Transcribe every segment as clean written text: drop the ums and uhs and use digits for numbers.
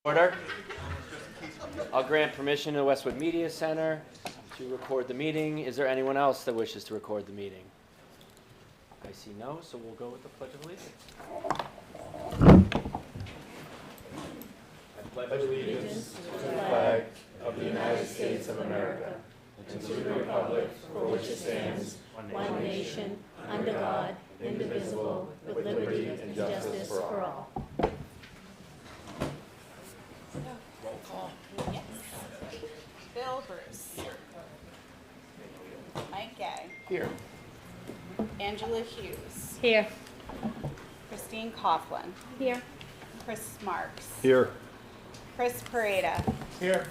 Order. I'll grant permission to the Westwood Media Center to record the meeting. Is there anyone else that wishes to record the meeting? I see no, so we'll go with the Pledge of Allegiance. I pledge allegiance to the flag of the United States of America and to the republic for which it stands, one nation, under God, indivisible, with liberty and justice for all. Roll call. Yes. Bill Bruce. Mike Gay. Here. Angela Hughes. Here. Christine Coughlin. Here. Chris Marks. Here. Chris Pareda. Here.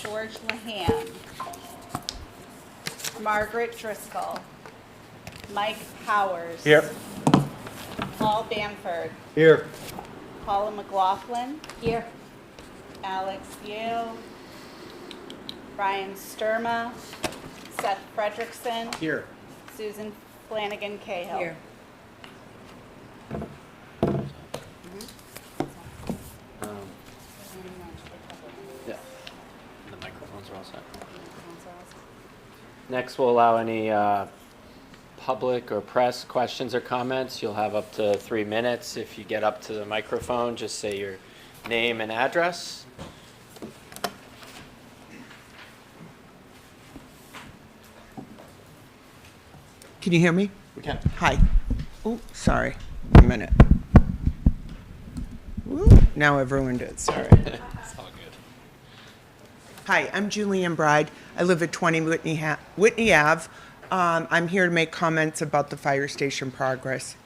George Lahan. Margaret Driscoll. Mike Powers. Here. Paul Bamford. Here. Paula McLaughlin. Here. Alex Yale. Brian Sturma. Seth Fredrickson. Here. Susan Flanagan Cahill. Here. Yeah. The microphones are all set. Next, we'll allow any public or press questions or comments. You'll have up to 3 minutes. If you get up to the microphone, just say your name and address. Can you hear me? We can. Hi. Oh, sorry. A minute. Woo. Now I've ruined it. Sorry. It's all good. Hi, I'm Julianne Bride. I live at 20 Whitney Ave. I'm here to make comments about the fire station process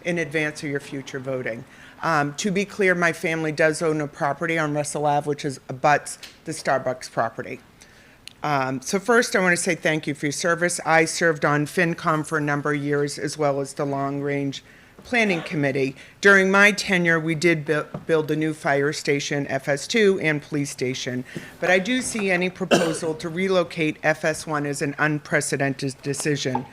in advance of your future voting. To be clear, my family does own a property on Russell Ave, which abuts the Starbucks property. So first, I want to say thank you for your service. I served on FinCom for a number of years, as well as the Long Range Planning Committee. During my tenure, we did build a new fire station, FS2, and police station. But I do see any proposal to relocate FS1 as an unprecedented decision.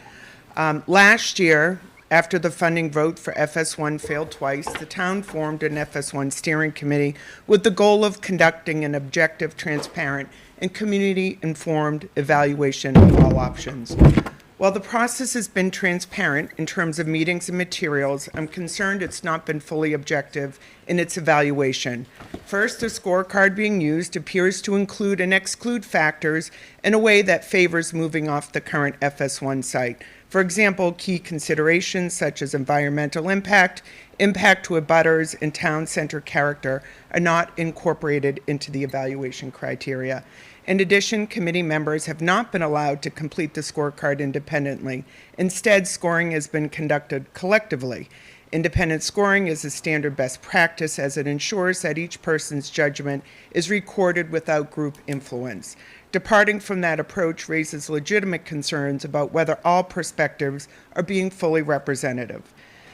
Last year, after the funding vote for FS1 failed twice, the town formed an FS1 steering committee with the goal of conducting an objective, transparent, and community-informed evaluation of all options. While the process has been transparent in terms of meetings and materials, I'm concerned it's not been fully objective in its evaluation. First, the scorecard being used appears to include and exclude factors in a way that favors moving off the current FS1 site. For example, key considerations such as environmental impact, impact to abutters, and town center character are not incorporated into the evaluation criteria. In addition, committee members have not been allowed to complete the scorecard independently. Instead, scoring has been conducted collectively. Independent scoring is a standard best practice as it ensures that each person's judgment is recorded without group influence. Departing from that approach raises legitimate concerns about whether all perspectives are being fully representative.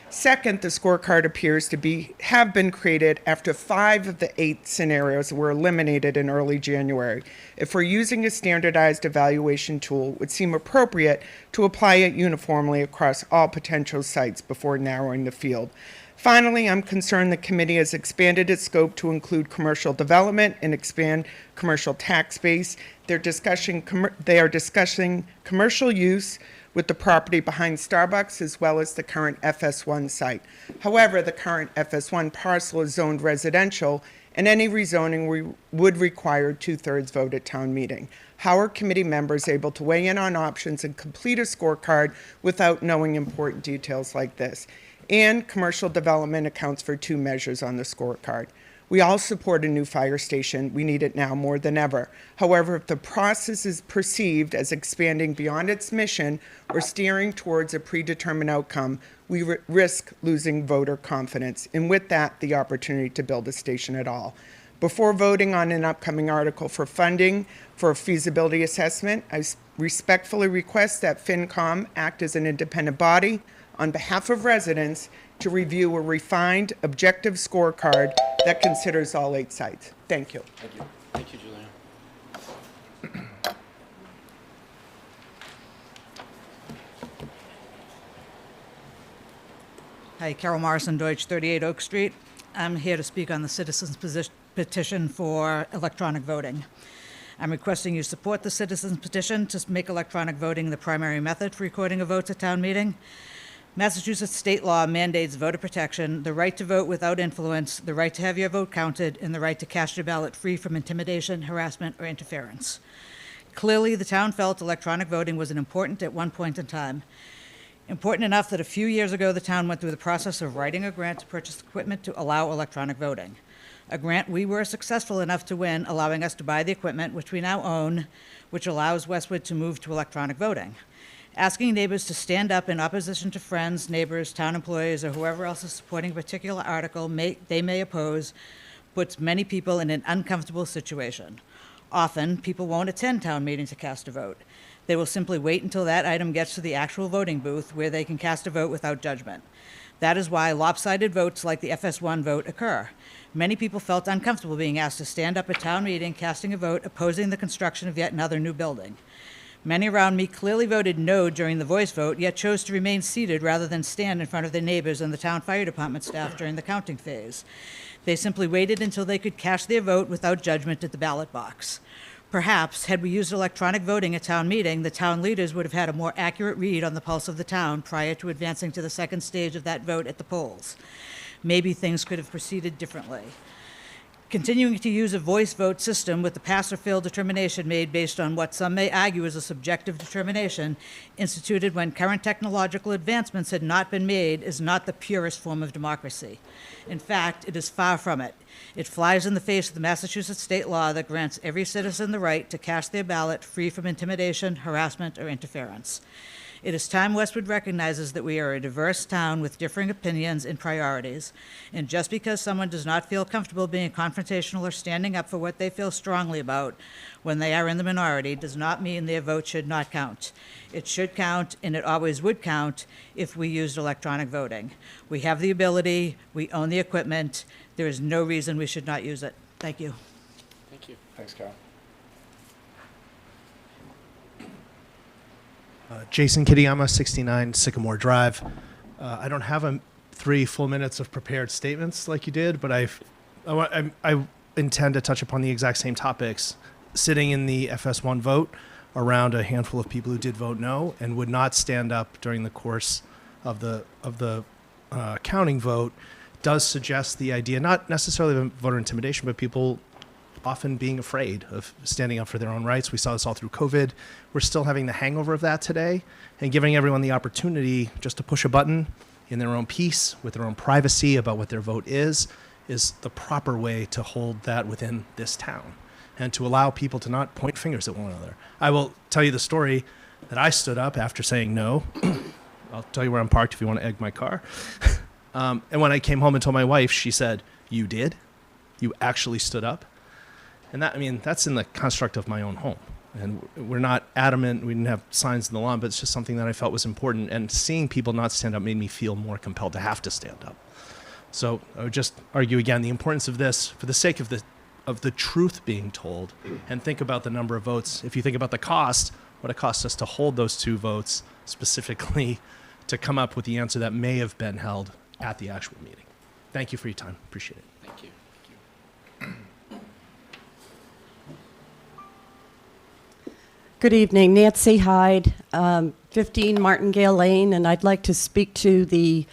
Second, the scorecard appears to have been created after 5 of the 8 scenarios were eliminated in early January. If we're using a standardized evaluation tool, it would seem appropriate to apply it uniformly across all potential sites before narrowing the field. Finally, I'm concerned the committee has expanded its scope to include commercial development and expand commercial tax base. They are discussing commercial use with the property behind Starbucks as well as the current FS1 site. However, the current FS1 parcel is zoned residential, and any rezoning would require a 2/3 vote at town meeting. How are committee members able to weigh in on options and complete a scorecard without knowing important details like this? And commercial development accounts for 2 measures on the scorecard. We all support a new fire station. We need it now more than ever. However, if the process is perceived as expanding beyond its mission or steering towards a predetermined outcome, we risk losing voter confidence, and with that, the opportunity to build a station at all. Before voting on an upcoming article for funding for a feasibility assessment, I respectfully request that FinCom act as an independent body on behalf of residents to review a refined, objective scorecard that considers all 8 sites. Thank you. Thank you. Thank you, Julianne. Hi, Carol Morrison, Deutsch, 38 Oak Street. I'm here to speak on the citizens' petition for electronic voting. I'm requesting you support the citizens' petition to make electronic voting the primary method for recording of votes at town meeting. Massachusetts state law mandates voter protection, the right to vote without influence, the right to have your vote counted, and the right to cast your ballot free from intimidation, harassment, or interference. Clearly, the town felt electronic voting was important at one point in time. Important enough that a few years ago, the town went through the process of writing a grant to purchase equipment to allow electronic voting. A grant we were successful enough to win, allowing us to buy the equipment, which we now own, which allows Westwood to move to electronic voting. Asking neighbors to stand up in opposition to friends, neighbors, town employees, or whoever else is supporting a particular article they may oppose puts many people in an uncomfortable situation. Often, people won't attend town meetings to cast a vote. They will simply wait until that item gets to the actual voting booth where they can cast a vote without judgment. That is why lopsided votes like the FS1 vote occur. Many people felt uncomfortable being asked to stand up at town meeting, casting a vote opposing the construction of yet another new building. Many around me clearly voted no during the voice vote, yet chose to remain seated rather than stand in front of their neighbors and the town fire department staff during the counting phase. They simply waited until they could cast their vote without judgment at the ballot box. Perhaps, had we used electronic voting at town meeting, the town leaders would have had a more accurate read on the pulse of the town prior to advancing to the second stage of that vote at the polls. Maybe things could have proceeded differently. Continuing to use a voice vote system with the pass or fail determination made based on what some may argue is a subjective determination, instituted when current technological advancements had not been made, is not the purest form of democracy. In fact, it is far from it. It flies in the face of the Massachusetts state law that grants every citizen the right to cast their ballot free from intimidation, harassment, or interference. It is time Westwood recognizes that we are a diverse town with differing opinions and priorities, and just because someone does not feel comfortable being confrontational or standing up for what they feel strongly about when they are in the minority does not mean their vote should not count. It should count, and it always would count, if we used electronic voting. We have the ability, we own the equipment, there is no reason we should not use it. Thank you. Thank you. Thanks, Carol. Jason Kittyama, 69 Sycamore Drive. I don't have 3 full minutes of prepared statements like you did, but I intend to touch upon the exact same topics. Sitting in the FS1 vote around a handful of people who did vote no and would not stand up during the course of the counting vote does suggest the idea, not necessarily of voter intimidation, but people often being afraid of standing up for their own rights. We saw this all through COVID. We're still having the hangover of that today, and giving everyone the opportunity just to push a button in their own peace, with their own privacy about what their vote is the proper way to hold that within this town and to allow people to not point fingers at one another. I will tell you the story that I stood up after saying no. I'll tell you where I'm parked if you want to egg my car. And when I came home and told my wife, she said, "You did? You actually stood up?" And that's in the construct of my own home. And we're not adamant, we didn't have signs in the lawn, but it's just something that I felt was important. And seeing people not stand up made me feel more compelled to have to stand up. So I would just argue again the importance of this for the sake of the truth being told, and think about the number of votes. If you think about the cost, what it costs us to hold those 2 votes specifically to come up with the answer that may have been held at the actual meeting. Thank you for your time. Appreciate it. Thank you. Good evening, Nancy Hyde, 15 Martingale Lane, and I'd like to speak to the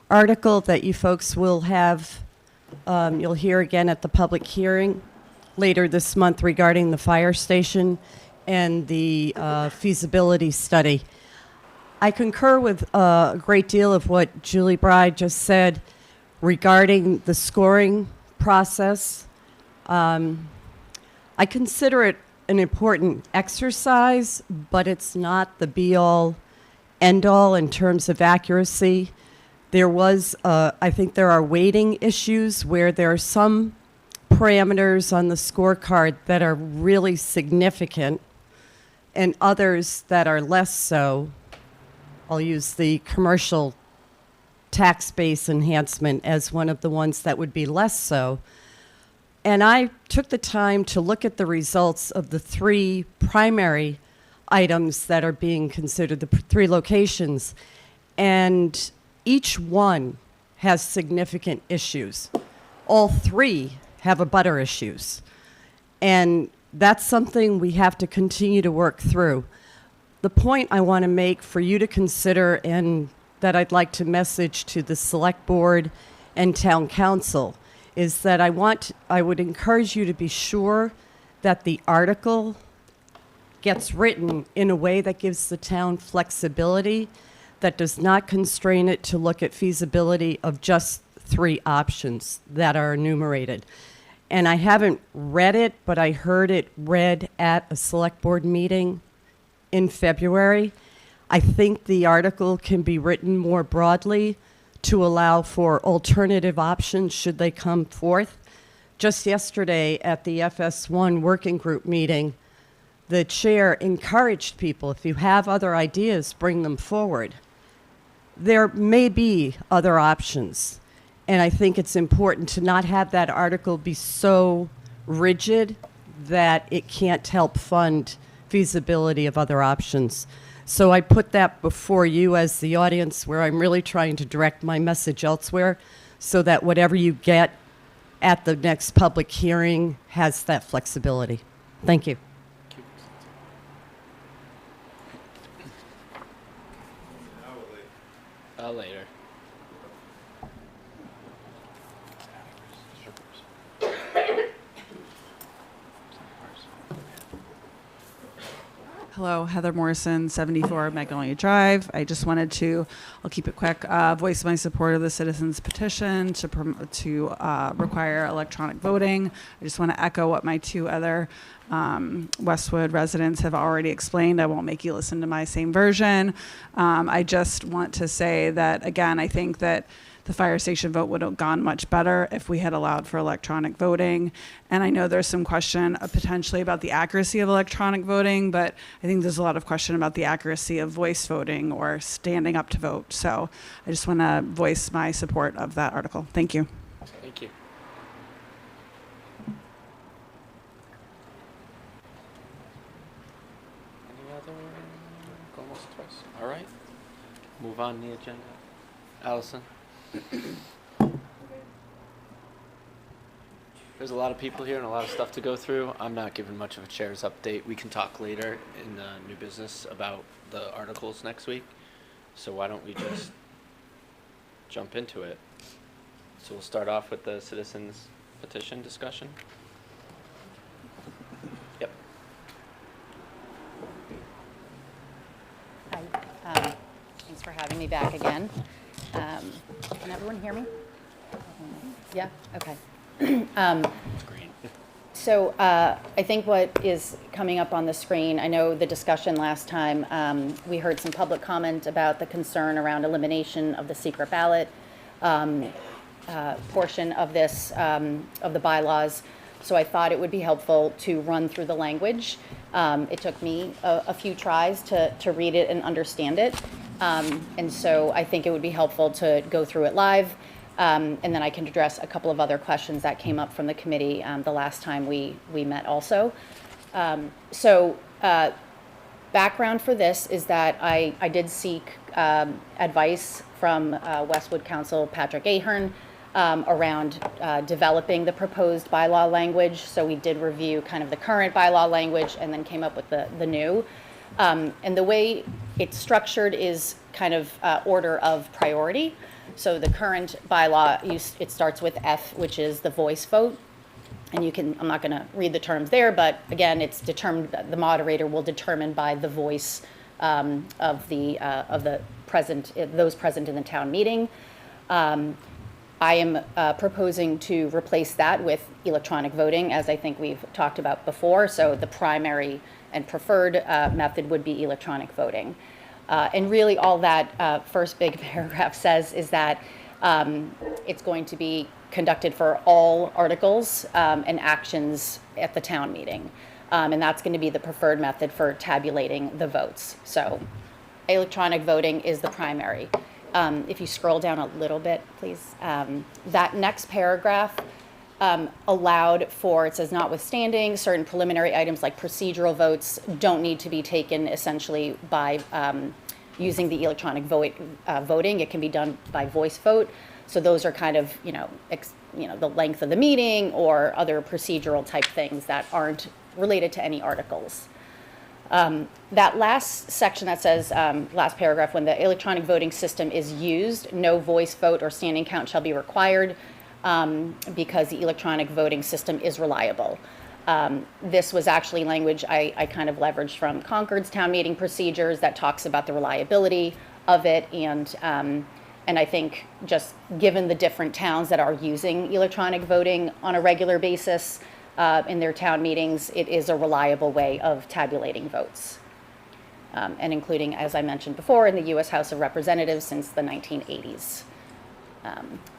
article that you folks will have, you'll hear again at the public hearing later this month regarding the fire station and the feasibility study. I concur with a great deal of what Julie Bride just said regarding the scoring process. I consider it an important exercise, but it's not the be-all, end-all in terms of accuracy. There was, I think there are weighting issues where there are some parameters on the scorecard that are really significant and others that are less so. I'll use the commercial tax base enhancement as one of the ones that would be less so. And I took the time to look at the results of the 3 primary items that are being considered, the 3 locations, and each one has significant issues. all three have abutter issues. And that's something we have to continue to work through. The point I want to make for you to consider, and that I'd like to message to the select board and town council, is that I would encourage you to be sure that the article gets written in a way that gives the town flexibility, that does not constrain it to look at feasibility of just 3 options that are enumerated. And I haven't read it, but I heard it read at a select board meeting in February. I think the article can be written more broadly to allow for alternative options should they come forth. Just yesterday at the FS1 working group meeting, the chair encouraged people, if you have other ideas, bring them forward. There may be other options, and I think it's important to not have that article be so rigid that it can't help fund feasibility of other options. So I put that before you as the audience, where I'm really trying to direct my message elsewhere, so that whatever you get at the next public hearing has that flexibility. Thank you. Later. Hello, Heather Morrison, 74 Magnolia Drive. I just wanted to, I'll keep it quick, voice my support of the citizens petition to require electronic voting. I just want to echo what my 2 other Westwood residents have already explained. I won't make you listen to my same version. I just want to say that, again, I think that the fire station vote would have gone much better if we had allowed for electronic voting. And I know there's some question potentially about the accuracy of electronic voting, but I think there's a lot of question about the accuracy of voice voting or standing up to vote. So I just want to voice my support of that article. Thank you. Thank you. Any other? Almost twice. All right. Move on the agenda. Allison? There's a lot of people here and a lot of stuff to go through. I'm not giving much of a chair's update. We can talk later in the new business about the articles next week. So why don't we just jump into it? So we'll start off with the citizens petition discussion. Yep. Hi. Thanks for having me back again. Can everyone hear me? Yeah? Okay. Green. So I think what is coming up on the screen, I know the discussion last time, we heard some public comment about the concern around elimination of the secret ballot portion of this, of the bylaws. So I thought it would be helpful to run through the language. It took me a few tries to read it and understand it. And so I think it would be helpful to go through it live, and then I can address a couple of other questions that came up from the committee the last time we met also. Background for this is that I did seek advice from Westwood Council Patrick Ahern around developing the proposed bylaw language. So we did review kind of the current bylaw language and then came up with the new. And the way it's structured is kind of order of priority. So the current bylaw, it starts with F, which is the voice vote. And you can, I'm not going to read the terms there, but again, it's determined, the moderator will determine by the voice of the present, those present in the town meeting. I am proposing to replace that with electronic voting, as I think we've talked about before. So the primary and preferred method would be electronic voting. And really all that first big paragraph says is that it's going to be conducted for all articles and actions at the town meeting. And that's going to be the preferred method for tabulating the votes. So electronic voting is the primary. If you scroll down a little bit, please. That next paragraph allowed for, it says notwithstanding, certain preliminary items like procedural votes don't need to be taken essentially by using the electronic voting. It can be done by voice vote. So those are kind of, the length of the meeting or other procedural type things that aren't related to any articles. That last section that says, last paragraph, when the electronic voting system is used, no voice vote or standing count shall be required because the electronic voting system is reliable. This was actually language I kind of leveraged from Concord's town meeting procedures that talks about the reliability of it, and I think just given the different towns that are using electronic voting on a regular basis in their town meetings, it is a reliable way of tabulating votes. And including, as I mentioned before, in the U.S. House of Representatives since the 1980s.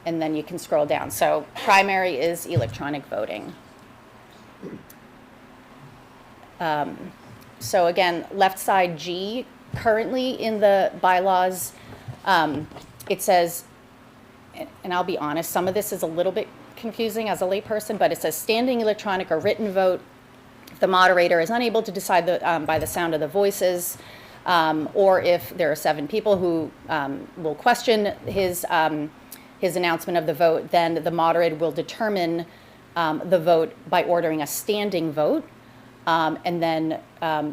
And then you can scroll down. So primary is electronic voting. So again, left side G, currently in the bylaws, it says, and I'll be honest, some of this is a little bit confusing as a layperson, but it says standing electronic or written vote if the moderator is unable to decide by the sound of the voices, or if there are 7 people who will question his announcement of the vote, then the moderator will determine the vote by ordering a standing vote. And then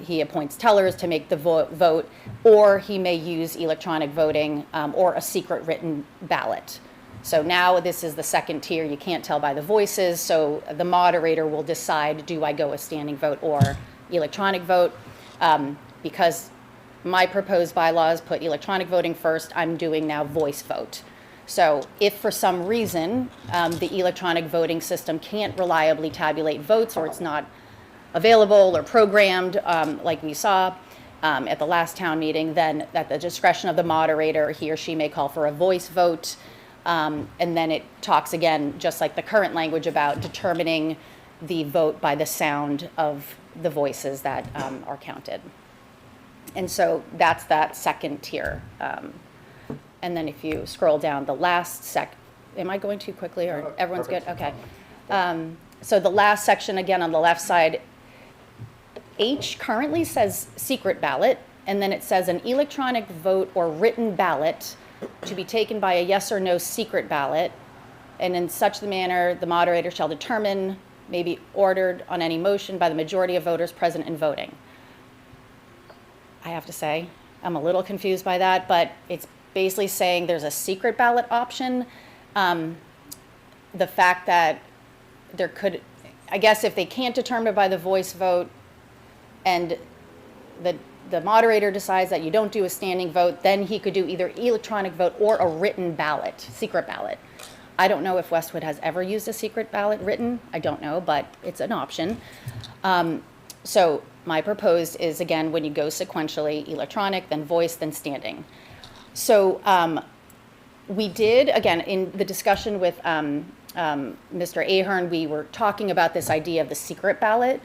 he appoints tellers to make the vote, or he may use electronic voting or a secret written ballot. So now this is the second tier. You can't tell by the voices, so the moderator will decide, do I go a standing vote or electronic vote? Because my proposed bylaws put electronic voting first, I'm doing now voice vote. So if for some reason the electronic voting system can't reliably tabulate votes, or it's not available or programmed like we saw at the last town meeting, then at the discretion of the moderator, he or she may call for a voice vote. And then it talks again, just like the current language, about determining the vote by the sound of the voices that are counted. And so that's that second tier. And then if you scroll down the last am I going too quickly, or everyone's good? Okay. So the last section, again, on the left side, H currently says secret ballot, and then it says an electronic vote or written ballot to be taken by a yes or no secret ballot, and in such the manner the moderator shall determine may be ordered on any motion by the majority of voters present and voting. I have to say, I'm a little confused by that, but it's basically saying there's a secret ballot option. The fact that there could, I guess if they can't determine by the voice vote and the moderator decides that you don't do a standing vote, then he could do either electronic vote or a written ballot, secret ballot. I don't know if Westwood has ever used a secret ballot written. I don't know, but it's an option. So my proposed is, again, when you go sequentially, electronic, then voice, then standing. So we did, again, in the discussion with Mr. Ahern, we were talking about this idea of the secret ballot,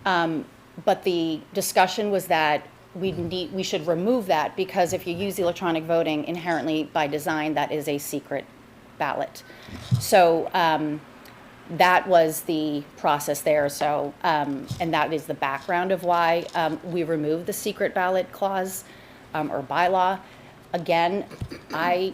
but the discussion was that we should remove that, because if you use electronic voting, inherently by design, that is a secret ballot. So that was the process there. So and that is the background of why we removed the secret ballot clause or bylaw. Again, I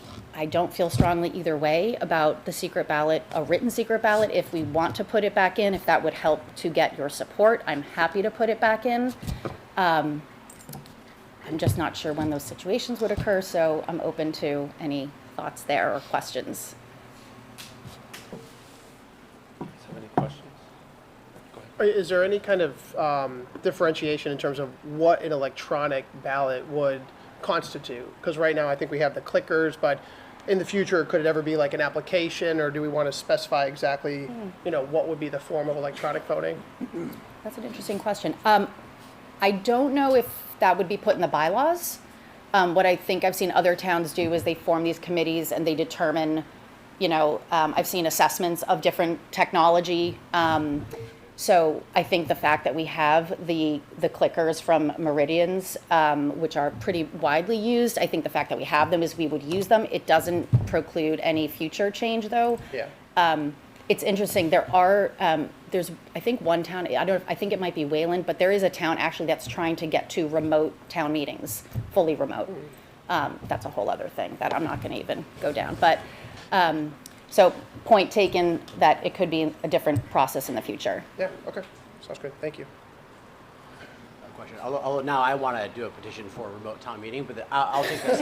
don't feel strongly either way about the secret ballot, a written secret ballot. If we want to put it back in, if that would help to get your support, I'm happy to put it back in. I'm just not sure when those situations would occur, so I'm open to any thoughts there or questions. Any questions? Go ahead. Is there any kind of differentiation in terms of what an electronic ballot would constitute? Because right now I think we have the clickers, but in the future, could it ever be like an application, or do we want to specify exactly, what would be the form of electronic voting? That's an interesting question. I don't know if that would be put in the bylaws. What I think I've seen other towns do is they form these committees and they determine, I've seen assessments of different technology. So I think the fact that we have the clickers from Meridians, which are pretty widely used, I think the fact that we have them is we would use them. It doesn't preclude any future change, though. Yeah. It's interesting. There are, there's, I think, one town, I think it might be Wayland, but there is a town actually that's trying to get to remote town meetings, fully remote. That's a whole other thing that I'm not going to even go down. But so point taken that it could be a different process in the future. Yeah, okay, sounds good, thank you. Question. Although now I want to do a petition for a remote town meeting, but I'll take this.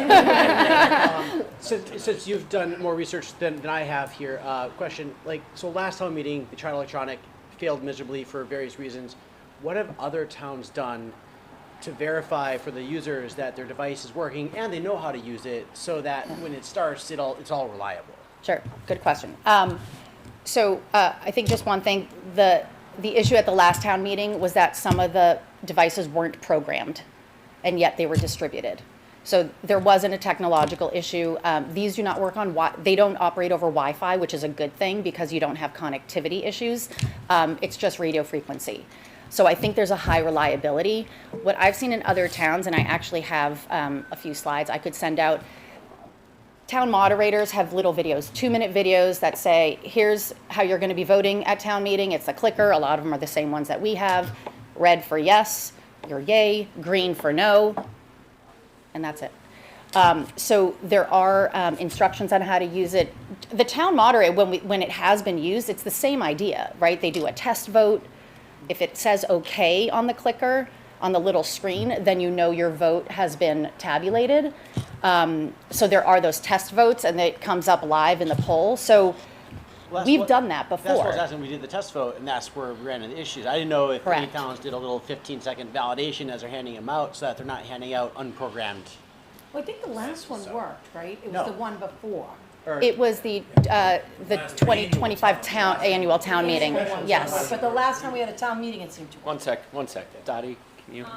Since you've done more research than I have here, question, like, so last town meeting, the tried electronic failed miserably for various reasons. What have other towns done to verify for the users that their device is working and they know how to use it so that when it starts, it's all reliable? Sure, good question. So I think just one thing, the issue at the last town meeting was that some of the devices weren't programmed, and yet they were distributed. So there wasn't a technological issue. These do not work on they don't operate over Wi-Fi, which is a good thing because you don't have connectivity issues. It's just radio frequency. So I think there's a high reliability. What I've seen in other towns, and I actually have a few slides I could send out, town moderators have little videos, 2-minute videos that say, here's how you're going to be voting at town meeting. It's a clicker. A lot of them are the same ones that we have. Red for yes, you're yay, green for no, and that's it. So there are instructions on how to use it. The town moderator, when it has been used, it's the same idea, right? They do a test vote. If it says okay on the clicker, on the little screen, then you know your vote has been tabulated. So there are those test votes, and it comes up live in the poll. So we've done that before. That's what I was asking. We did the test vote, and that's where we ran into issues. I didn't know if any Correct. towns did a little 15-second validation as they're handing them out so that they're not handing out unprogrammed. Well, I think the last one worked, right? It was No. the one before. It was the 2025 annual town meeting. Yes. But the last time we had a town meeting, it seemed to work. One sec. Dottie, can you?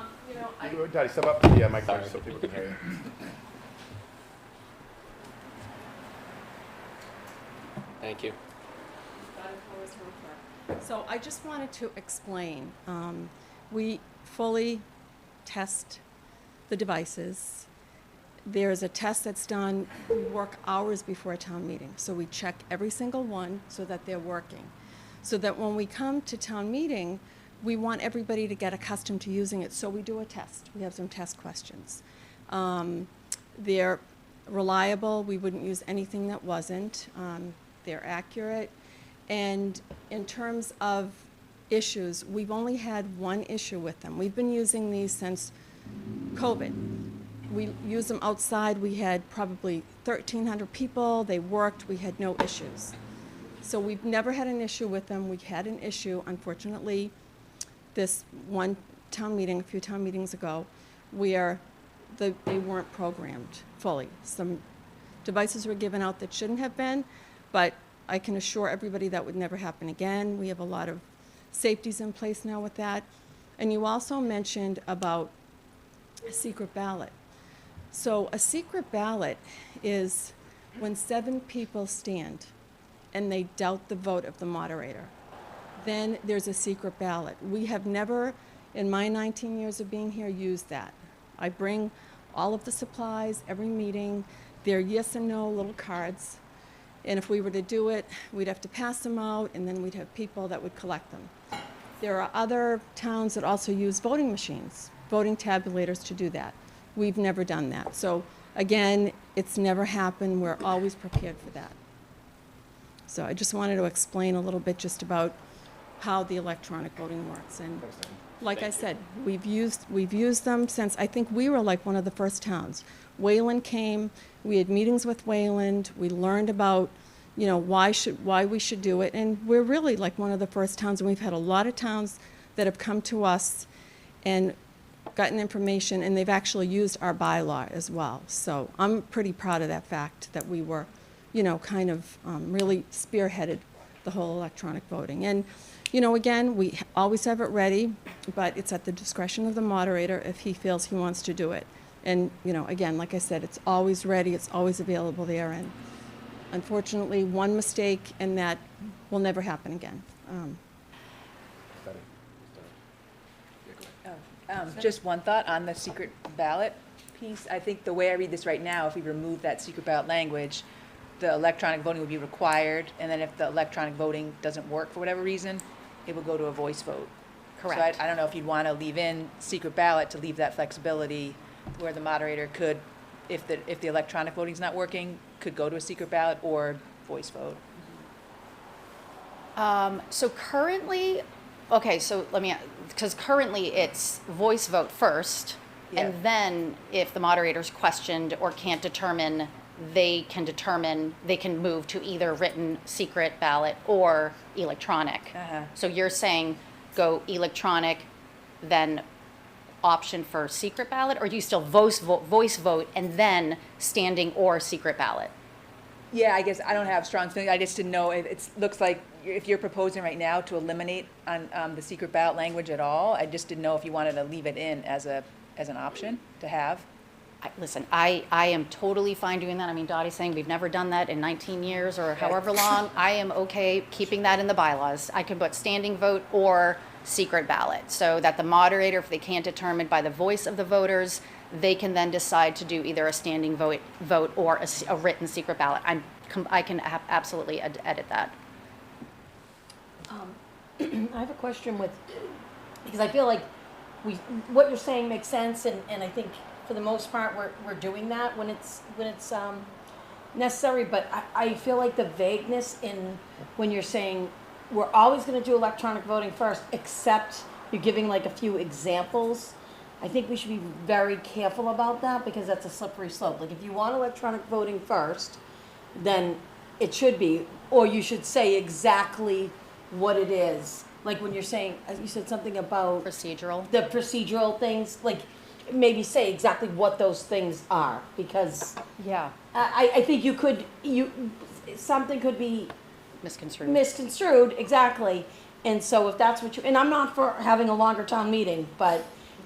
Daddy, step up. Yeah, microphone so people can hear you. Thank you. So I just wanted to explain, we fully test the devices. There's a test that's done, we work hours before a town meeting. So we check every single one so that they're working. So that when we come to town meeting, we want everybody to get accustomed to using it. So we do a test. We have some test questions. They're reliable. We wouldn't use anything that wasn't. They're accurate. And in terms of issues, we've only had one issue with them. We've been using these since COVID. We use them outside. We had probably 1,300 people. They worked. We had no issues. So we've never had an issue with them. We had an issue, unfortunately, this one town meeting, a few town meetings ago, where they weren't programmed fully. Some devices were given out that shouldn't have been, but I can assure everybody that would never happen again. We have a lot of safeties in place now with that. And you also mentioned about a secret ballot. So a secret ballot is when 7 people stand and they doubt the vote of the moderator. Then there's a secret ballot. We have never, in my 19 years of being here, used that. I bring all of the supplies, every meeting. They're yes and no little cards. And if we were to do it, we'd have to pass them out, and then we'd have people that would collect them. There are other towns that also use voting machines, voting tabulators to do that. We've never done that. So again, it's never happened. We're always prepared for that. So I just wanted to explain a little bit just about how the electronic voting works. And like I said, we've used them since, I think we were like one of the first towns. Wayland came, we had meetings with Wayland, we learned about, you know, why we should do it, and we're really like one of the first towns, and we've had a lot of towns that have come to us and gotten information, and they've actually used our bylaw as well. So I'm pretty proud of that fact that we were, you know, kind of really spearheaded the whole electronic voting. And, you know, again, we always have it ready, but it's at the discretion of the moderator if he feels he wants to do it. And, you know, again, like I said, it's always ready, it's always available there. And unfortunately, one mistake, and that will never happen again. Just one thought on the secret ballot piece. I think the way I read this right now, if we remove that secret ballot language, the electronic voting would be required, and then if the electronic voting doesn't work for whatever reason, it will go to a voice vote. Correct. So I don't know if you'd want to leave in secret ballot to leave that flexibility where the moderator could if the electronic voting's not working, could go to a secret ballot or voice vote. So currently, okay, so because currently it's voice vote first, Yeah. and then if the moderator's questioned or can't determine, they can move to either written secret ballot or electronic. Uh-huh. So you're saying go electronic, then option for secret ballot, or do you still voice vote and then standing or secret ballot? Yeah, I guess I don't have strong feelings. I just didn't know if it looks like if you're proposing right now to eliminate on the secret ballot language at all. I just didn't know if you wanted to leave it in as an option to have. Listen, I am totally fine doing that. I mean, Dottie's saying we've never done that in 19 years or however long. I am okay keeping that in the bylaws. I can put standing vote or secret ballot, so that the moderator, if they can't determine by the voice of the voters, they can then decide to do either a standing vote or a written secret ballot. I can absolutely edit that. I have a question because I feel like what you're saying makes sense, and I think for the most part we're doing that when it's necessary. But I feel like the vagueness in when you're saying we're always going to do electronic voting first, except you're giving like a few examples. I think we should be very careful about that because that's a slippery slope. Like if you want electronic voting first, then it should be, or you should say exactly what it is. Like when you're saying, you said something about Procedural. the procedural things, like maybe say exactly what those things are, because Yeah. I think something could be misconstrued, exactly. And so if that's what and I'm not for having a longer town meeting, but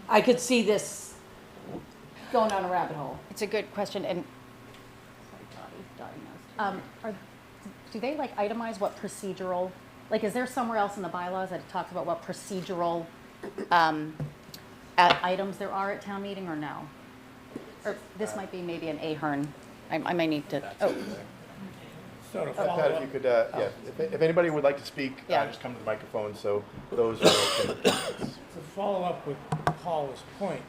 I could see this going down a rabbit hole. It's a good question, and do they like itemize what procedural? Like, is there somewhere else in the bylaws that talks about what procedural items there are at town meeting, or no? Or this might be maybe an Ahern. I may need to. Oh, So to follow Pat, if you could, yeah, if anybody would like to speak, Yeah. just come to the microphone so those are okay. To follow up with Paula's point,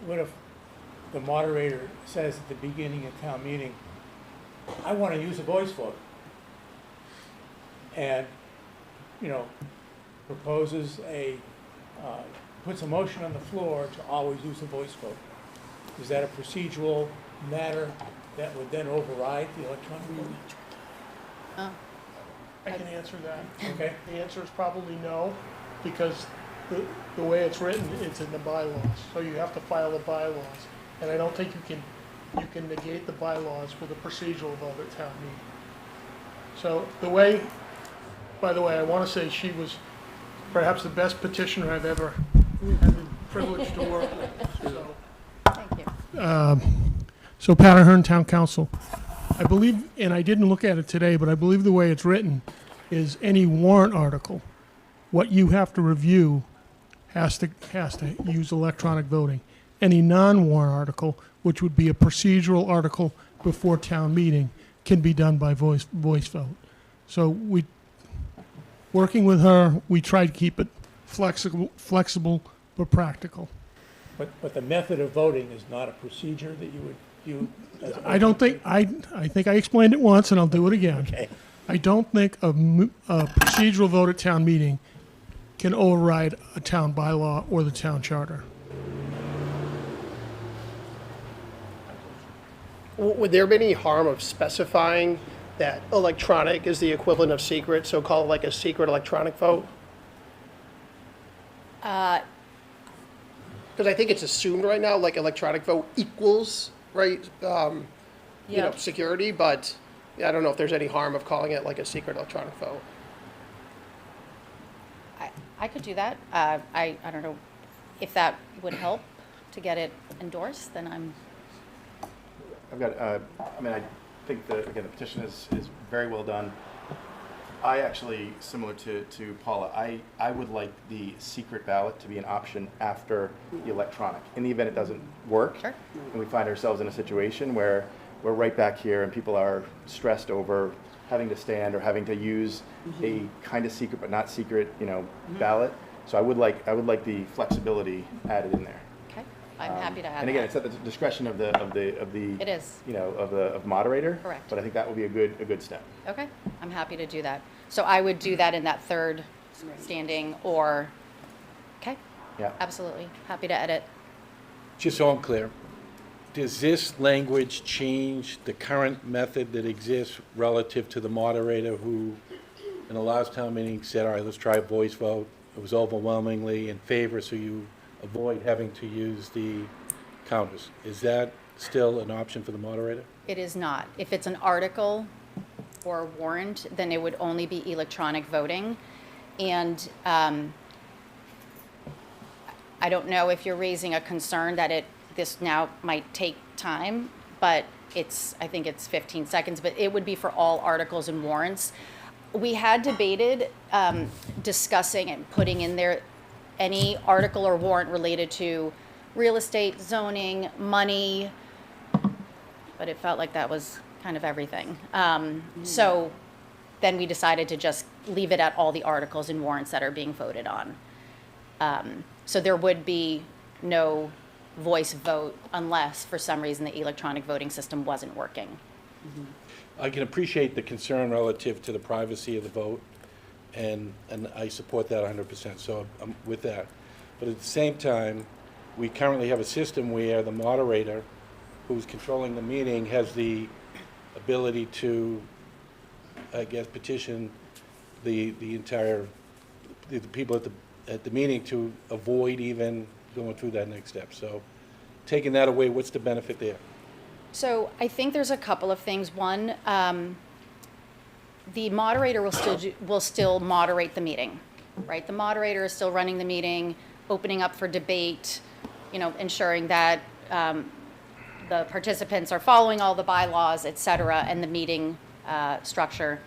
what if the moderator says at the beginning of town meeting, I want to use a voice vote? And, proposes puts a motion on the floor to always use a voice vote. Is that a procedural matter that would then override the electronic vote? I can answer that. Okay. The answer is probably no, because the way it's written, it's in the bylaws. So you have to file the bylaws. And I don't think you can negate the bylaws with a procedural vote at town meeting. So by the way, I want to say she was perhaps the best petitioner I've ever had the privilege to work with. So. thank you. So Pat Ahern, Town Council. I believe, and I didn't look at it today, but I believe the way it's written is any warrant article, what you have to review has to use electronic voting. Any non-warrant article, which would be a procedural article before town meeting, can be done by voice vote. So working with her, we tried to keep it flexible but practical. But the method of voting is not a procedure that you would view as a I don't think, I think I explained it once and I'll do it again. Okay. I don't think a procedural vote at town meeting can override a town bylaw or the town charter. Would there be any harm of specifying that electronic is the equivalent of secret, so call it like a secret electronic vote? Because I think it's assumed right now, like electronic vote equals, right, security, but I don't know if there's any harm of calling it like a secret electronic vote. I could do that. I don't know if that would help to get it endorsed. Then I've got, I think the petition is very well done. I actually, similar to Paula, I would like the secret ballot to be an option after the electronic. In the event it doesn't work, Sure. and we find ourselves in a situation where we're right back here and people are stressed over having to stand or having to use a kind of secret but not secret, ballot. So I would like the flexibility added in there. Okay. I'm happy to add And again, that. it's at the discretion of the It is. you know, of moderator. Correct. But I think that would be a good step. Okay, I'm happy to do that. So I would do that in that third standing or, okay, Yeah. absolutely, happy to edit. Just so I'm clear, does this language change the current method that exists relative to the moderator who, in the last town meeting, said, all right, let's try a voice vote? It was overwhelmingly in favor, so you avoid having to use the counters. Is that still an option for the moderator? It is not. If it's an article or a warrant, then it would only be electronic voting. And I don't know if you're raising a concern that this now might take time, but I think it's 15 seconds, but it would be for all articles and warrants. We had debated discussing and putting in there any article or warrant related to real estate, zoning, money, but it felt like that was kind of everything. So then we decided to just leave it at all the articles and warrants that are being voted on. So there would be no voice vote unless, for some reason, the electronic voting system wasn't working. I can appreciate the concern relative to the privacy of the vote, and I support that 100%, so I'm with that. But at the same time, we currently have a system where the moderator, who's controlling the meeting, has the ability to, I guess, petition the entire, the people at the meeting to avoid even going through that next step. So taking that away, what's the benefit there? So I think there's a couple of things. One, the moderator will still moderate the meeting, right? The moderator is still running the meeting, opening up for debate, ensuring that the participants are following all the bylaws, et cetera, and the meeting structure.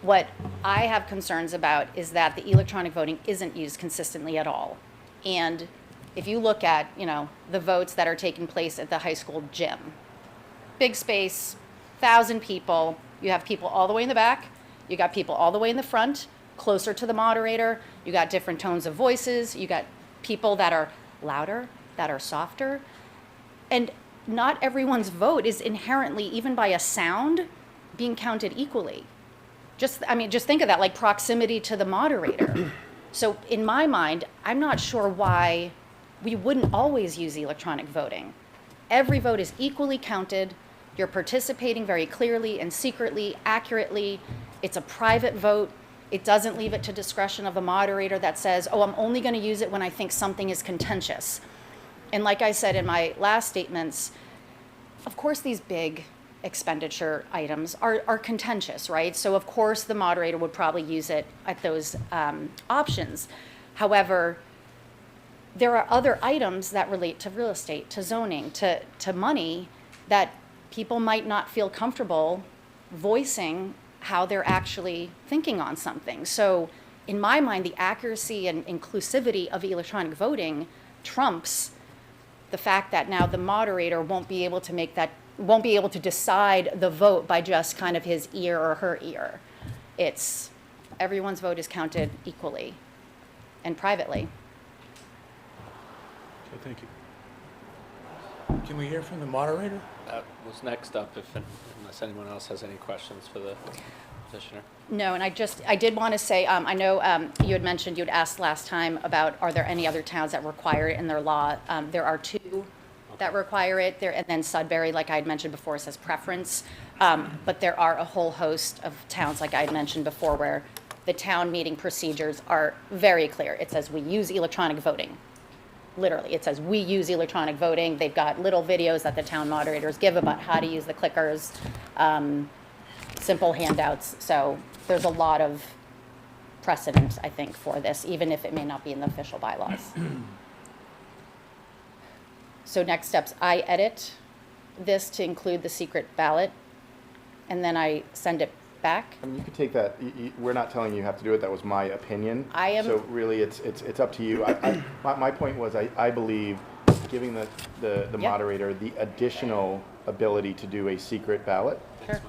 What I have concerns about is that the electronic voting isn't used consistently at all. And if you look at, the votes that are taking place at the high school gym, big space, 1,000 people, you have people all the way in the back, you got people all the way in the front, closer to the moderator, you got different tones of voices, you got people that are louder, that are softer, and not everyone's vote is inherently, even by a sound, being counted equally. Just think of that, like proximity to the moderator. So in my mind, I'm not sure why we wouldn't always use electronic voting. Every vote is equally counted. You're participating very clearly and secretly, accurately. It's a private vote. It doesn't leave it to discretion of the moderator that says, oh, I'm only going to use it when I think something is contentious. And like I said in my last statements, of course these big expenditure items are contentious, right? So of course the moderator would probably use it at those options. However, there are other items that relate to real estate, to zoning, to money, that people might not feel comfortable voicing how they're actually thinking on something. So in my mind, the accuracy and inclusivity of electronic voting trumps the fact that now the moderator won't be able to decide the vote by just kind of his ear or her ear. It's everyone's vote is counted equally and privately. Okay, thank you. Can we hear from the moderator? That was next up, unless anyone else has any questions for the petitioner. No, and I did want to say, I know you had mentioned, you had asked last time about, are there any other towns that require it in their law? There are 2 that require it, and then Sudbury, like I had mentioned before, says preference. But there are a whole host of towns, like I had mentioned before, where the town meeting procedures are very clear. It says we use electronic voting. Literally, it says we use electronic voting. They've got little videos that the town moderators give about how to use the clickers, simple handouts. So there's a lot of precedent, I think, for this, even if it may not be in the official bylaws. So next steps, I edit this to include the secret ballot, and then I send it back. I mean, you could take that. We're not telling you have to do it. That was my opinion. So really, it's up to you. My point was, I believe giving the moderator the additional ability to do a secret ballot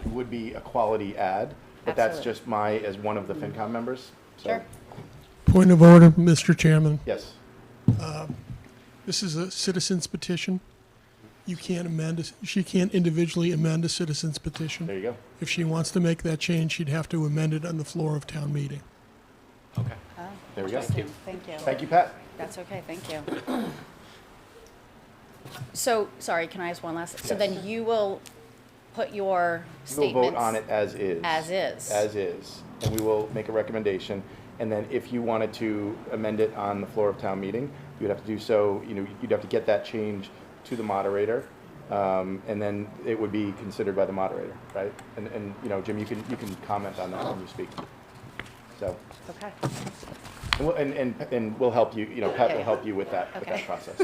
would be a quality add. But that's just as one of the FinCom members. So. Sure. Point of order, Mr. Chairman. Yes. This is a citizen's petition. You can't she can't individually amend a citizen's petition. There you go. If she wants to make that change, she'd have to amend it on the floor of town meeting. Okay. Oh, There we go. interesting. Thank you. Thank you, Pat. That's okay, thank you. So, sorry, can I ask one last? So Yes. then you will put your We'll statements. vote on it as is. As is. As is. And we will make a recommendation. And then if you wanted to amend it on the floor of town meeting, you would have to do so, you'd have to get that change to the moderator. And then it would be considered by the moderator, right? And Jim, you can comment on that when you speak. So. Okay. And we'll help you, Pat will Okay. help you with that Okay. process.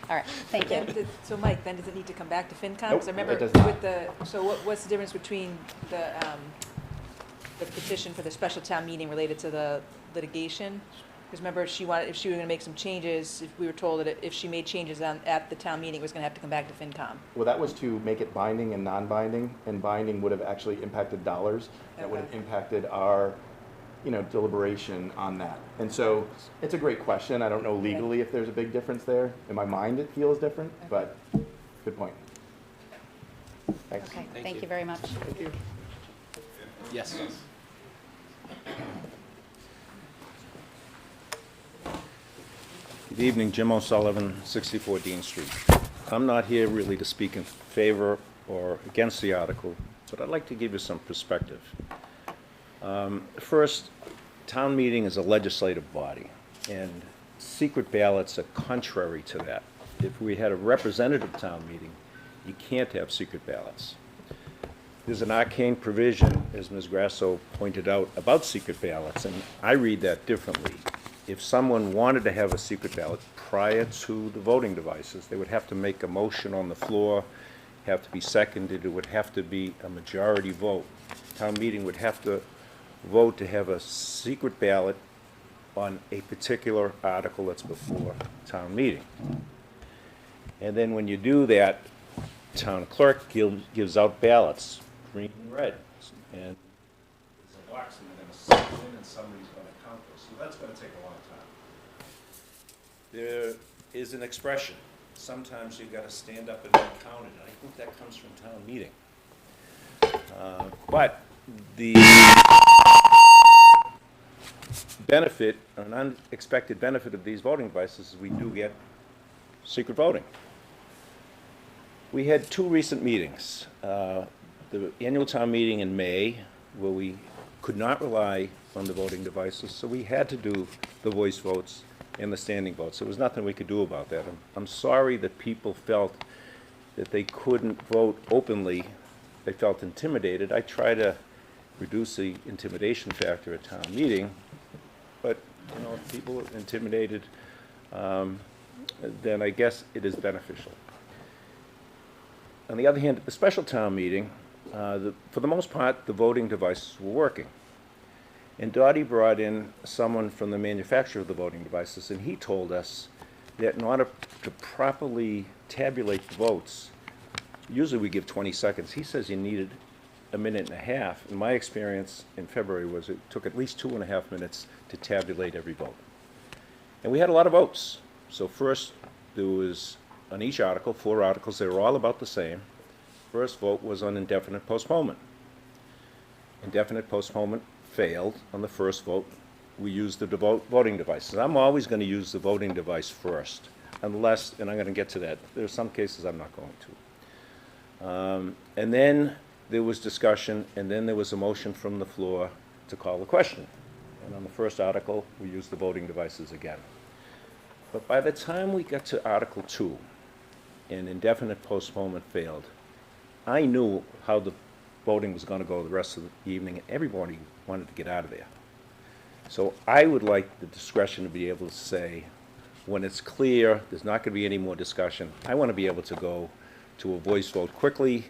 All right, thank you. So Mike, then does it need to come back to FinCom? 'Cause Nope, I remember it does not. with so what's the difference between the petition for the special town meeting related to the litigation? Because remember, if she were gonna make some changes, if we were told that if she made changes at the town meeting, it was gonna have to come back to FinCom. Well, that was to make it binding and non-binding, and binding would have actually impacted dollars. That would have Okay. impacted our, deliberation on that. And so, it's a great question. I don't know legally if there's a big difference there. In my mind, it feels different, but good point. Thanks. Okay, thank you very much. Thank you. Yes. Good evening, Jim O'Sullivan, 64 Dean Street. I'm not here really to speak in favor or against the article, but I'd like to give you some perspective. First, town meeting is a legislative body, and secret ballots are contrary to that. If we had a representative town meeting, you can't have secret ballots. There's an arcane provision, as Ms. Grasso pointed out, about secret ballots, and I read that differently. If someone wanted to have a secret ballot prior to the voting devices, they would have to make a motion on the floor, have to be seconded, it would have to be a majority vote. Town meeting would have to vote to have a secret ballot on a particular article that's before town meeting. And then when you do that, town clerk gives out ballots, green and red, and there's a box and they're gonna sit in and somebody's gonna count those, so that's gonna take a long time. There is an expression, sometimes you gotta stand up and be counted, and I think that comes from town meeting. But the benefit, an unexpected benefit of these voting devices is we do get secret voting. We had two recent meetings. The annual town meeting in May, where we could not rely on the voting devices, so we had to do the voice votes and the standing votes. There was nothing we could do about that. I'm sorry that people felt that they couldn't vote openly. They felt intimidated. I try to reduce the intimidation factor at town meeting, but if people are intimidated, then I guess it is beneficial. On the other hand, at the special town meeting, for the most part, the voting devices were working. And Dottie brought in someone from the manufacturer of the voting devices, and he told us that in order to properly tabulate the votes, usually we give 20 seconds. He says you needed a minute and a half. And my experience in February was it took at least 2.5 minutes to tabulate every vote. And we had a lot of votes. So first, there was, on each article, 4 articles, they were all about the same. First vote was on indefinite postponement. Indefinite postponement failed on the first vote. We used the voting devices. I'm always going to use the voting device first, unless, and I'm going to get to that, there are some cases I'm not going to. And then there was discussion, and then there was a motion from the floor to call the question. And on the first article, we used the voting devices again. But by the time we got to Article 2, and indefinite postponement failed, I knew how the voting was going to go the rest of the evening, and everybody wanted to get out of there. So I would like the discretion to be able to say, when it's clear, there's not going to be any more discussion, I want to be able to go to a voice vote quickly.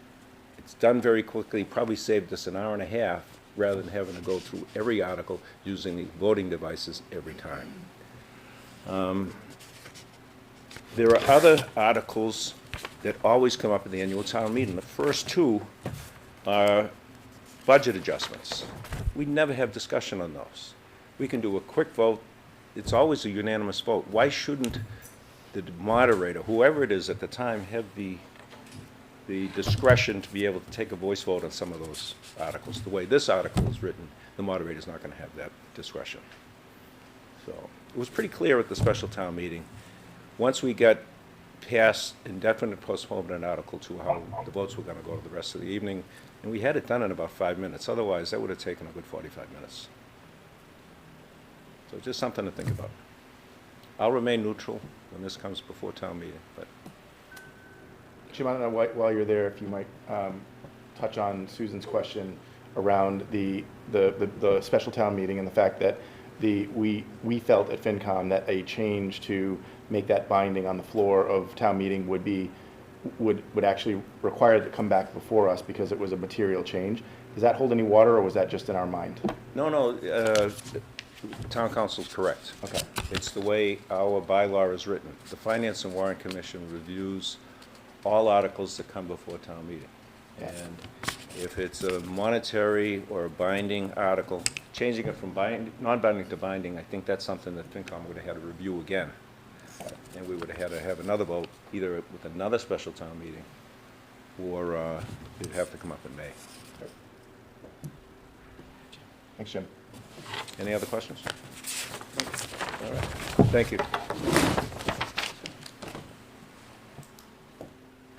It's done very quickly, probably saved us an hour and a half, rather than having to go through every article using the voting devices every time. There are other articles that always come up at the annual town meeting. The first 2 are budget adjustments. We never have discussion on those. We can do a quick vote. It's always a unanimous vote. Why shouldn't the moderator, whoever it is at the time, have the discretion to be able to take a voice vote on some of those articles. The way this article is written, the moderator's not gonna have that discretion. So, it was pretty clear at the special town meeting. Once we got past indefinite postponement in Article 2, how the votes were gonna go to the rest of the evening, and we had it done in about 5 minutes. Otherwise, that would have taken a good 45 minutes. So just something to think about. I'll remain neutral when this comes before town meeting, but Jim, I don't know while you're there, if you might touch on Susan's question around the special town meeting and the fact that we felt at FinCom that a change to make that binding on the floor of town meeting would actually require it to come back before us because it was a material change. Does that hold any water, or was that just in our mind? no, town council's correct. Okay. It's the way our bylaw is written. The Finance and Warrant Commission reviews all articles that come before town meeting. And if it's a monetary or a binding article, changing it from non-binding to binding, I think that's something that FinCom would have had to review again. And we would have had to have another vote, either with another special town meeting, or it'd have to come up in May. Thanks, Jim. Any other questions? All right. Thank you.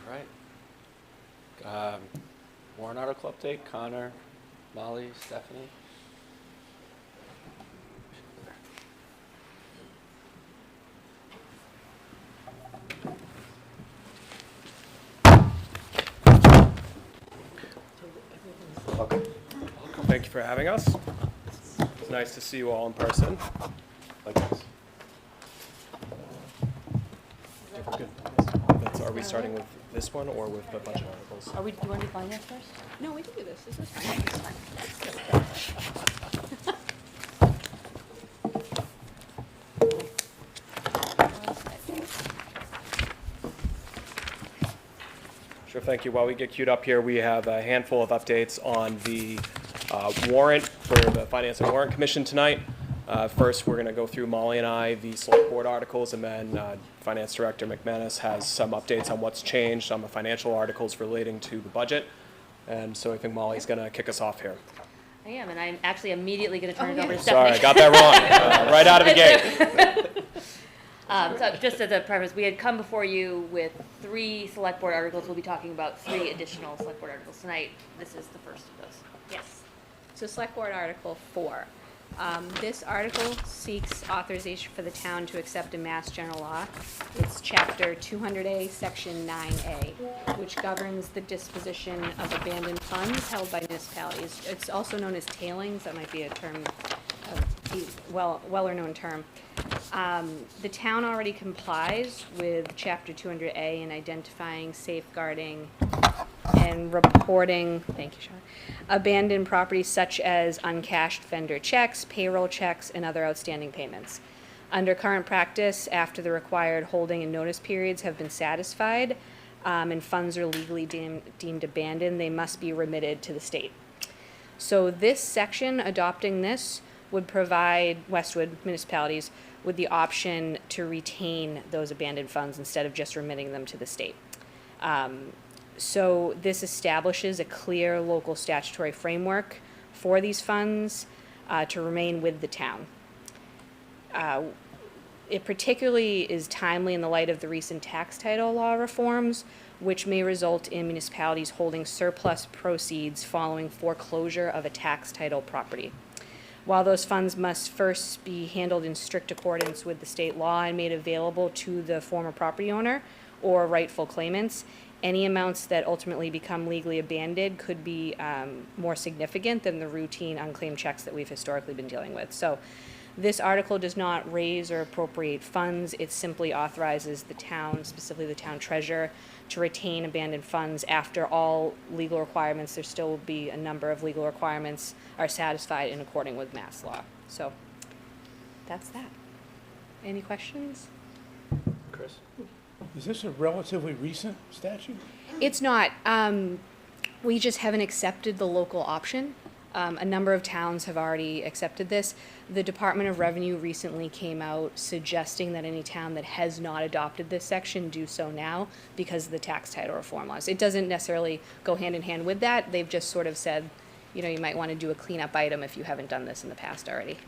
All right. Warrant article update, Connor, Molly, Stephanie. Okay. Thank you for having us. It's nice to see you all in person. Likewise. Good. So are we starting with this one or with the budget articles? Do you want to do finance first? No, we can do this. This is fine. Sure, thank you. While we get queued up here, we have a handful of updates on the warrant for the Finance and Warrant Commission tonight. First, we're going to go through, Molly and I, the select board articles, and then Finance Director McManus has some updates on what's changed on the financial articles relating to the budget. And so I think Molly's going to kick us off here. I am, and I'm actually immediately going to turn it over to Sorry, Stephanie. I got that wrong. Right out of the gate. So just as a preface, we had come before you with 3 select board articles. We'll be talking about 3 additional select board articles tonight. This is the first of those. Yes. So Select Board Article 4. This article seeks authorization for the town to accept a mass general law. It's Chapter 200A, Section 9A, which governs the disposition of abandoned funds held by municipalities. It's also known as tailings. That might be a term, well-known term. The town already complies with Chapter 200A in identifying, safeguarding, and reporting, thank you, Sean, abandoned properties such as uncashed vendor checks, payroll checks, and other outstanding payments. Under current practice, after the required holding and notice periods have been satisfied, and funds are legally deemed abandoned, they must be remitted to the state. So this section, adopting this, would provide Westwood municipalities with the option to retain those abandoned funds instead of just remitting them to the state. So this establishes a clear local statutory framework for these funds to remain with the town. It particularly is timely in the light of the recent tax title law reforms, which may result in municipalities holding surplus proceeds following foreclosure of a tax title property. While those funds must first be handled in strict accordance with the state law and made available to the former property owner or rightful claimants, any amounts that ultimately become legally abandoned could be more significant than the routine unclaimed checks that we've historically been dealing with. So this article does not raise or appropriate funds. It simply authorizes the town, specifically the town treasurer, to retain abandoned funds after all legal requirements. There still will be a number of legal requirements are satisfied in accordance with mass law. So that's that. Any questions? Chris? Is this a relatively recent statute? It's not. We just haven't accepted the local option. A number of towns have already accepted this. The Department of Revenue recently came out suggesting that any town that has not adopted this section do so now because of the tax title reform laws. It doesn't necessarily go hand in hand with that. They've just sort of said, you know, you might want to do a cleanup item if you haven't done this in the past already.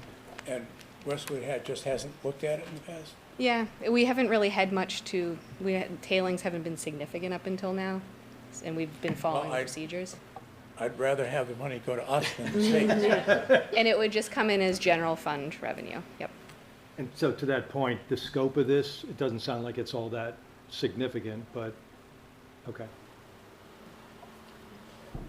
And Westwood just hasn't looked at it in the past? Yeah, we haven't really had much tailings haven't been significant up until now, and we've been following the procedures. I'd rather have the money go to us than the state. And it would just come in as general fund revenue, yep. And so to that point, the scope of this, it doesn't sound like it's all that significant, but, okay.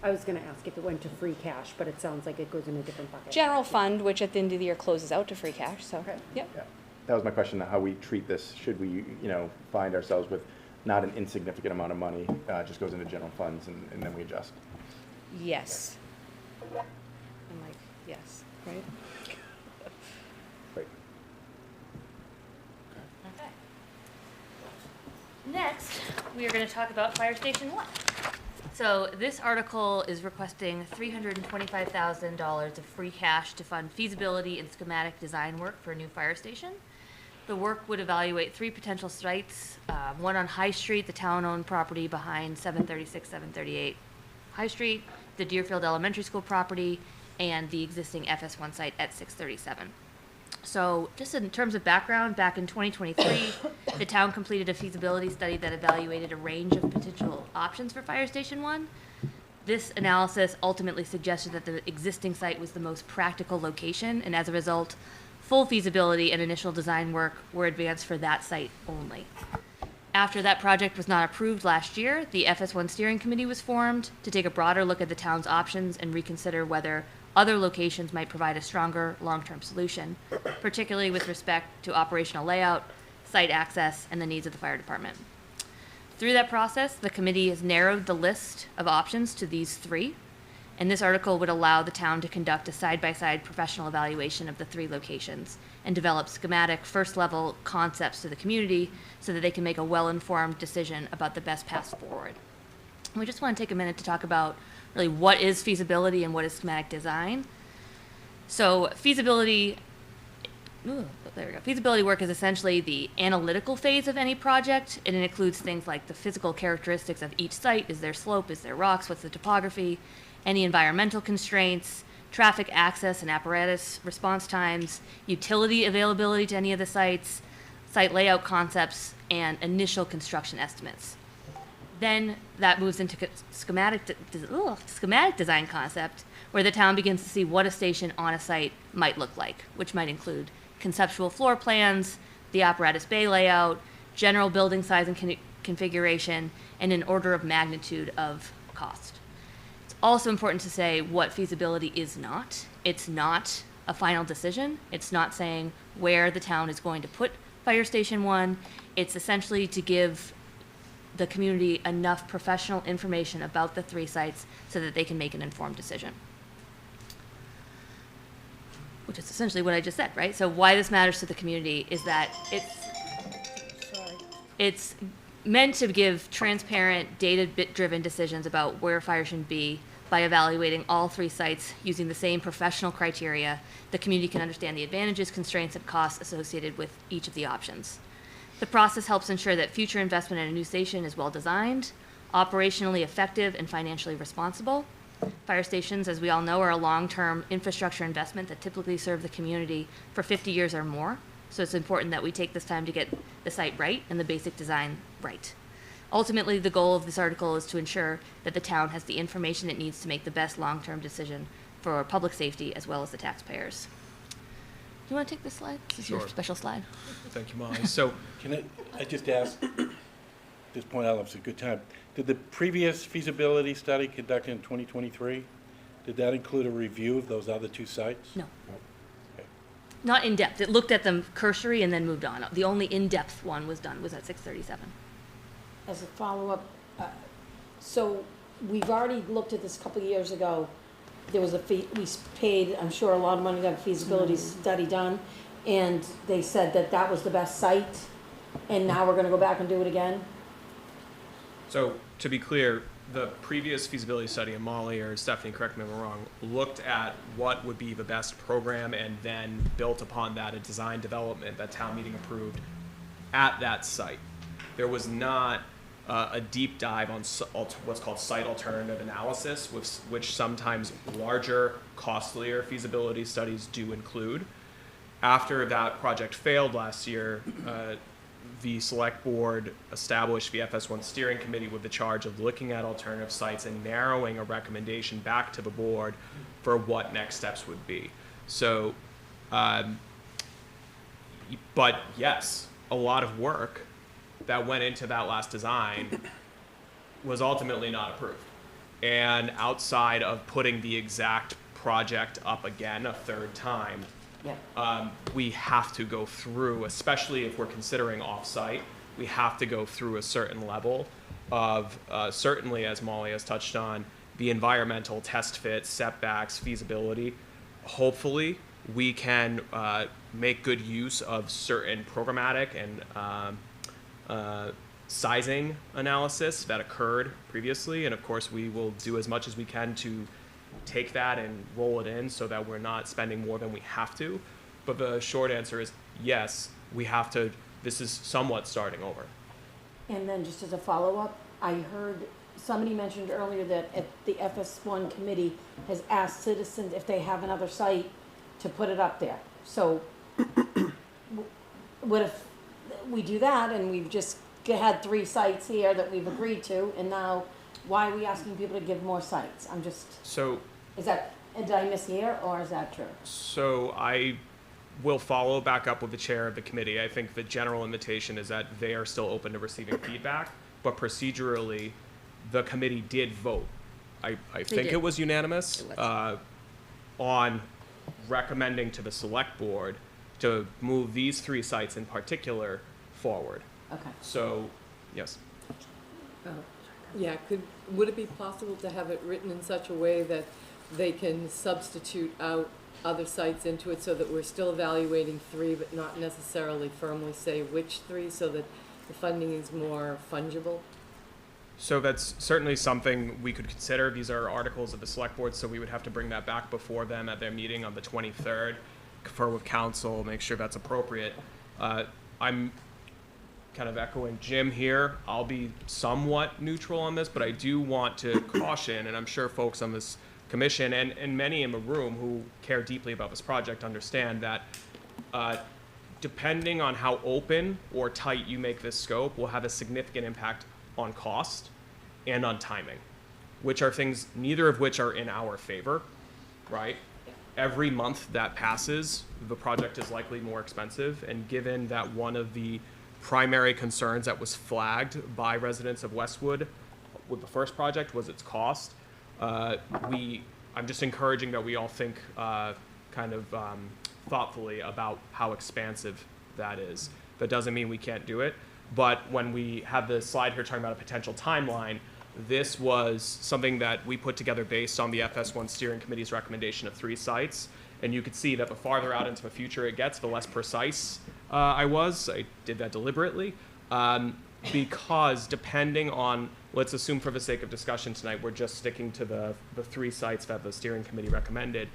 I was gonna ask if it went to free cash, but it sounds like it goes in a different bucket. General fund, which at the end of the year closes out to free cash, so, yep. Yeah. That was my question, how we treat this. Should we, find ourselves with not an insignificant amount of money, just goes into general funds and then we adjust? Yes. I'm like, yes, right? Great. Okay. Next, we are going to talk about Fire Station 1. So this article is requesting $325,000 of free cash to fund feasibility and schematic design work for a new fire station. The work would evaluate 3 potential sites, one on High Street, the town-owned property behind 736, 738 High Street, the Deerfield Elementary School property, and the existing FS1 site at 637. So just in terms of background, back in 2023, the town completed a feasibility study that evaluated a range of potential options for Fire Station 1. This analysis ultimately suggested that the existing site was the most practical location, and as a result, full feasibility and initial design work were advanced for that site only. After that project was not approved last year, the FS1 steering committee was formed to take a broader look at the town's options and reconsider whether other locations might provide a stronger long-term solution, particularly with respect to operational layout, site access, and the needs of the fire department. Through that process, the committee has narrowed the list of options to these 3, and this article would allow the town to conduct a side-by-side professional evaluation of the 3 locations and develop schematic first-level concepts to the community so that they can make a well-informed decision about the best path forward. And we just want to take a minute to talk about really what is feasibility and what is schematic design. So feasibility work is essentially the analytical phase of any project, and it includes things like the physical characteristics of each site. Is there slope? Is there rocks? What's the topography? Any environmental constraints, traffic access and apparatus response times, utility availability to any of the sites, site layout concepts, and initial construction estimates. Then that moves into schematic design concept, where the town begins to see what a station on a site might look like, which might include conceptual floor plans, the apparatus bay layout, general building size and configuration, and an order of magnitude of cost. It's also important to say what feasibility is not. It's not a final decision. It's not saying where the town is going to put Fire Station 1. It's essentially to give the community enough professional information about the 3 sites so that they can make an informed decision. Which is essentially what I just said, right? So why this matters to the community is that it's meant to give transparent, data-driven decisions about where fire should be. By evaluating all 3 sites using the same professional criteria, the community can understand the advantages, constraints, and costs associated with each of the options. The process helps ensure that future investment in a new station is well designed, operationally effective, and financially responsible. Fire stations, as we all know, are a long-term infrastructure investment that typically serve the community for 50 years or more. So it's important that we take this time to get the site right and the basic design right. Ultimately, the goal of this article is to ensure that the town has the information it needs to make the best long-term decision for public safety as well as the taxpayers. Do you want to take this slide? This is your special slide. Thank you, Molly. So can I just ask, just point out, it's a good time. Did the previous feasibility study conducted in 2023, did that include a review of those other 2 sites? No. Okay. Not in depth. It looked at them cursory and then moved on. The only in-depth one was at 637. As a follow-up, so we've already looked at this a couple of years ago. There was we paid, I'm sure, a lot of money to have a feasibility study done, and they said that that was the best site, and now we're gonna go back and do it again? So, to be clear, the previous feasibility study, and Molly or Stephanie, correct me if I'm wrong, looked at what would be the best program and then built upon that a design development that town meeting approved at that site. There was not a deep dive on what's called site alternative analysis, which sometimes larger, costlier feasibility studies do include. After that project failed last year, the select board established the FS1 steering committee with the charge of looking at alternative sites and narrowing a recommendation back to the board for what next steps would be. So, but yes, a lot of work that went into that last design was ultimately not approved. And outside of putting the exact project up again a third time, we have to go through, especially if we're considering off-site, we have to go through a certain level of, certainly as Molly has touched on, the environmental test fit, setbacks, feasibility. Hopefully, we can make good use of certain programmatic and sizing analysis that occurred previously. And of course, we will do as much as we can to take that and roll it in so that we're not spending more than we have to. But the short answer is yes, we have to, this is somewhat starting over. And then just as a follow-up, I heard somebody mentioned earlier that the FS1 committee has asked citizens if they have another site to put it up there. So what if we do that and we've just had 3 sites here that we've agreed to, and now why are we asking people to give more sites? I'm just, So, is that, did I mishear, or is that true? so I will follow back up with the chair of the committee. I think the general invitation is that they are still open to receiving feedback, but procedurally, the committee did vote. I think did. it was unanimous on recommending to the select board to move these 3 sites in particular forward. Okay. So, yes. Yeah, would it be possible to have it written in such a way that they can substitute out other sites into it so that we're still evaluating 3, but not necessarily firmly say which 3, so that the funding is more fungible? So that's certainly something we could consider. These are articles of the select board, so we would have to bring that back before them at their meeting on the 23rd, confer with council, make sure that's appropriate. I'm kind of echoing Jim here. I'll be somewhat neutral on this, but I do want to caution, and I'm sure folks on this commission and many in the room who care deeply about this project understand that depending on how open or tight you make this scope will have a significant impact on cost and on timing, which are things, neither of which are in our favor, right? Every month that passes, the project is likely more expensive, and given that one of the primary concerns that was flagged by residents of Westwood with the first project was its cost, I'm just encouraging that we all think thoughtfully about how expansive that is. That doesn't mean we can't do it, but when we have the slide here talking about a potential timeline, this was something that we put together based on the FS1 steering committee's recommendation of 3 sites. And you could see that the farther out into the future it gets, the less precise I did that deliberately, because depending on, let's assume for the sake of discussion tonight, we're just sticking to the 3 sites that the steering committee recommended.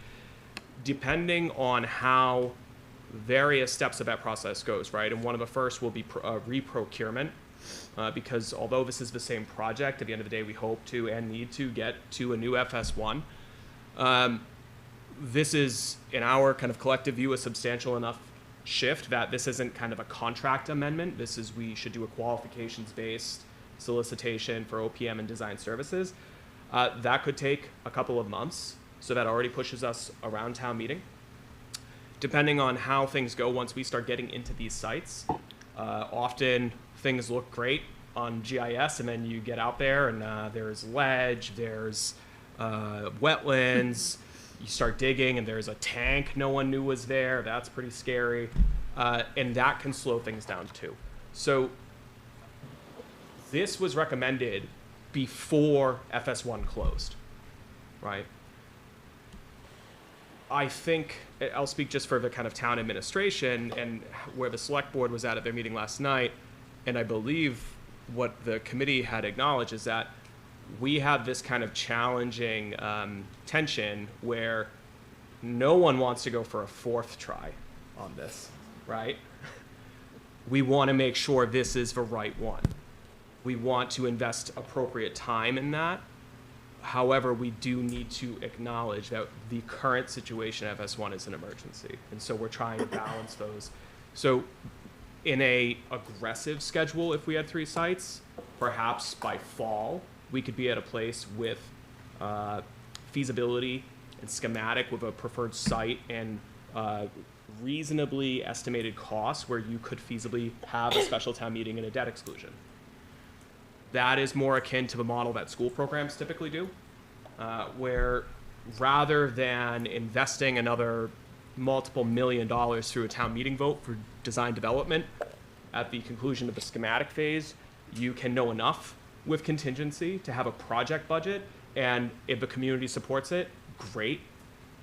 Depending on how various steps of that process goes, right? And one of the first will be reprocurement, because although this is the same project, at the end of the day, we hope to and need to get to a new FS1. This is, in our kind of collective view, a substantial enough shift that this isn't kind of a contract amendment. This is, we should do a qualifications-based solicitation for OPM and design services. That could take a couple of months, so that already pushes us around town meeting. Depending on how things go once we start getting into these sites, often things look great on GIS, and then you get out there and there's ledge, there's wetlands, you start digging and there's a tank no one knew was there. That's pretty scary. And that can slow things down too. So this was recommended before FS1 closed, right? I think, I'll speak just for the kind of town administration and where the select board was at their meeting last night, and I believe what the committee had acknowledged is that we have this kind of challenging tension where no one wants to go for a fourth try on this, right? We want to make sure this is the right one. We want to invest appropriate time in that. However, we do need to acknowledge that the current situation at FS1 is an emergency. And so we're trying to balance those. So in a aggressive schedule, if we had 3 sites, perhaps by fall, we could be at a place with feasibility and schematic with a preferred site and reasonably estimated costs where you could feasibly have a special town meeting and a debt exclusion. That is more akin to the model that school programs typically do, where rather than investing another multiple $1 million through a town meeting vote for design development, at the conclusion of the schematic phase, you can know enough with contingency to have a project budget, and if the community supports it, great,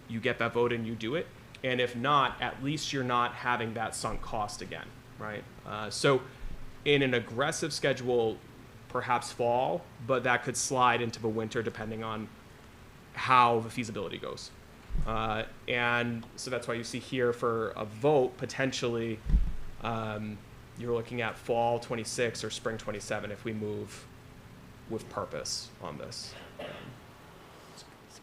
you get that vote and you do it. And if not, at least you're not having that sunk cost again, right? So in an aggressive schedule, perhaps fall, but that could slide into the winter depending on how the feasibility goes. And so that's why you see here for a vote, potentially, you're looking at fall 26 or spring 27 if we move with purpose on this.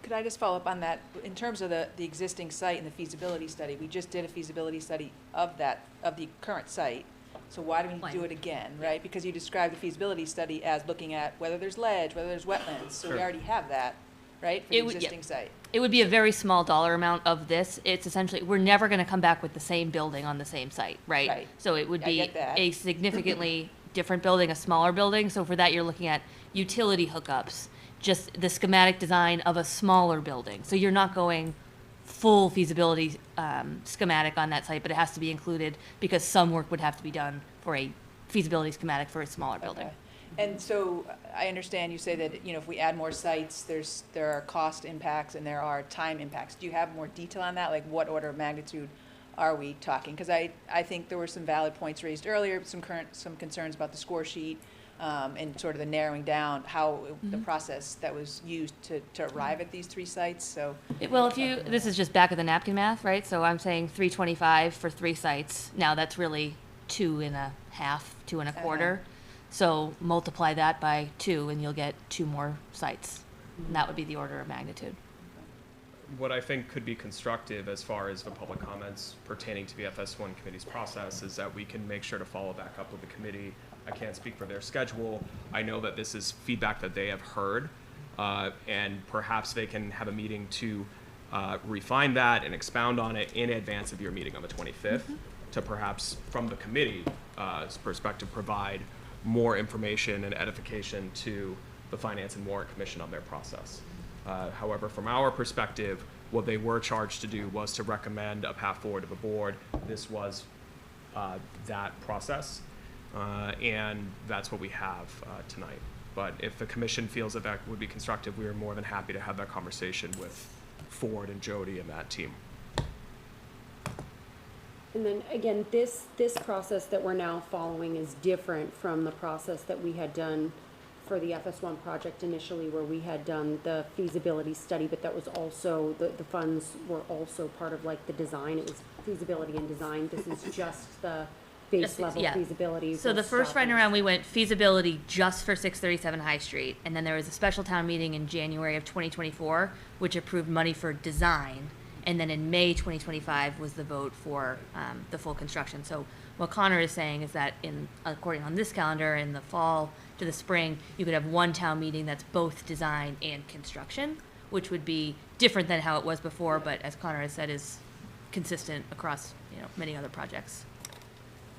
Could I just follow up on that? In terms of the existing site and the feasibility study, we just did a feasibility study of the current site. So why do we need to do it again, right? Because you described the feasibility study as looking at whether there's ledge, whether there's wetlands. So we already have that, right, for the existing site. It would be a very small dollar amount of this. It's essentially, we're never going to come back with the same building on the same site, right? Right. So it would I be get that. a significantly different building, a smaller building. So for that, you're looking at utility hookups, just the schematic design of a smaller building. So you're not going full feasibility schematic on that site, but it has to be included because some work would have to be done for a feasibility schematic for a smaller building. Okay. And so I understand you say that, you know, if we add more sites, there are cost impacts and there are time impacts. Do you have more detail on that? Like what order of magnitude are we talking? Because I think there were some valid points raised earlier, some concerns about the score sheet and sort of the narrowing down how the process that was used to arrive at these 3 sites. So Well, this is just back of the napkin math, right? So I'm saying 325 for 3 sites. Now that's really 2.5, 2.25. So multiply that by 2 and you'll get 2 more sites. And that would be the order of magnitude. What I think could be constructive as far as the public comments pertaining to the FS1 committee's process is that we can make sure to follow back up with the committee. I can't speak for their schedule. I know that this is feedback that they have heard, and perhaps they can have a meeting to refine that and expound on it in advance of your meeting on the 25th to perhaps, from the committee's perspective, provide more information and edification to the Finance and Warrant Commission on their process. However, from our perspective, what they were charged to do was to recommend a path forward to the board. This was that process, and that's what we have tonight. But if the commission feels that that would be constructive, we are more than happy to have that conversation with Ford and Jody and that team. And then again, this process that we're now following is different from the process that we had done for the FS1 project initially, where we had done the feasibility study, but that was also, the funds were also part of like the design. It was feasibility and design. This is just the base level feasibility. So the first run around, we went feasibility just for 637 High Street, and then there was a special town meeting in January of 2024, which approved money for design. And then in May 2025 was the vote for the full construction. So what Connor is saying is that according on this calendar, in the fall to the spring, you could have one town meeting that's both design and construction, which would be different than how it was before, but as Connor has said, is consistent across many other projects.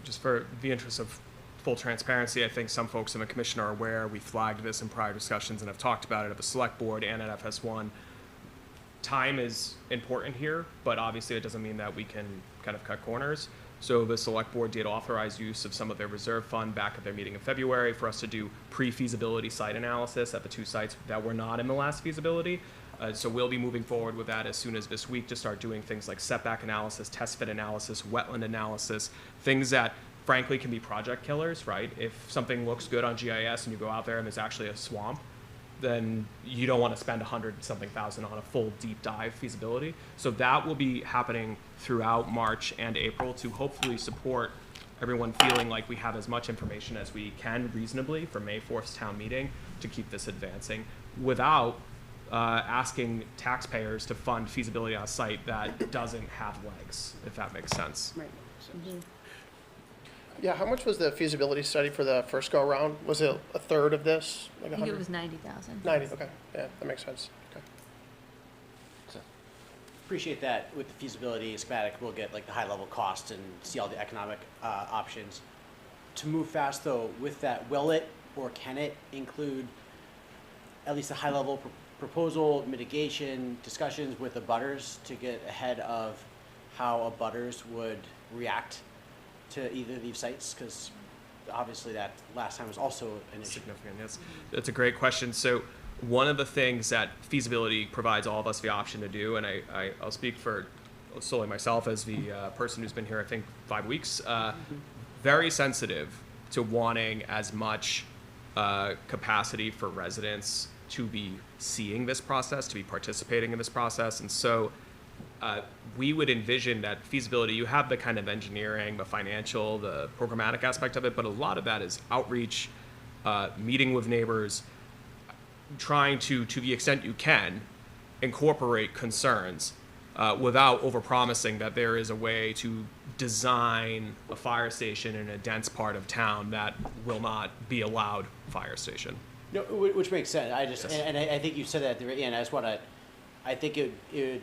Just for the interest of full transparency, I think some folks in the commission are aware, we flagged this in prior discussions and have talked about it at the select board and at FS1. Time is important here, but obviously it doesn't mean that we can kind of cut corners. So the select board did authorize use of some of their reserve fund back at their meeting in February for us to do pre-feasibility site analysis at the 2 sites that were not in the last feasibility. So we'll be moving forward with that as soon as this week to start doing things like setback analysis, test fit analysis, wetland analysis, things that frankly can be project killers, right? If something looks good on GIS and you go out there and there's actually a swamp, then you don't want to spend 100-something thousand on a full deep dive feasibility. So that will be happening throughout March and April to hopefully support everyone feeling like we have as much information as we can reasonably for May 4th town meeting to keep this advancing without asking taxpayers to fund feasibility on a site that doesn't have legs, if that makes sense. Right. Yeah, how much was the feasibility study for the first go around? Was it a third of this? Like I think it 100? was 90,000. 90, okay. Yeah, that makes sense. Okay. Appreciate that with the feasibility schematic, we'll get like the high level costs and see all the economic options. To move fast though, with that, will it or can it include at least a high level proposal, mitigation, discussions with the abutters to get ahead of how abutters would react to either of these sites? Because obviously that last time was also an issue. Significant, yes. That's a great question. So one of the things that feasibility provides all of us the option to do, and I'll speak for solely myself as the person who's been here, I think, 5 weeks, very sensitive to wanting as much capacity for residents to be seeing this process, to be participating in this process. And so we would envision that feasibility, you have the kind of engineering, the financial, the programmatic aspect of it, but a lot of that is outreach, meeting with neighbors, trying to the extent you can, incorporate concerns without overpromising that there is a way to design a fire station in a dense part of town that will not be a loud fire station. No, which makes sense. I just, Yes. and I think you said that at the very end. I just want to, I think it would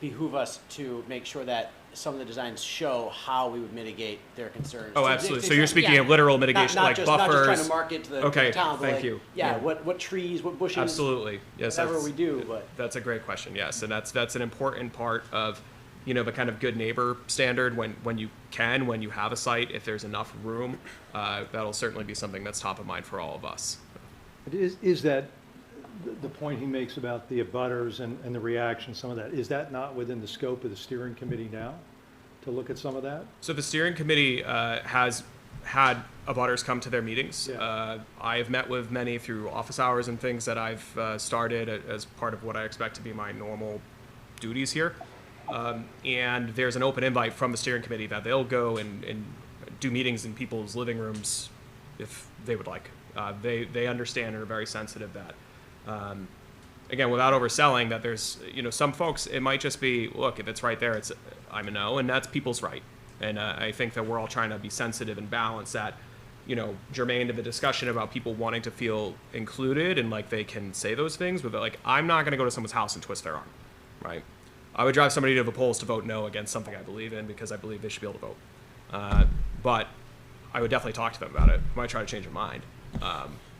behoove us to make sure that some of the designs show how we would mitigate their concerns. Oh, To the absolutely. extent- So you're speaking of literal mitigation, not like just, buffers. Not just trying to market to the Okay, town, but thank like, you. yeah, what trees, what bushes. Absolutely. Yes. Whatever that's- we do, but. That's a great question. Yes, and that's an important part of, you know, the kind of good neighbor standard when you have a site, if there's enough room, that'll certainly be something that's top of mind for all of us. But is that, the point he makes about the abutters and the reaction, some of that, is that not within the scope of the steering committee now, to look at some of that? So the steering committee has had abutters come to their meetings. Yeah. I have met with many through office hours and things that I've started as part of what I expect to be my normal duties here. And there's an open invite from the steering committee that they'll go and do meetings in people's living rooms if they would like. They understand and are very sensitive that, again, without overselling, that there's, you know, some folks, it might just be, look, if it's right there, I'm a no, and that's people's right. And I think that we're all trying to be sensitive and balance that, you know, germane to the discussion about people wanting to feel included and like they can say those things with it. Like, I'm not going to go to someone's house and twist their arm, right? I would drive somebody to the polls to vote no against something I believe in because I believe they should be able to vote. But I would definitely talk to them about it. I might try to change their mind.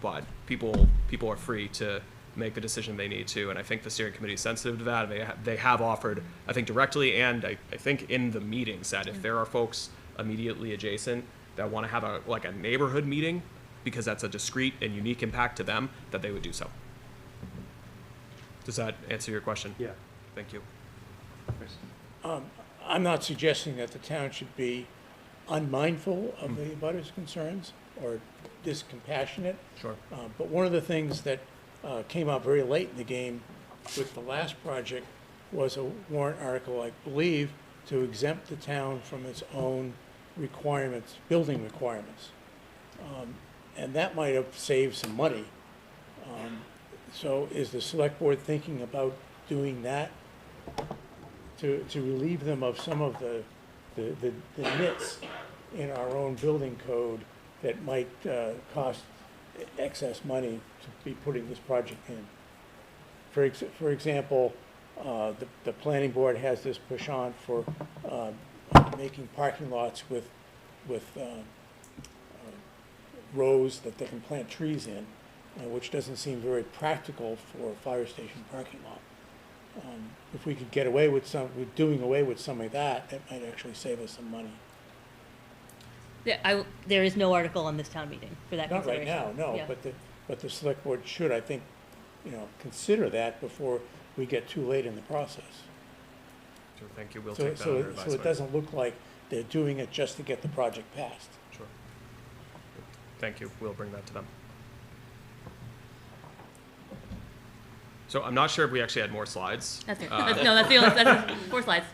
But people are free to make the decision they need to, and I think the steering committee is sensitive to that. They have offered, I think directly, and I think in the meetings, that if there are folks immediately adjacent that want to have a neighborhood meeting, because that's a discrete and unique impact to them, that they would do so. Does that answer your question? Yeah. Thank you. I'm not suggesting that the town should be unmindful of the abutters' concerns or discompassionate. Sure. But one of the things that came up very late in the game with the last project was a warrant article, I believe, to exempt the town from its own requirements, building requirements. And that might have saved some money. So is the select board thinking about doing that to relieve them of some of the nits in our own building code that might cost excess money to be putting this project in? For example, the planning board has this penchant for making parking lots with rows that they can plant trees in, which doesn't seem very practical for a fire station parking lot. If we could get away with doing away with some of that, it might actually save us some money. There is no article on this town meeting for that Not right consideration. now, no, Yeah. but the select board should, I think, consider that before we get too late in the process. Sure, thank you. We'll So, take that so, under so advisement. it doesn't look like they're doing it just to get the project passed. Sure. Thank you. We'll bring that to them. So I'm not sure if we actually had more slides. That's it. That's the only, that's 4 slides.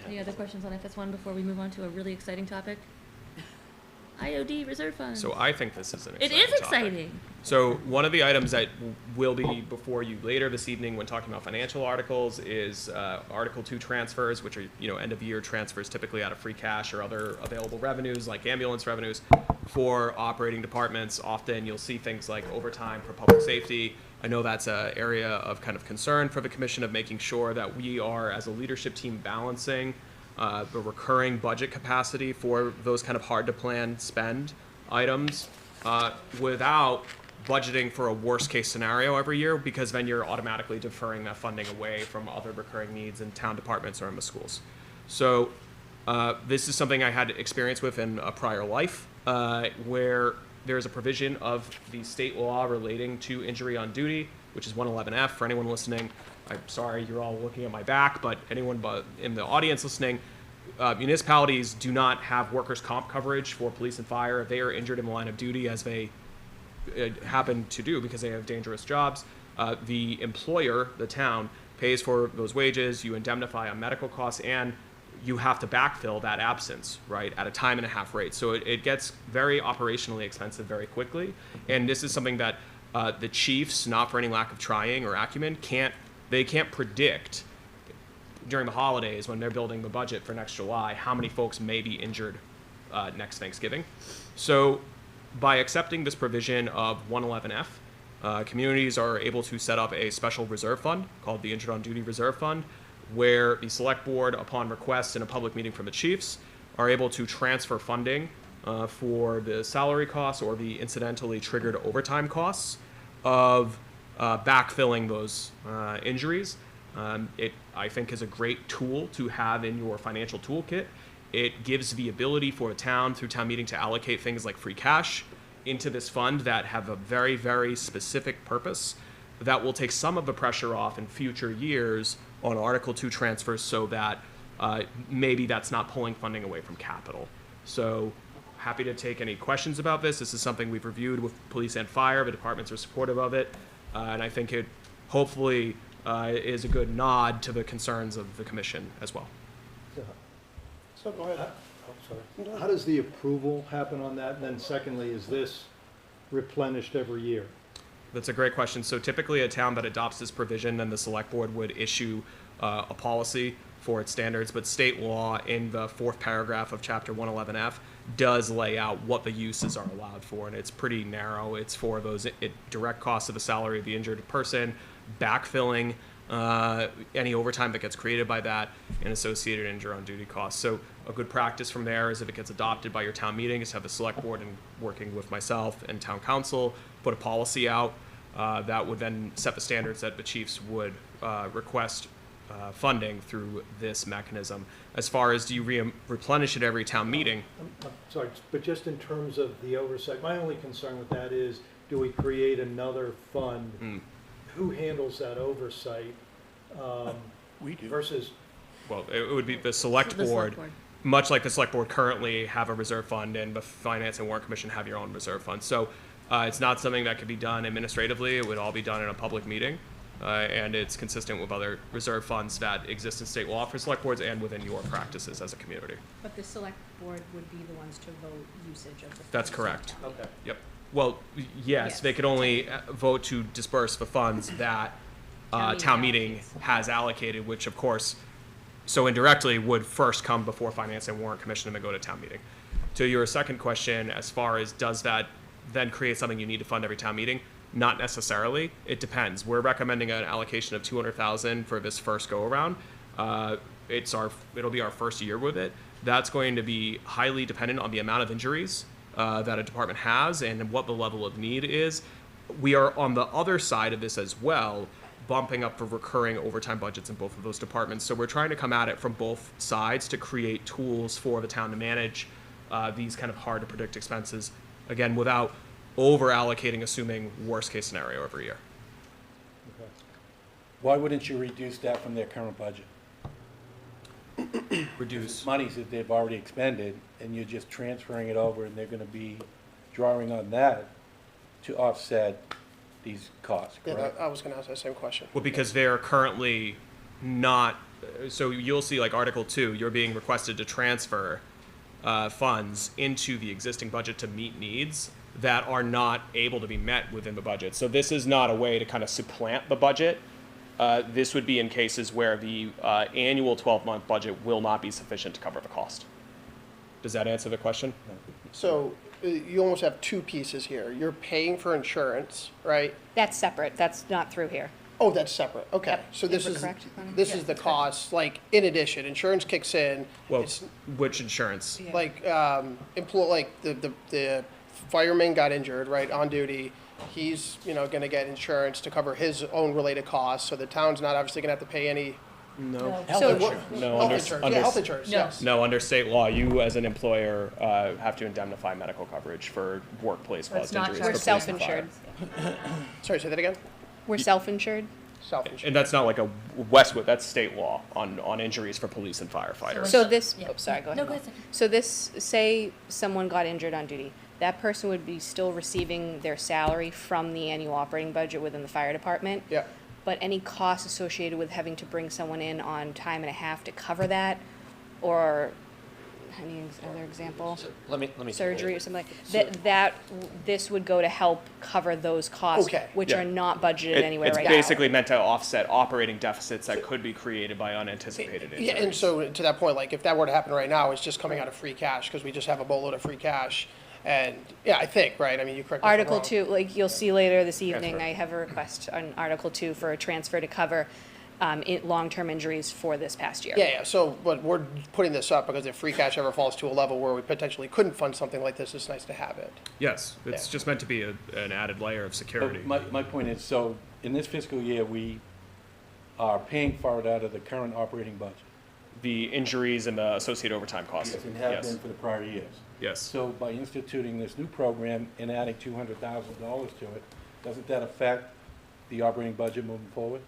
Any other questions on FS1 before we move on to a really exciting topic? IOD reserve fund. So I think this is an It exciting is topic. exciting. So one of the items that will be before you later this evening when talking about financial articles is Article 2 transfers, which are end of year transfers typically out of free cash or other available revenues like ambulance revenues for operating departments. Often you'll see things like overtime for public safety. I know that's an area of kind of concern for the commission of making sure that we are as a leadership team balancing the recurring budget capacity for those kind of hard to plan spend items without budgeting for a worst case scenario every year, because then you're automatically deferring that funding away from other recurring needs in town departments or in the schools. So this is something I had experience with in a prior life where there's a provision of the state law relating to injury on duty, which is 111F. For anyone listening, I'm sorry you're all looking at my back, but anyone in the audience listening, municipalities do not have workers' comp coverage for police and fire if they are injured in the line of duty, as they happen to do because they have dangerous jobs. The employer, the town, pays for those wages, you indemnify on medical costs, and you have to backfill that absence, right, at a time and a half rate. So it gets very operationally expensive very quickly. And this is something that the chiefs, not for any lack of trying or acumen, can't predict during the holidays when they're building the budget for next July how many folks may be injured next Thanksgiving. So by accepting this provision of 111F, communities are able to set up a special reserve fund called the Injured on Duty Reserve Fund, where the select board, upon request in a public meeting from the chiefs, are able to transfer funding for the salary costs or the incidentally triggered overtime costs of backfilling those injuries. It, I think, is a great tool to have in your financial toolkit. It gives the ability for a town, through town meeting, to allocate things like free cash into this fund that have a very, very specific purpose that will take some of the pressure off in future years on Article 2 transfers, so that maybe that's not pulling funding away from capital. So happy to take any questions about this. This is something we've reviewed with police and fire. The departments are supportive of it. And I think it hopefully is a good nod to the concerns of the commission as well. So go ahead. How does the approval happen on that? And then secondly, is this replenished every year? That's a great question. So typically a town that adopts this provision, then the select board would issue a policy for its standards, but state law in the 4th paragraph of chapter 111F does lay out what the uses are allowed for, and it's pretty narrow. It's for those direct costs of the salary of the injured person, backfilling any overtime that gets created by that, and associated injury on duty costs. So a good practice from there is, if it gets adopted by your town meeting, is to have the select board, and working with myself and town council, put a policy out that would then set the standards that the chiefs would request funding through this mechanism. As far as do you replenish it every town meeting? I'm sorry, but just in terms of the oversight, my only concern with that is, do we create another fund? Who handles that oversight? We do. Versus... Well, it would be the select board. Much like the select board currently have a reserve fund, and the Finance and Warrant Commission have your own reserve fund. So it's not something that could be done administratively. It would all be done in a public meeting. And it's consistent with other reserve funds that exist in state law for select boards and within your practices as a community. But the select board would be the ones to vote usage of the funds. That's correct. Okay. Yep. Well, yes, they could only vote to disperse the funds that town meeting has allocated, which of course, so indirectly would first come before Finance and Warrant Commission and then go to town meeting. To your second question, as far as does that then create something you need to fund every town meeting? Not necessarily. It depends. We're recommending an allocation of $200,000 for this first go around. It'll be our first year with it. That's going to be highly dependent on the amount of injuries that a department has and what the level of need is. We are on the other side of this as well, bumping up for recurring overtime budgets in both of those departments. So we're trying to come at it from both sides to create tools for the town to manage these kind of hard to predict expenses, again, without over allocating, assuming worst case scenario every year. Okay. Why wouldn't you reduce that from their current budget? Reduce monies that they've already expended, and you're just transferring it over, and they're going to be drawing on that to offset these costs, Yeah, correct? I was gonna ask that same question. Well, because they're currently not, so you'll see like Article 2, you're being requested to transfer funds into the existing budget to meet needs that are not able to be met within the budget. So this is not a way to kind of supplant the budget. This would be in cases where the annual 12-month budget will not be sufficient to cover the cost. Does that answer the question? So you almost have two pieces here. You're paying for insurance, right? That's separate. That's not through here. Oh, that's separate. Okay. Yep. So this Is it is correct, Connie? this is the cost. Like in addition, insurance kicks in. Well, It's which insurance? like the fireman got injured, right, on duty. He's going to get insurance to cover his own related costs. So the town's not obviously going to have to pay any. No. Health insurance. No, Health under, insurance. under, Yeah, health insurance. Yes. No, under state law, you as an employer have to indemnify medical coverage for workplace But it's caused not injuries. charged for We're police and fire. self-insured. Sorry, say that again. We're self-insured. Self-insurance. And that's not like a Westwood, that's state law on injuries for police and firefighters. So this, Yeah. oh, sorry, go ahead. No, go ahead. So this, say someone got injured on duty, that person would be still receiving their salary from the annual operating budget within the fire department. Yeah. But any costs associated with having to bring someone in on time and a half to cover that, or any other example? Let me Surgery or something like that, this would go to help cover those costs, Okay. which Yeah. are not budgeted anywhere It's right now. basically meant to offset operating deficits that could be created by unanticipated injuries. Yeah, and so to that point, like if that were to happen right now, it's just coming out of free cash because we just have a boatload of free cash. And yeah, I think, right? I mean, you correct me if I'm Article wrong. 2, like you'll see later this evening, Transfer. I have a request on Article 2 for a transfer to cover long-term injuries for this past year. Yeah. So, but we're putting this up because if free cash ever falls to a level where we potentially couldn't fund something like this, it's nice to have it. Yes, it's Yeah. just meant to be an added layer of security. But my point is, so in this fiscal year, we are paying for it out of the current operating budget. The injuries and the associated overtime costs. Yes, and have Yes. been for the prior years. Yes. So by instituting this new program and adding $200,000 to it, doesn't that affect the operating budget moving forward?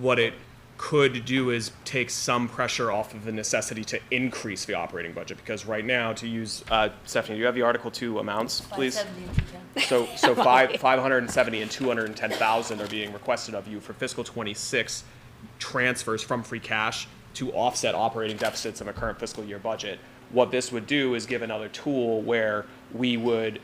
What it could do is take some pressure off of the necessity to increase the operating budget, because right now, to use, Stephanie, do you have the Article 2 amounts, please? 570 and So 570 and 210,000 are being requested of you for fiscal '26 transfers from free cash to offset operating deficits in the current fiscal year budget. What this would do is give another tool where we would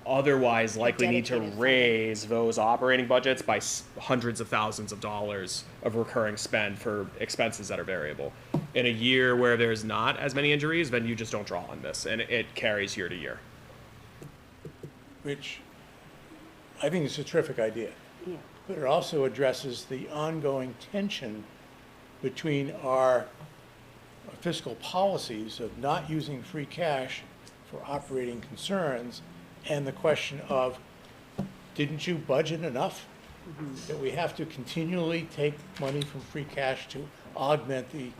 otherwise likely need to dedicated fund. raise those operating budgets by hundreds of thousands of dollars of recurring spend for expenses that are variable. In a year where there's not as many injuries, then you just don't draw on this, and it carries year to year. Which I think is a terrific idea. Yeah. But it also addresses the ongoing tension between our fiscal policies of not using free cash for operating concerns and the question of, didn't you budget enough? That we have to continually take money from free cash to augment the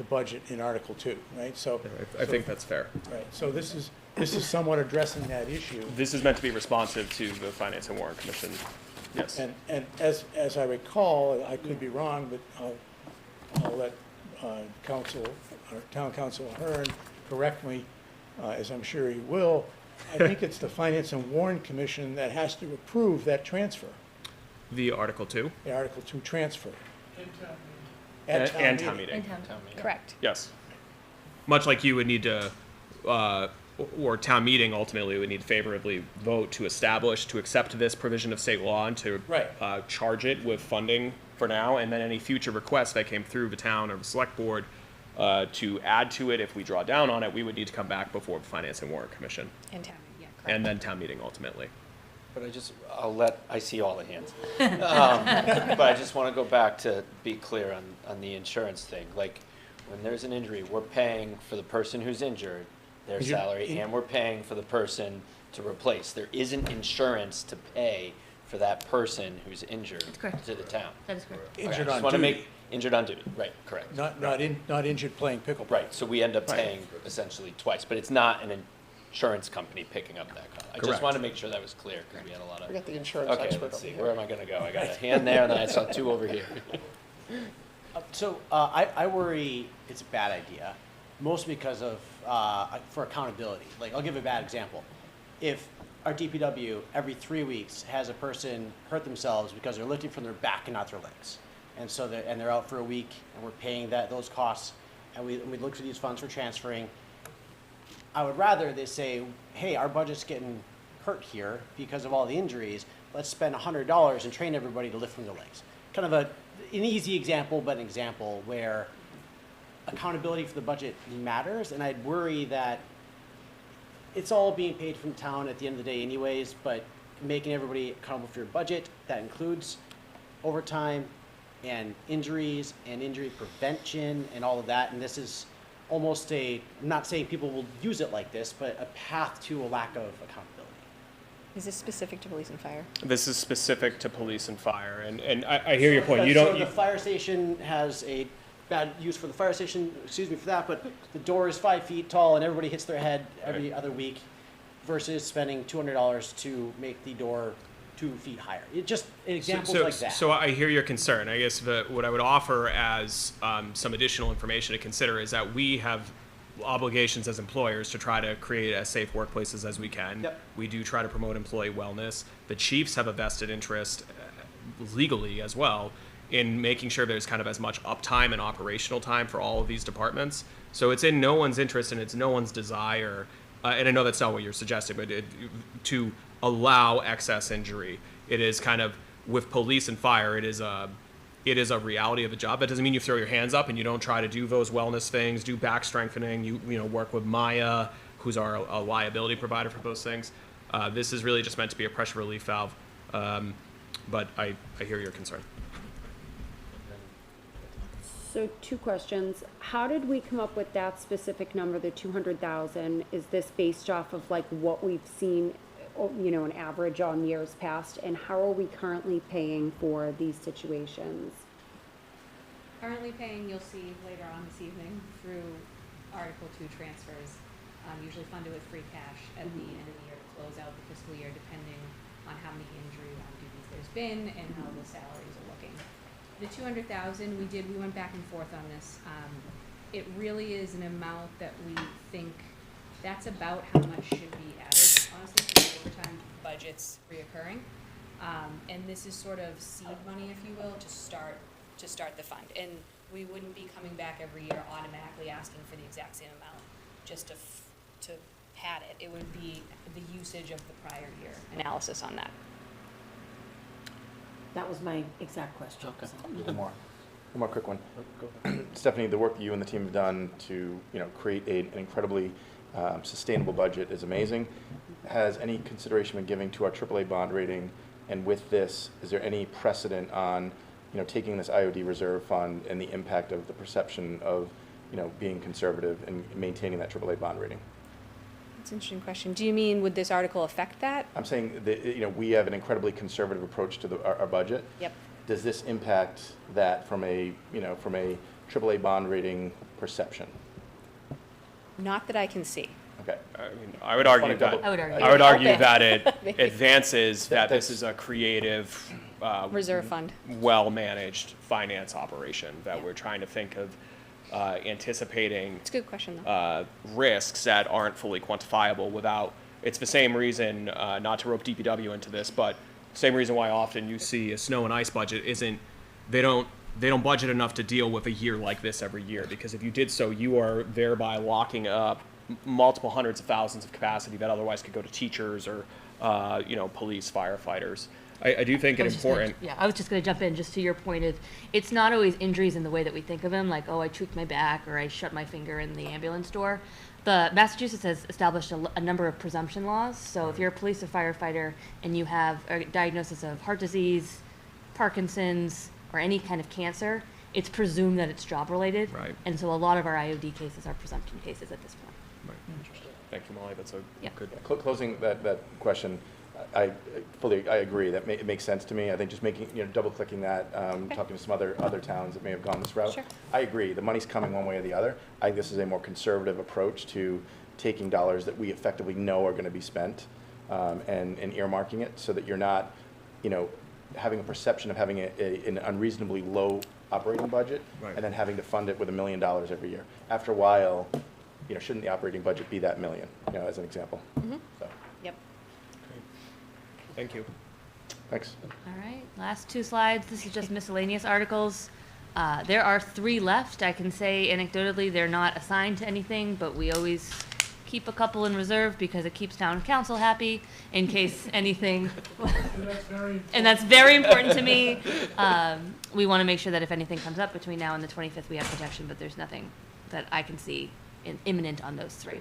budget in Article 2, right? So I think that's fair. right, so this is somewhat addressing that issue. This is meant to be responsive to the Finance and Warrant Commission. Yes. And as I recall, I could be wrong, but I'll let Town Council Hearn correct me, as I'm sure he will. I think it's the Finance and Warrant Commission that has to approve that transfer, The Article 2? the Article 2 transfer. And At town town meeting. Correct. Yes. Much like you would need to, or town meeting ultimately would need to favorably vote to establish, to accept this provision of state law and to Right. charge it with funding for now, and then any future requests that came through the town or the select board to add to it, if we draw down on it, we would need to come back before the Finance and Warrant Commission, And town, yeah, correct. and then town meeting ultimately. But I see all the hands. But I just want to go back to be clear on the insurance thing. Like, when there's an injury, we're paying for the person who's injured, their Is your- salary, and we're paying for the person to replace. There isn't insurance to pay for that person who's injured correct. to the town. That is correct. Okay, Injured I just on want to duty. make, injured on duty, right, correct. Not injured playing pickleball. Right, so we end up Right. paying essentially twice, but it's not an insurance company picking up that cost. I just Correct. want to make sure that was clear, because we had a lot of. We got the insurance Okay, expert let's over see, here. where am I gonna go? I got a hand there, and then I saw two over here. So I worry it's a bad idea, mostly because of, for accountability. Like, I'll give a bad example. If our DPW every 3 weeks has a person hurt themselves because they're lifting from their back and not their legs. And so they're out for a week, and we're paying those costs, and we look for these funds for transferring. I would rather they say, hey, our budget's getting hurt here because of all the injuries. Let's spend $100 and train everybody to lift from their legs. Kind of an easy example, but an example where accountability for the budget matters, and I'd worry that it's all being paid from town at the end of the day anyways, but making everybody accountable for your budget, that includes overtime and injuries and injury prevention and all of that, and this is almost I'm not saying people will use it like this, but a path to a lack of accountability. Is this specific to police and fire? This is specific to police and fire, and I hear your point. You don't. So the fire station has a bad use for the fire station, excuse me for that, but the door is 5 feet tall and everybody hits their head every other week versus spending $200 to make the door 2 feet higher. It just examples like that. So I hear your concern. I guess what I would offer as some additional information to consider is that we have obligations as employers to try to create as safe workplaces as we can. Yep. We do try to promote employee wellness. The chiefs have a vested interest legally as well in making sure there's kind of as much uptime and operational time for all of these departments. So it's in no one's interest and it's no one's desire, and I know that's not what you're suggesting, but to allow excess injury. It is kind of, with police and fire, it is a reality of the job. That doesn't mean you throw your hands up and you don't try to do those wellness things, do back strengthening, you work with Maya, who's our liability provider for those things. This is really just meant to be a pressure relief valve, but I hear your concern. So 2 questions. How did we come up with that specific number, the 200,000? Is this based off of like what we've seen, an average on years past? And how are we currently paying for these situations? Currently paying, you'll see later on this evening, through Article 2 transfers, usually funded with free cash at the end of the year to close out the fiscal year, depending on how many injury duties there's been and how the salaries are looking. The 200,000, we went back and forth on this. It really is an amount that we think that's about how much should be added, honestly, to the overtime budget's reoccurring. And this is sort of seed money, if you will, to start the fund. And we wouldn't be coming back every year automatically asking for the exact same amount just to pad it. It would be the usage of the prior year analysis on that. That was my exact question. Okay. So. One more quick one. Stephanie, the work that you and the team have done to create an incredibly sustainable budget is amazing. Has any consideration been given to our AAA bond rating? And with this, is there any precedent on taking this IOD reserve fund and the impact of the perception of being conservative and maintaining that AAA bond rating? That's an interesting question. Do you mean, would this article affect that? I'm saying that we have an incredibly conservative approach to our budget. Yep. Does this impact that from a AAA bond rating perception? Not that I can see. Okay. I mean, I would argue that it advances that this is a creative, reserve fund, well-managed finance operation that we're trying to think of. Anticipating it's a good question, though. Risks that aren't fully quantifiable without, it's the same reason, not to rope DPW into this, but same reason why often you see a snow and ice budget isn't, they don't budget enough to deal with a year like this every year, because if you did so, you are thereby locking up multiple hundreds of thousands of capacity that otherwise could go to teachers or police, firefighters. I do think it's important. I was just going to jump in just to your point of, it's not always injuries in the way that we think of them, like, oh, I tweaked my back or I shut my finger in the ambulance door. Massachusetts has established a number of presumption laws. So if you're a police or firefighter and you have a diagnosis of heart disease, Parkinson's, or any kind of cancer, it's presumed that it's job related. Right. And so a lot of our IOD cases are presumption cases at this point. Right. Thank you, Molly. That's a good. Closing that question. I agree that it makes sense to me. I think just making double clicking that, talking to some other towns that may have gone this route. Sure. I agree. The money's coming one way or the other. I think this is a more conservative approach to taking dollars that we effectively know are going to be spent and earmarking it so that you're not, having a perception of having an unreasonably low operating budget and then having to fund it with $1 million every year. After a while, shouldn't the operating budget be that $1 million? As an example. Mm-hmm. So. Yep. Thank you. Thanks. All right, last two slides. This is just miscellaneous articles. There are 3 left. I can say anecdotally they're not assigned to anything, but we always keep a couple in reserve because it keeps town council happy in case anything. And that's very important to me. We want to make sure that if anything comes up between now and the 25th, we have protection, but there's nothing that I can see imminent on those 3.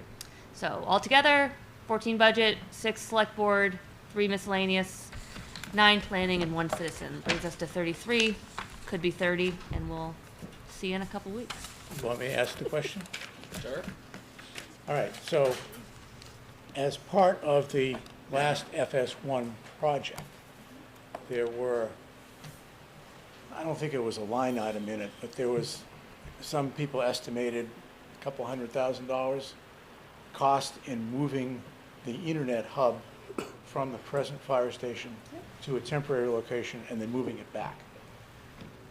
So altogether, 14 budget, 6 select board, 3 miscellaneous, 9 planning, and 1 citizen. Brings us to 33, could be 30, and we'll see you in a couple weeks. You want me to ask the question? Sure. All right, so as part of the last FS1 project, there were, I don't think it was a line item in it, but there was, some people estimated a couple $100,000 cost in moving the internet hub from the present fire station to a temporary location and then moving it back.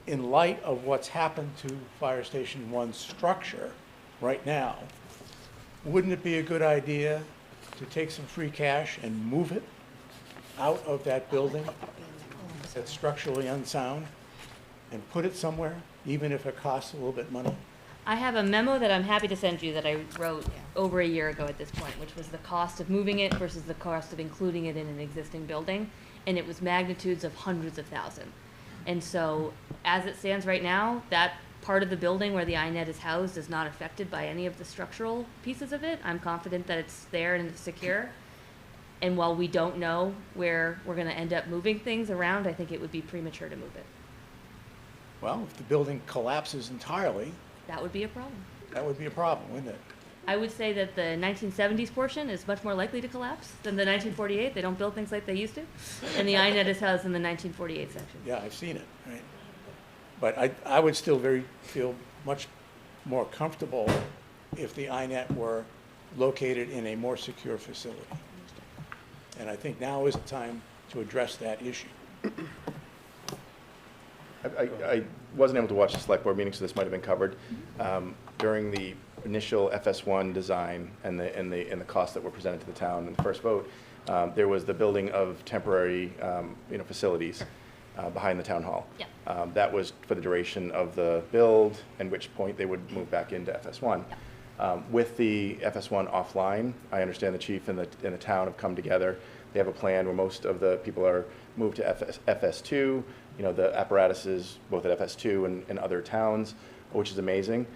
In light of what's happened to Fire Station 1's structure right now, wouldn't it be a good idea to take some free cash and move it out of that building that's structurally unsound and put it somewhere, even if it costs a little bit money? I have a memo that I'm happy to send you that I wrote over a year ago at this point, which was the cost of moving it versus the cost of including it in an existing building, and it was magnitudes of hundreds of thousands. And so, as it stands right now, that part of the building where the INET is housed is not affected by any of the structural pieces of it. I'm confident that it's there and it's secure. And while we don't know where we're going to end up moving things around, I think it would be premature to move it. Well, if the building collapses entirely, That would be a problem. that would be a problem, wouldn't it? I would say that the 1970s portion is much more likely to collapse than the 1948. They don't build things like they used to. And the INET is housed in the 1948 section. Yeah, I've seen it, right? But I would still feel much more comfortable if the INET were located in a more secure facility. And I think now is the time to address that issue. I wasn't able to watch the select board meeting, so this might have been covered. During the initial FS1 design and the costs that were presented to the town in the first vote, there was the building of temporary facilities behind the town hall. Yeah. That was for the duration of the build, at which point they would move back into FS1. With the FS1 offline, I understand the chief and the town have come together. They have a plan where most of the people are moved to FS2. The apparatuses both at FS2 and other towns, which is amazing.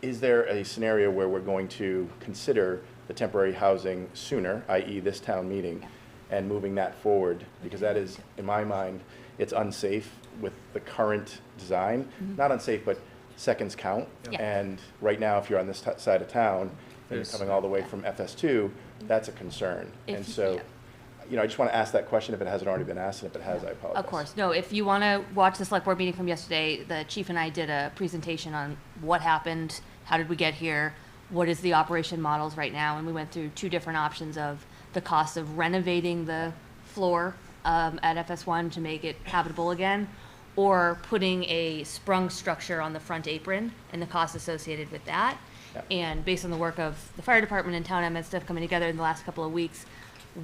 Is there a scenario where we're going to consider the temporary housing sooner, i.e. this town meeting, and moving that forward? Because that is, in my mind, it's unsafe with the current design. Not unsafe, but seconds count. Yeah. And right now, if you're on this side of town, and you're coming all the way from FS2, that's a concern. And so, I just want to ask that question if it hasn't already been asked, and if it has, I apologize. Of course. No, if you want to watch the select board meeting from yesterday, the chief and I did a presentation on what happened, how did we get here, what is the operation models right now, and we went through 2 different options of the cost of renovating the floor at FS1 to make it habitable again, or putting a sprung structure on the front apron and the cost associated with that. Yep. And based on the work of the fire department and town admin stuff coming together in the last couple of weeks,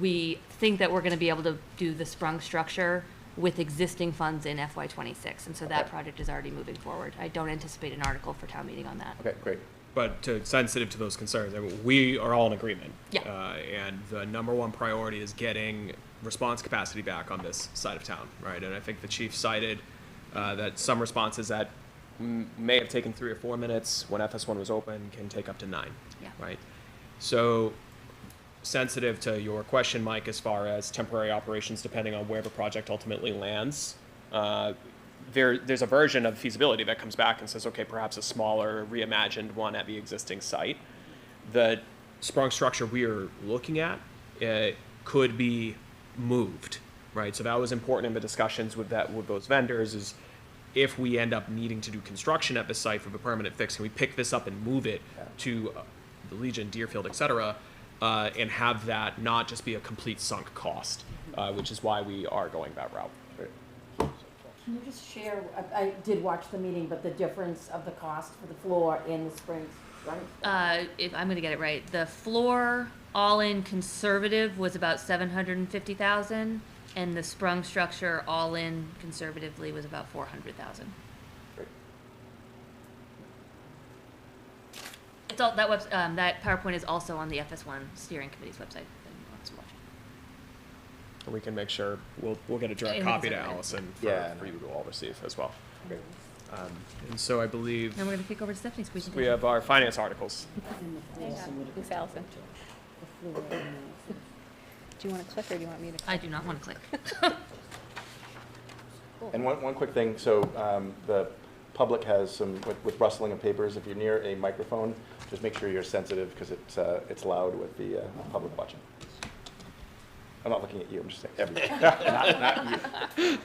we think that we're going to be able to do the sprung structure with existing funds in FY26, and so that project is already moving forward. I don't anticipate an article for town meeting on that. Okay, great. But sensitive to those concerns, we are all in agreement. Yeah. And the number one priority is getting response capacity back on this side of town, right? And I think the chief cited that some responses that may have taken 3 or 4 minutes when FS1 was open can take up to 9, Yeah. right? So sensitive to your question, Mike, as far as temporary operations, depending on where the project ultimately lands, there's a version of feasibility that comes back and says, okay, perhaps a smaller, reimagined one at the existing site. The sprung structure we are looking at could be moved, right? So that was important in the discussions with those vendors, is if we end up needing to do construction at the site for the permanent fix, can we pick this up and move it to the Legion, Deerfield, et cetera, and have that not just be a complete sunk cost, which is why we are going that route. Can you just share, I did watch the meeting, but the difference of the cost for the floor and the springs, right? If I'm going to get it right, the floor all-in conservative was about 750,000, and the sprung structure all-in conservatively was about 400,000. It's all, that PowerPoint is also on the FS1 steering committee's website. If anyone wants to watch it. We can make sure, we'll get a direct And copy it's to okay. Allison Yeah. for you to all receive as well. And so I believe Now we're gonna kick over to Stephanie's presentation. we have our finance articles. Thanks, Allison. Do you want to click or do you want me to click? I do not want to click. And one quick thing, so the public has some, with rustling of papers, if you're near a microphone, just make sure you're sensitive because it's loud with the public watching. I'm not looking at you, I'm just saying everybody, not you.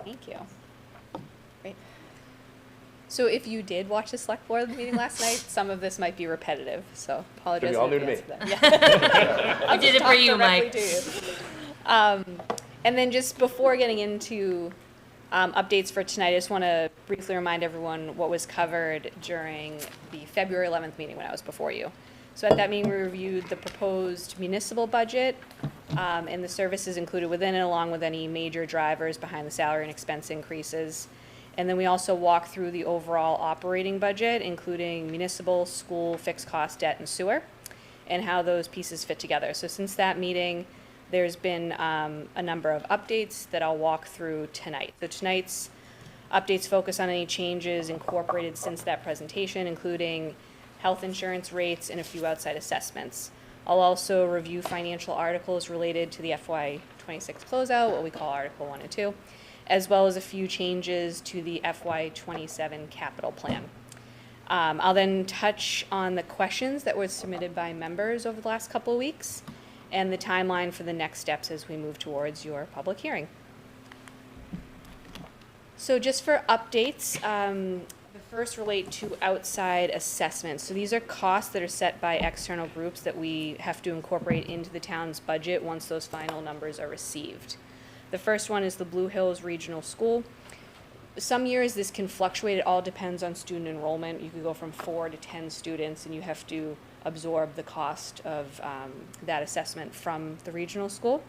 Thank you. Great. So if you did watch the select board meeting last night, some of this might be repetitive, so apologize. It's gonna be all in new to advance for that. Yeah. I did it for you, Mike. And then just before getting into updates for tonight, I just want to briefly remind everyone what was covered during the February 11th meeting when I was before you. So at that meeting, we reviewed the proposed municipal budget and the services included within it, along with any major drivers behind the salary and expense increases. And then we also walked through the overall operating budget, including municipal, school, fixed cost, debt, and sewer, and how those pieces fit together. So since that meeting, there's been a number of updates that I'll walk through tonight. So tonight's updates focus on any changes incorporated since that presentation, including health insurance rates and a few outside assessments. I'll also review financial articles related to the FY26 closeout, what we call Article 1 and 2, as well as a few changes to the FY27 capital plan. I'll then touch on the questions that were submitted by members over the last couple of weeks and the timeline for the next steps as we move towards your public hearing. So just for updates, the first relate to outside assessments. So these are costs that are set by external groups that we have to incorporate into the town's budget once those final numbers are received. The first one is the Blue Hills Regional School. Some years this can fluctuate. It all depends on student enrollment. You could go from 4 to 10 students and you have to absorb the cost of that assessment from the regional school.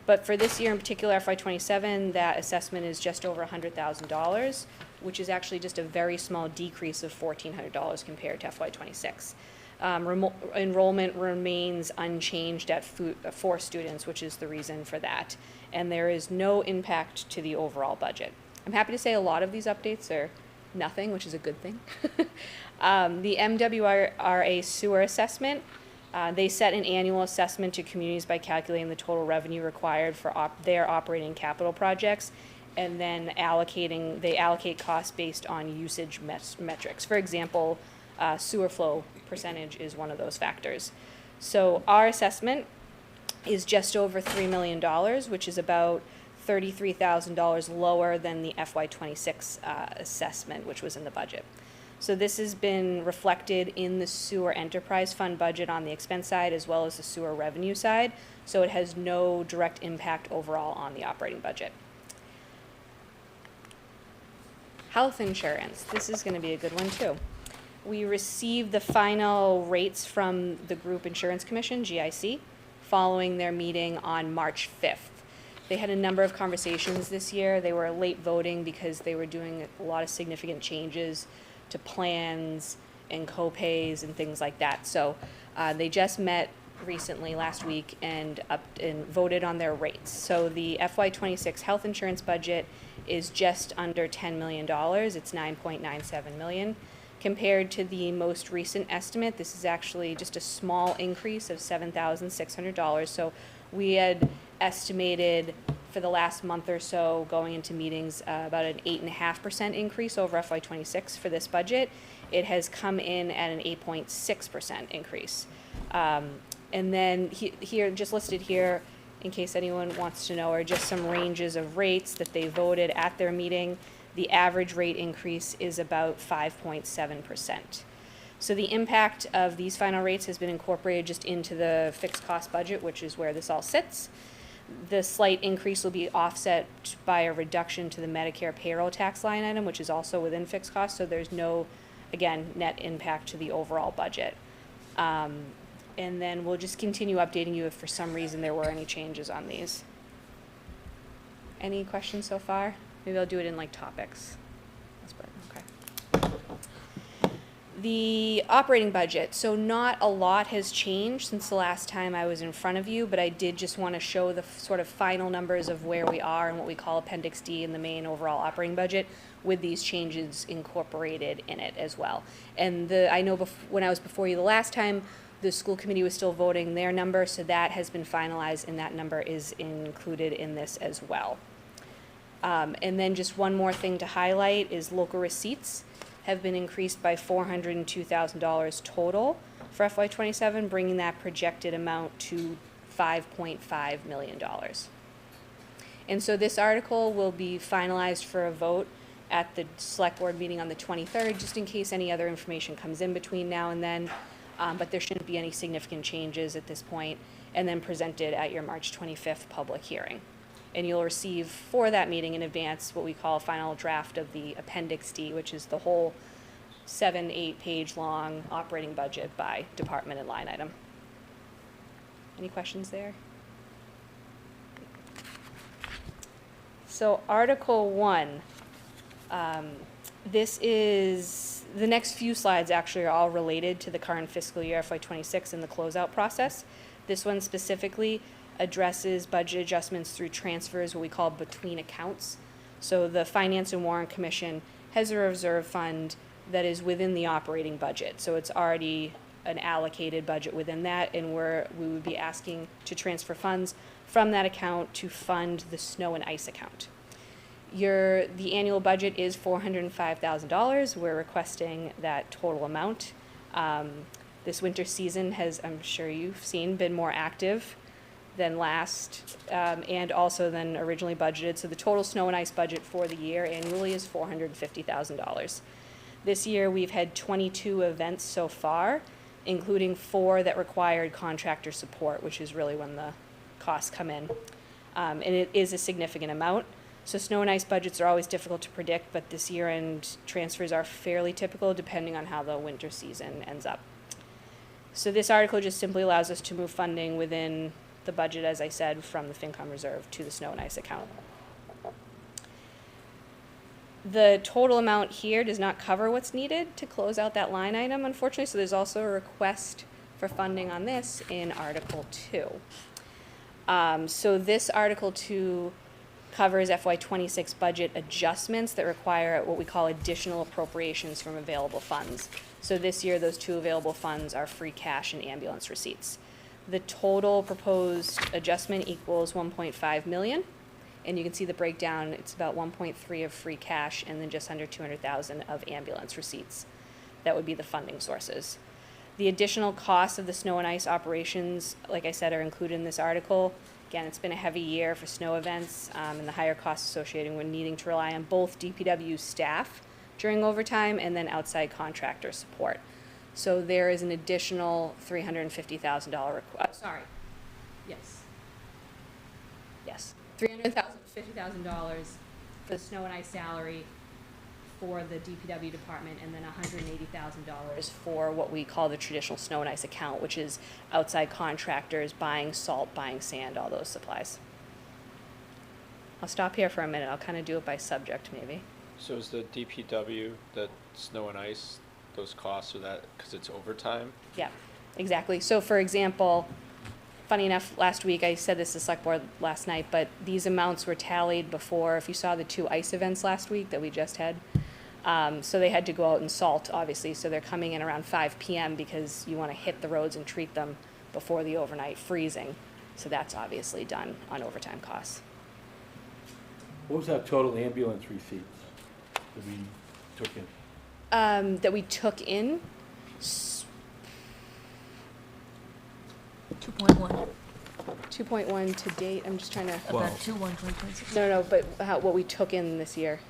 But for this year in particular, FY27, that assessment is just over $100,000, which is actually just a very small decrease of $1,400 compared to FY26. Enrollment remains unchanged at 4 students, which is the reason for that. And there is no impact to the overall budget. I'm happy to say a lot of these updates are nothing, which is a good thing. The MWRA sewer assessment, they set an annual assessment to communities by calculating the total revenue required for their operating capital projects, and then they allocate costs based on usage metrics. For example, sewer flow percentage is one of those factors. So our assessment is just over $3 million, which is about $33,000 lower than the FY26 assessment, which was in the budget. So this has been reflected in the sewer enterprise fund budget on the expense side as well as the sewer revenue side, so it has no direct impact overall on the operating budget. Health insurance, this is going to be a good one too. We received the final rates from the Group Insurance Commission, GIC, following their meeting on March 5th. They had a number of conversations this year. They were late voting because they were doing a lot of significant changes to plans and co-pays and things like that. So they just met recently last week and voted on their rates. So the FY26 health insurance budget is just under $10 million. It's $9.97 million. Compared to the most recent estimate, this is actually just a small increase of $7,600. So we had estimated for the last month or so going into meetings about an 8.5% increase over FY26 for this budget. It has come in at an 8.6% increase. And then here, just listed here, in case anyone wants to know, are just some ranges of rates that they voted at their meeting. The average rate increase is about 5.7%. So the impact of these final rates has been incorporated just into the fixed cost budget, which is where this all sits. The slight increase will be offset by a reduction to the Medicare payroll tax line item, which is also within fixed costs, so there's no, again, net impact to the overall budget. And then we'll just continue updating you if for some reason there were any changes on these. Any questions so far? Maybe I'll do it in like topics. Okay. The operating budget, so not a lot has changed since the last time I was in front of you, but I did just want to show the sort of final numbers of where we are and what we call Appendix D in the main overall operating budget with these changes incorporated in it as well. And I know when I was before you the last time, the school committee was still voting their number, so that has been finalized and that number is included in this as well. And then just one more thing to highlight is local receipts have been increased by $402,000 total for FY27, bringing that projected amount to $5.5 million. And so this article will be finalized for a vote at the select board meeting on the 23rd, just in case any other information comes in between now and then. But there shouldn't be any significant changes at this point, and then presented at your March 25th public hearing. And you'll receive for that meeting in advance what we call a final draft of the Appendix D, which is the whole 7-8 page long operating budget by department and line item. Any questions there? So Article 1, this is, the next few slides actually are all related to the current fiscal year FY26 and the closeout process. This one specifically addresses budget adjustments through transfers, what we call between accounts. So the Finance and Warrant Commission has a reserve fund that is within the operating budget. So it's already an allocated budget within that, and we would be asking to transfer funds from that account to fund the snow and ice account. The annual budget is $405,000. We're requesting that total amount. This winter season has, I'm sure you've seen, been more active than last, and also than originally budgeted. So the total snow and ice budget for the year annually is $450,000. This year we've had 22 events so far, including 4 that required contractor support, which is really when the costs come in. And it is a significant amount. So snow and ice budgets are always difficult to predict, but this year-end transfers are fairly typical depending on how the winter season ends up. So this article just simply allows us to move funding within the budget, as I said, from the FinCom reserve to the snow and ice account. The total amount here does not cover what's needed to close out that line item, unfortunately, so there's also a request for funding on this in Article 2. So this Article 2 covers FY26 budget adjustments that require what we call additional appropriations from available funds. So this year, those 2 available funds are free cash and ambulance receipts. The total proposed adjustment equals $1.5 million, and you can see the breakdown. It's about 1.3 of free cash and then just under 200,000 of ambulance receipts. That would be the funding sources. The additional costs of the snow and ice operations, like I said, are included in this article. Again, it's been a heavy year for snow events, and the higher costs associated with needing to rely on both DPW staff during overtime and then outside contractor support. So there is an additional $350,000 $350,000 for the snow and ice salary for the DPW department, and then $180,000 for what we call the traditional snow and ice account, which is outside contractors buying salt, buying sand, all those supplies. I'll stop here for a minute. I'll kind of do it by subject, maybe. So is the DPW, that snow and ice, those costs, are that because it's overtime? Yeah, exactly. So for example, funny enough, last week, I said this to Select Board last night, but these amounts were tallied before, if you saw the 2 ice events last week that we just had. So they had to go out and salt, obviously, so they're coming in around 5 p.m. because you want to hit the roads and treat them before the overnight freezing. So that's obviously done on overtime costs. What was our total ambulance receipts that we took in? That we took in? 2.1. 2.1 to date. I'm just trying to. About 2/1/2026. No, but what we took in this year.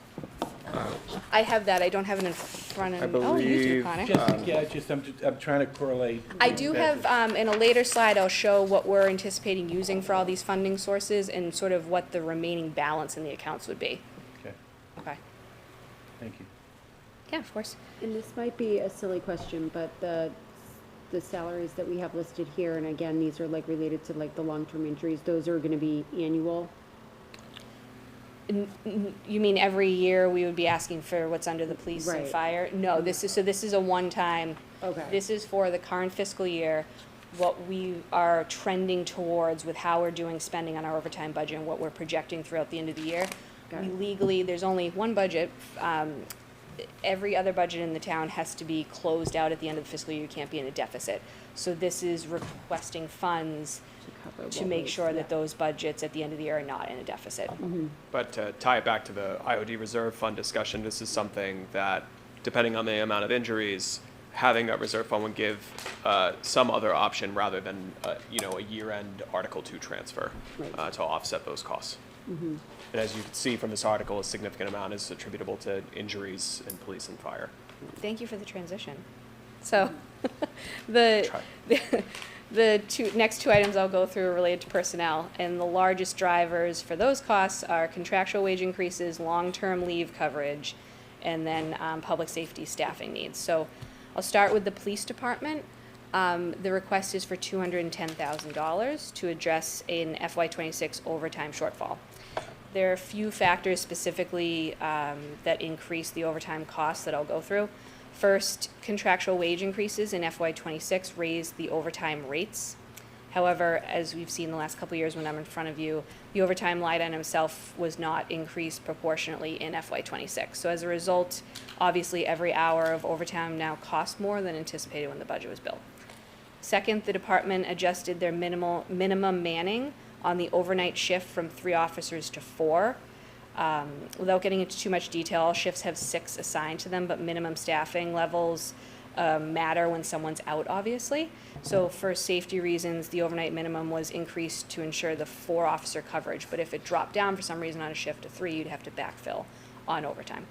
I have that. I don't have it in front of me. I Oh, you do, believe, Connor. I'm trying to correlate. I do have, in a later slide, I'll show what we're anticipating using for all these funding sources and sort of what the remaining balance in the accounts would be. Okay, Okay. thank you. Yeah, of course. And this might be a silly question, but the salaries that we have listed here, and again, these are like related to like the long-term injuries, those are gonna be annual? You mean every year we would be asking for what's under the police and Right. fire? No, this is a one-time. Okay. This is for the current fiscal year, what we are trending towards with how we're doing spending on our overtime budget and what we're projecting throughout the end of the year. Got We it. legally, there's only one budget. Every other budget in the town has to be closed out at the end of the fiscal year. You can't be in a deficit. So this is requesting funds to make sure that those budgets at the end of the year are not in a deficit. But to tie it back to the IOD reserve fund discussion, this is something that, depending on the amount of injuries, having that reserve fund would give some other option rather than, a year-end Article 2 transfer to offset those costs. Mhm. And as you can see from this article, a significant amount is attributable to injuries in police and fire. Thank you for the transition. So, the next two items I'll go through are related to personnel, and the largest drivers for those costs are contractual wage increases, long-term leave coverage, and then public safety staffing needs. So I'll start with the police department. The request is for $210,000 to address an FY26 overtime shortfall. There are a few factors specifically that increase the overtime costs that I'll go through. First, contractual wage increases in FY26 raised the overtime rates. However, as we've seen the last couple of years when I'm in front of you, the overtime line item itself was not increased proportionately in FY26. So as a result, obviously every hour of overtime now costs more than anticipated when the budget was built. Second, the department adjusted their minimum manning on the overnight shift from 3 officers to 4. Without getting into too much detail, all shifts have 6 assigned to them, but minimum staffing levels matter when someone's out, obviously. So for safety reasons, the overnight minimum was increased to ensure the 4 officer coverage, but if it dropped down for some reason on a shift to 3, you'd have to backfill on overtime.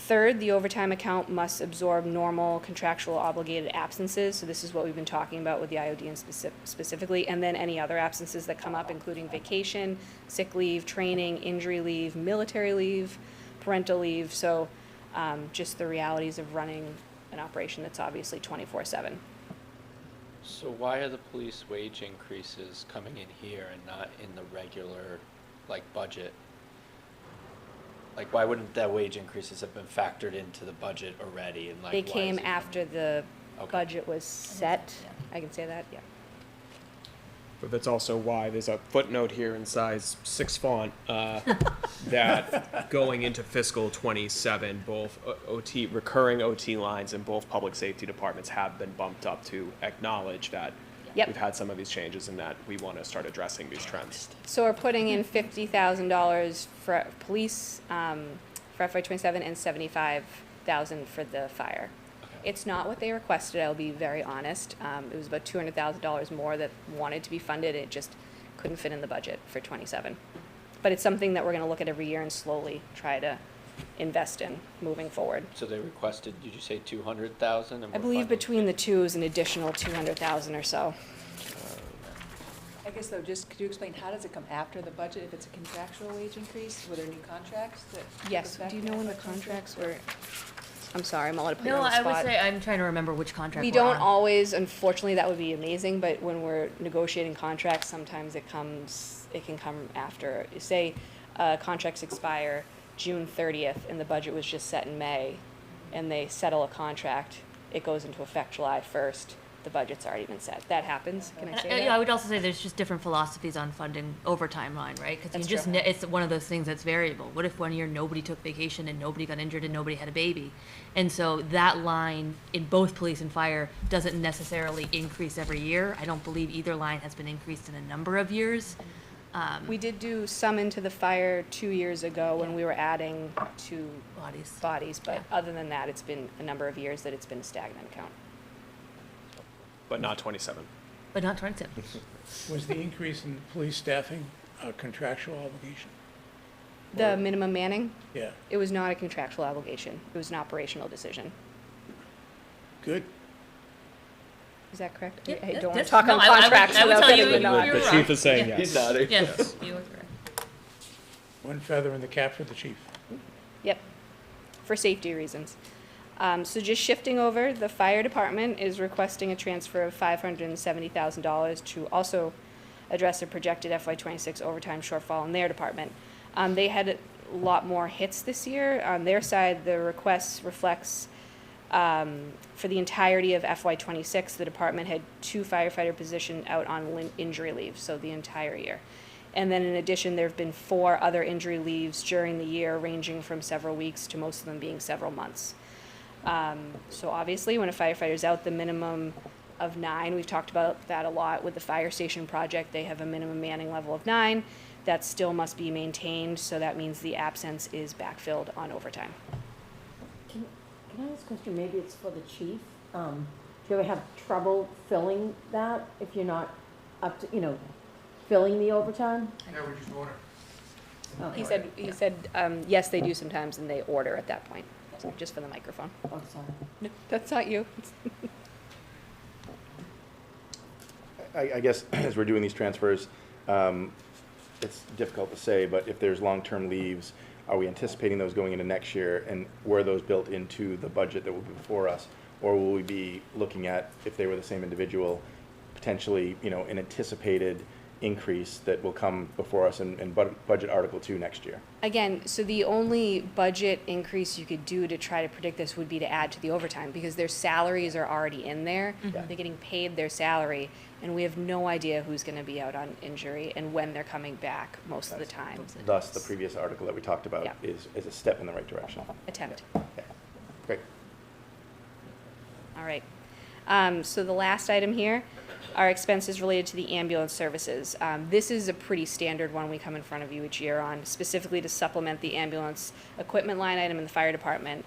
Third, the overtime account must absorb normal contractual obligated absences. So this is what we've been talking about with the IOD and specifically, and then any other absences that come up, including vacation, sick leave, training, injury leave, military leave, parental leave. So just the realities of running an operation that's obviously 24/7. So why are the police wage increases coming in here and not in the regular, budget? Why wouldn't the wage increases have been factored into the budget already? And They why came is it- after the budget was set. I can say that, yeah. But that's also why there's a footnote here in size 6 font that going into fiscal 27, both recurring OT lines in both public safety departments have been bumped up to acknowledge that we've had some of these changes and that we want to start addressing these trends. So we're putting in $50,000 for police for FY27 and $75,000 for the fire. It's not what they requested, I'll be very honest. It was about $200,000 more that wanted to be funded. It just couldn't fit in the budget for 27. But it's something that we're going to look at every year and slowly try to invest in moving forward. So they requested, did you say 200,000? I believe between the two is an additional 200,000 or so. I guess though, just could you explain, how does it come after the budget if it's a contractual wage increase? Were there new contracts that? Yes, do you know when the contracts were? I'm sorry, I'm allowed to put you No, on the I spot. would say, I'm trying to remember which contract We we're don't on. always, unfortunately, that would be amazing, but when we're negotiating contracts, sometimes it can come after. Say, contracts expire June 30th and the budget was just set in May, and they settle a contract, it goes into effect July 1st, the budget's already been set. That happens, can I say that? Yeah, I would also say there's just different philosophies on funding overtime line, right? Because That's you just, true. it's one of those things that's variable. What if one year nobody took vacation and nobody got injured and nobody had a baby? And so that line in both police and fire doesn't necessarily increase every year. I don't believe either line has been increased in a number of years. We did do some into the fire 2 years ago when we were adding to bodies, but other than that, it's been a number of years that it's been a stagnant account. But not 27. But not 27. Was the increase in police staffing a contractual obligation? The minimum manning, Yeah, it was not a contractual obligation. It was an operational decision. good. Is that correct? Yeah, I yeah, don't want that's- to talk no, on I would- contracts I would without tell you getting the you nod. were The wrong. chief is saying Yeah. yes. He's nodding. Yes, you were correct. One feather in the cap for the chief. Yep, for safety reasons. So just shifting over, the fire department is requesting a transfer of $570,000 to also address a projected FY26 overtime shortfall in their department. They had a lot more hits this year. On their side, the request reflects for the entirety of FY26, the department had 2 firefighter positions out on injury leave, so the entire year. And then in addition, there have been 4 other injury leaves during the year, ranging from several weeks to most of them being several months. So obviously, when a firefighter's out, the minimum of 9, we've talked about that a lot with the fire station project, they have a minimum manning level of 9. That still must be maintained, so that means the absence is backfilled on overtime. Can I ask a question? Maybe it's for the chief. Do you ever have trouble filling that if you're not up to, filling the overtime? Yeah, we just order. Oh, He said, yes, they do sometimes, and they order at that point. So just for the microphone. Oh, sorry. No, that's not you. I guess as we're doing these transfers, it's difficult to say, but if there's long-term leaves, are we anticipating those going into next year, and were those built into the budget that will be before us? Or will we be looking at, if they were the same individual, potentially, an anticipated increase that will come before us in budget Article 2 next year? Again, so the only budget increase you could do to try to predict this would be to add to the overtime, because their salaries are already in there. Yeah. They're getting paid their salary, and we have no idea who's going to be out on injury and when they're coming back most of the time. Thus, the previous article that we talked about Yeah. is a step in the right direction. Attempt. Okay. Great. All right. So the last item here are expenses related to the ambulance services. This is a pretty standard one we come in front of you each year on, specifically to supplement the ambulance equipment line item in the fire department.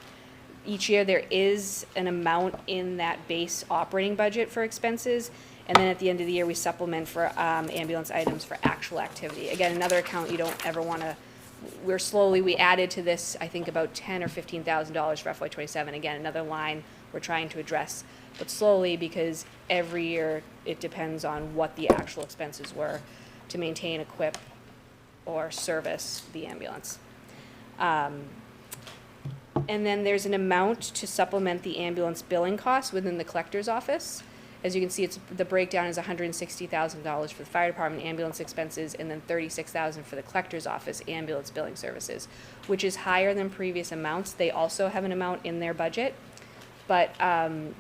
Each year there is an amount in that base operating budget for expenses, and then at the end of the year we supplement for ambulance items for actual activity. Again, another account you don't ever want to. We added to this, I think, about $10,000 or $15,000 for FY27. Again, another line we're trying to address, but slowly, because every year it depends on what the actual expenses were to maintain, equip, or service the ambulance. And then there's an amount to supplement the ambulance billing costs within the collector's office. As you can see, the breakdown is $160,000 for the fire department ambulance expenses, and then $36,000 for the collector's office ambulance billing services, which is higher than previous amounts. They also have an amount in their budget, but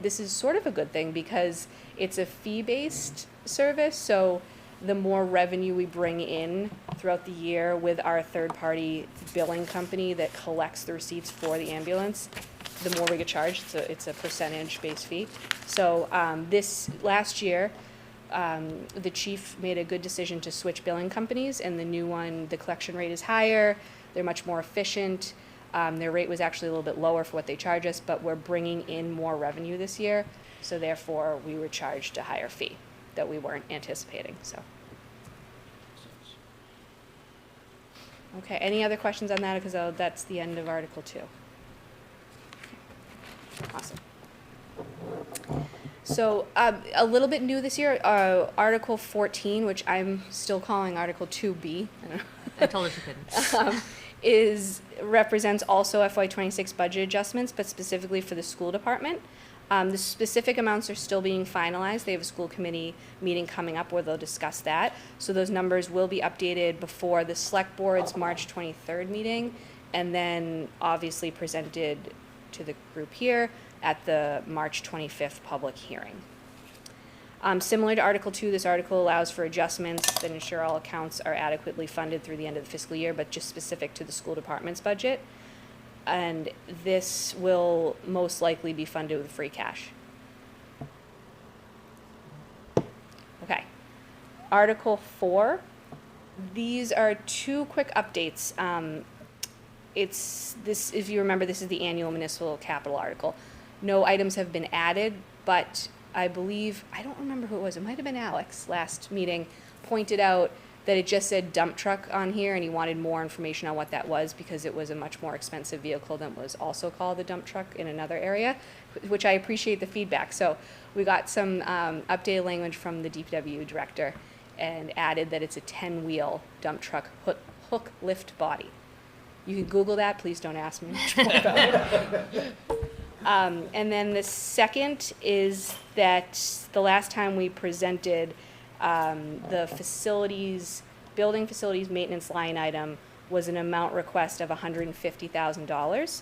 this is sort of a good thing because it's a fee-based service, so the more revenue we bring in throughout the year with our third-party billing company that collects the receipts for the ambulance, the more we get charged. It's a percentage-based fee. So this last year, the chief made a good decision to switch billing companies, and the new one, the collection rate is higher. They're much more efficient. Their rate was actually a little bit lower for what they charge us, but we're bringing in more revenue this year, so therefore we were charged a higher fee that we weren't anticipating. So, okay, any other questions on that? Because that's the end of Article 2. Awesome. So a little bit new this year, Article 14, which I'm still calling Article 2B. I don't know. I told her she couldn't. Represents also FY26 budget adjustments, but specifically for the school department. The specific amounts are still being finalized. They have a school committee meeting coming up where they'll discuss that. So those numbers will be updated before the select board's March 23rd meeting, and then obviously presented to the group here at the March 25th public hearing. Similar to Article 2, this article allows for adjustments that ensure all accounts are adequately funded through the end of the fiscal year, but just specific to the school department's budget. And this will most likely be funded with free cash. Okay. Article 4. These are 2 quick updates. It's this, if you remember, this is the annual municipal capital article. No items have been added, but I believe, I don't remember who it was, it might have been Alex last meeting, pointed out that it just said dump truck on here, and he wanted more information on what that was because it was a much more expensive vehicle than was also called a dump truck in another area, which I appreciate the feedback. So we got some updated language from the DPW director and added that it's a 10-wheel dump truck hook lift body. You can Google that. Please don't ask me much more about it. And then the second is that the last time we presented the building facilities maintenance line item was an amount request of $150,000.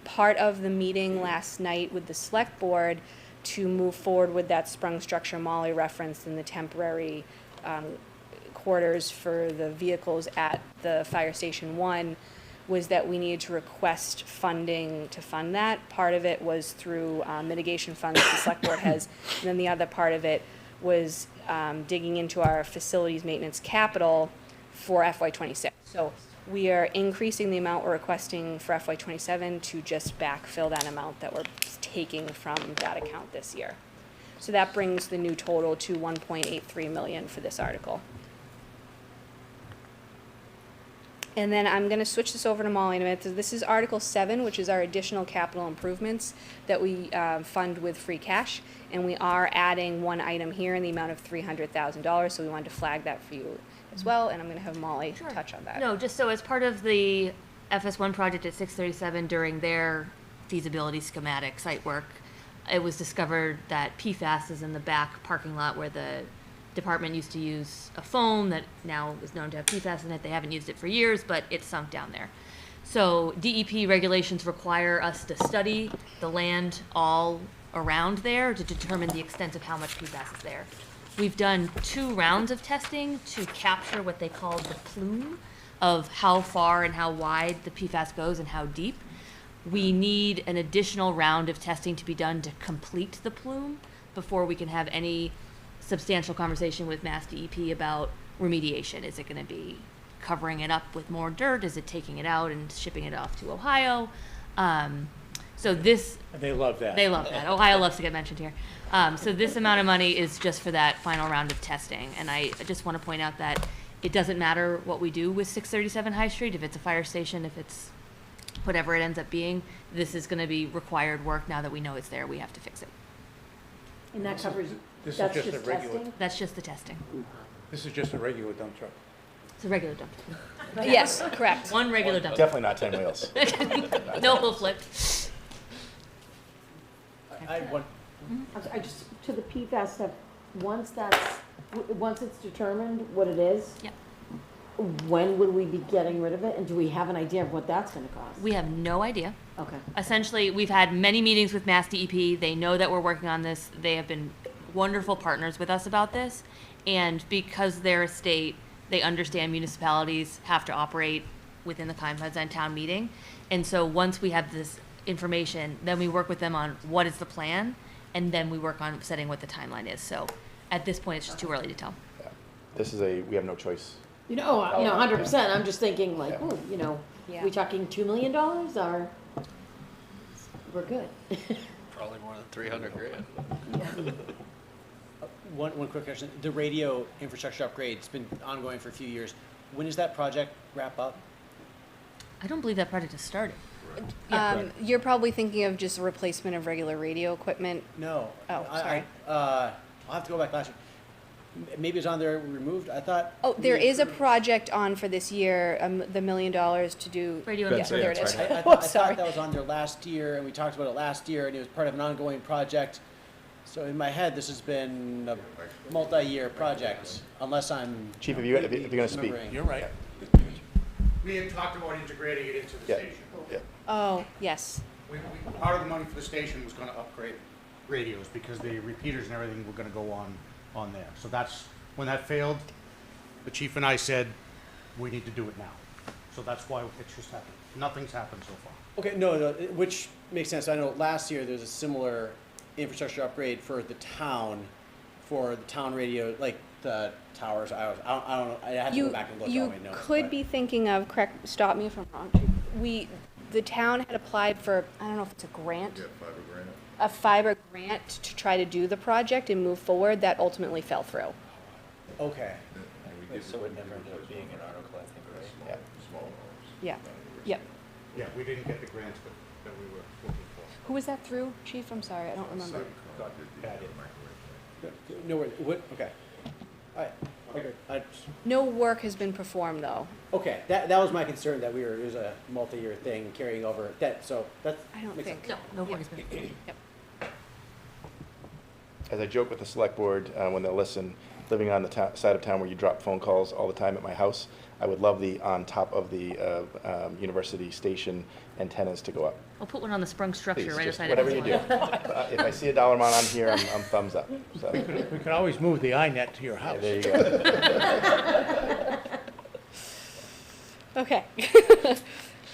Part of the meeting last night with the select board to move forward with that sprung structure Molly referenced in the temporary quarters for the vehicles at the Fire Station 1 was that we needed to request funding to fund that. Part of it was through mitigation funds the select board has, and then the other part of it was digging into our facilities maintenance capital for FY26. So we are increasing the amount we're requesting for FY27 to just backfill that amount that we're taking from that account this year. So that brings the new total to $1.83 million for this article. And then I'm going to switch this over to Molly in a minute. This is Article 7, which is our additional capital improvements that we fund with free cash. And we are adding one item here in the amount of $300,000, so we wanted to flag that for you as well. And I'm going to have Molly touch on that. No, just so as part of the FS1 project at 637 during their feasibility schematic site work, it was discovered that PFAS is in the back parking lot where the department used to use a foam that now is known to have PFAS in it. They haven't used it for years, but it's sunk down there. So DEP regulations require us to study the land all around there to determine the extent of how much PFAS is there. We've done 2 rounds of testing to capture what they call the plume of how far and how wide the PFAS goes and how deep. We need an additional round of testing to be done to complete the plume before we can have any substantial conversation with Mass DEP about remediation. Is it going to be covering it up with more dirt? Is it taking it out and shipping it off to Ohio? So this... They love that. They love that. Ohio loves to get mentioned here. So this amount of money is just for that final round of testing. And I just want to point out that it doesn't matter what we do with 637 High Street, if it's a fire station, if it's whatever it ends up being, this is going to be required work. Now that we know it's there, we have to fix it. And that covers, This is that's just just a regular- testing? That's just the testing. This is just a regular dump truck. It's a regular dump truck. Yes, correct. One regular dump truck. Definitely not 10 wheels. No full flip. I want, I just, to the PFAS stuff, once it's determined what it is, Yep. when would we be getting rid of it? And do we have an idea of what that's gonna cost? We have no idea. Okay. Essentially, we've had many meetings with Mass DEP. They know that we're working on this. They have been wonderful partners with us about this. And because they're a state, they understand municipalities have to operate within the confines of town meeting. And so once we have this information, then we work with them on what is the plan, and then we work on setting what the timeline is. So at this point, it's just too early to tell. We have no choice. You know, 100%, I'm just thinking like, ooh, you know, Yeah. we talking $2 million or we're good? Probably more than 300 grand. one quick question. The radio infrastructure upgrade, it's been ongoing for a few years. When does that project wrap up? I don't believe that project has started. You're probably thinking of just a replacement of regular radio equipment. No. Oh, sorry. I'll have to go back last year. Maybe it's on there removed. I thought. Oh, there we is a approved- project on for this year, the $1 million to do. Radio Yeah, and there it is. I Oh, thought sorry. that was on there last year, and we talked about it last year, and it was part of an ongoing project. So in my head, this has been a multi-year project, unless I'm. Chief, if you're gonna speak. misremembering. You're right. We had talked about integrating it into the Yeah. station. Yeah. Oh, yes. Part of the money for the station was gonna upgrade radios because the repeaters and everything were gonna go on there. So that's, when that failed, the chief and I said, we need to do it now. So that's why it's just happened. Nothing's happened so far. Okay, no, which makes sense. I know last year there was a similar infrastructure upgrade for the town radio, like the towers. I don't know. I had to go back and look at all my notes. Could but- be thinking of, correct, stop me if I'm wrong. The town had applied for, I don't know if it's a grant. Yeah, fiber grant. A fiber grant to try to do the project and move forward. That ultimately fell through. Okay. So it never ended up being an article, I think, right? Yeah, yep. Yeah, we didn't get the grants that we were looking for. Who was that through, Chief? I'm sorry, I don't remember. No, what, okay. All right, okay. No work has been performed, though. Okay, that was my concern, that it was a multi-year thing carrying over, so that's. I don't makes think. sense. No work has been. Yep. As I joke with the select board when they listen, living on the side of town where you drop phone calls all the time at my house, I would love the on top of the university station antennas to go up. I'll put one on the sprung structure Please, right just outside whatever of you this do. one. If I see a dollar amount on here, I'm thumbs up. So. We could always move the iNet to your house. There you go. Okay.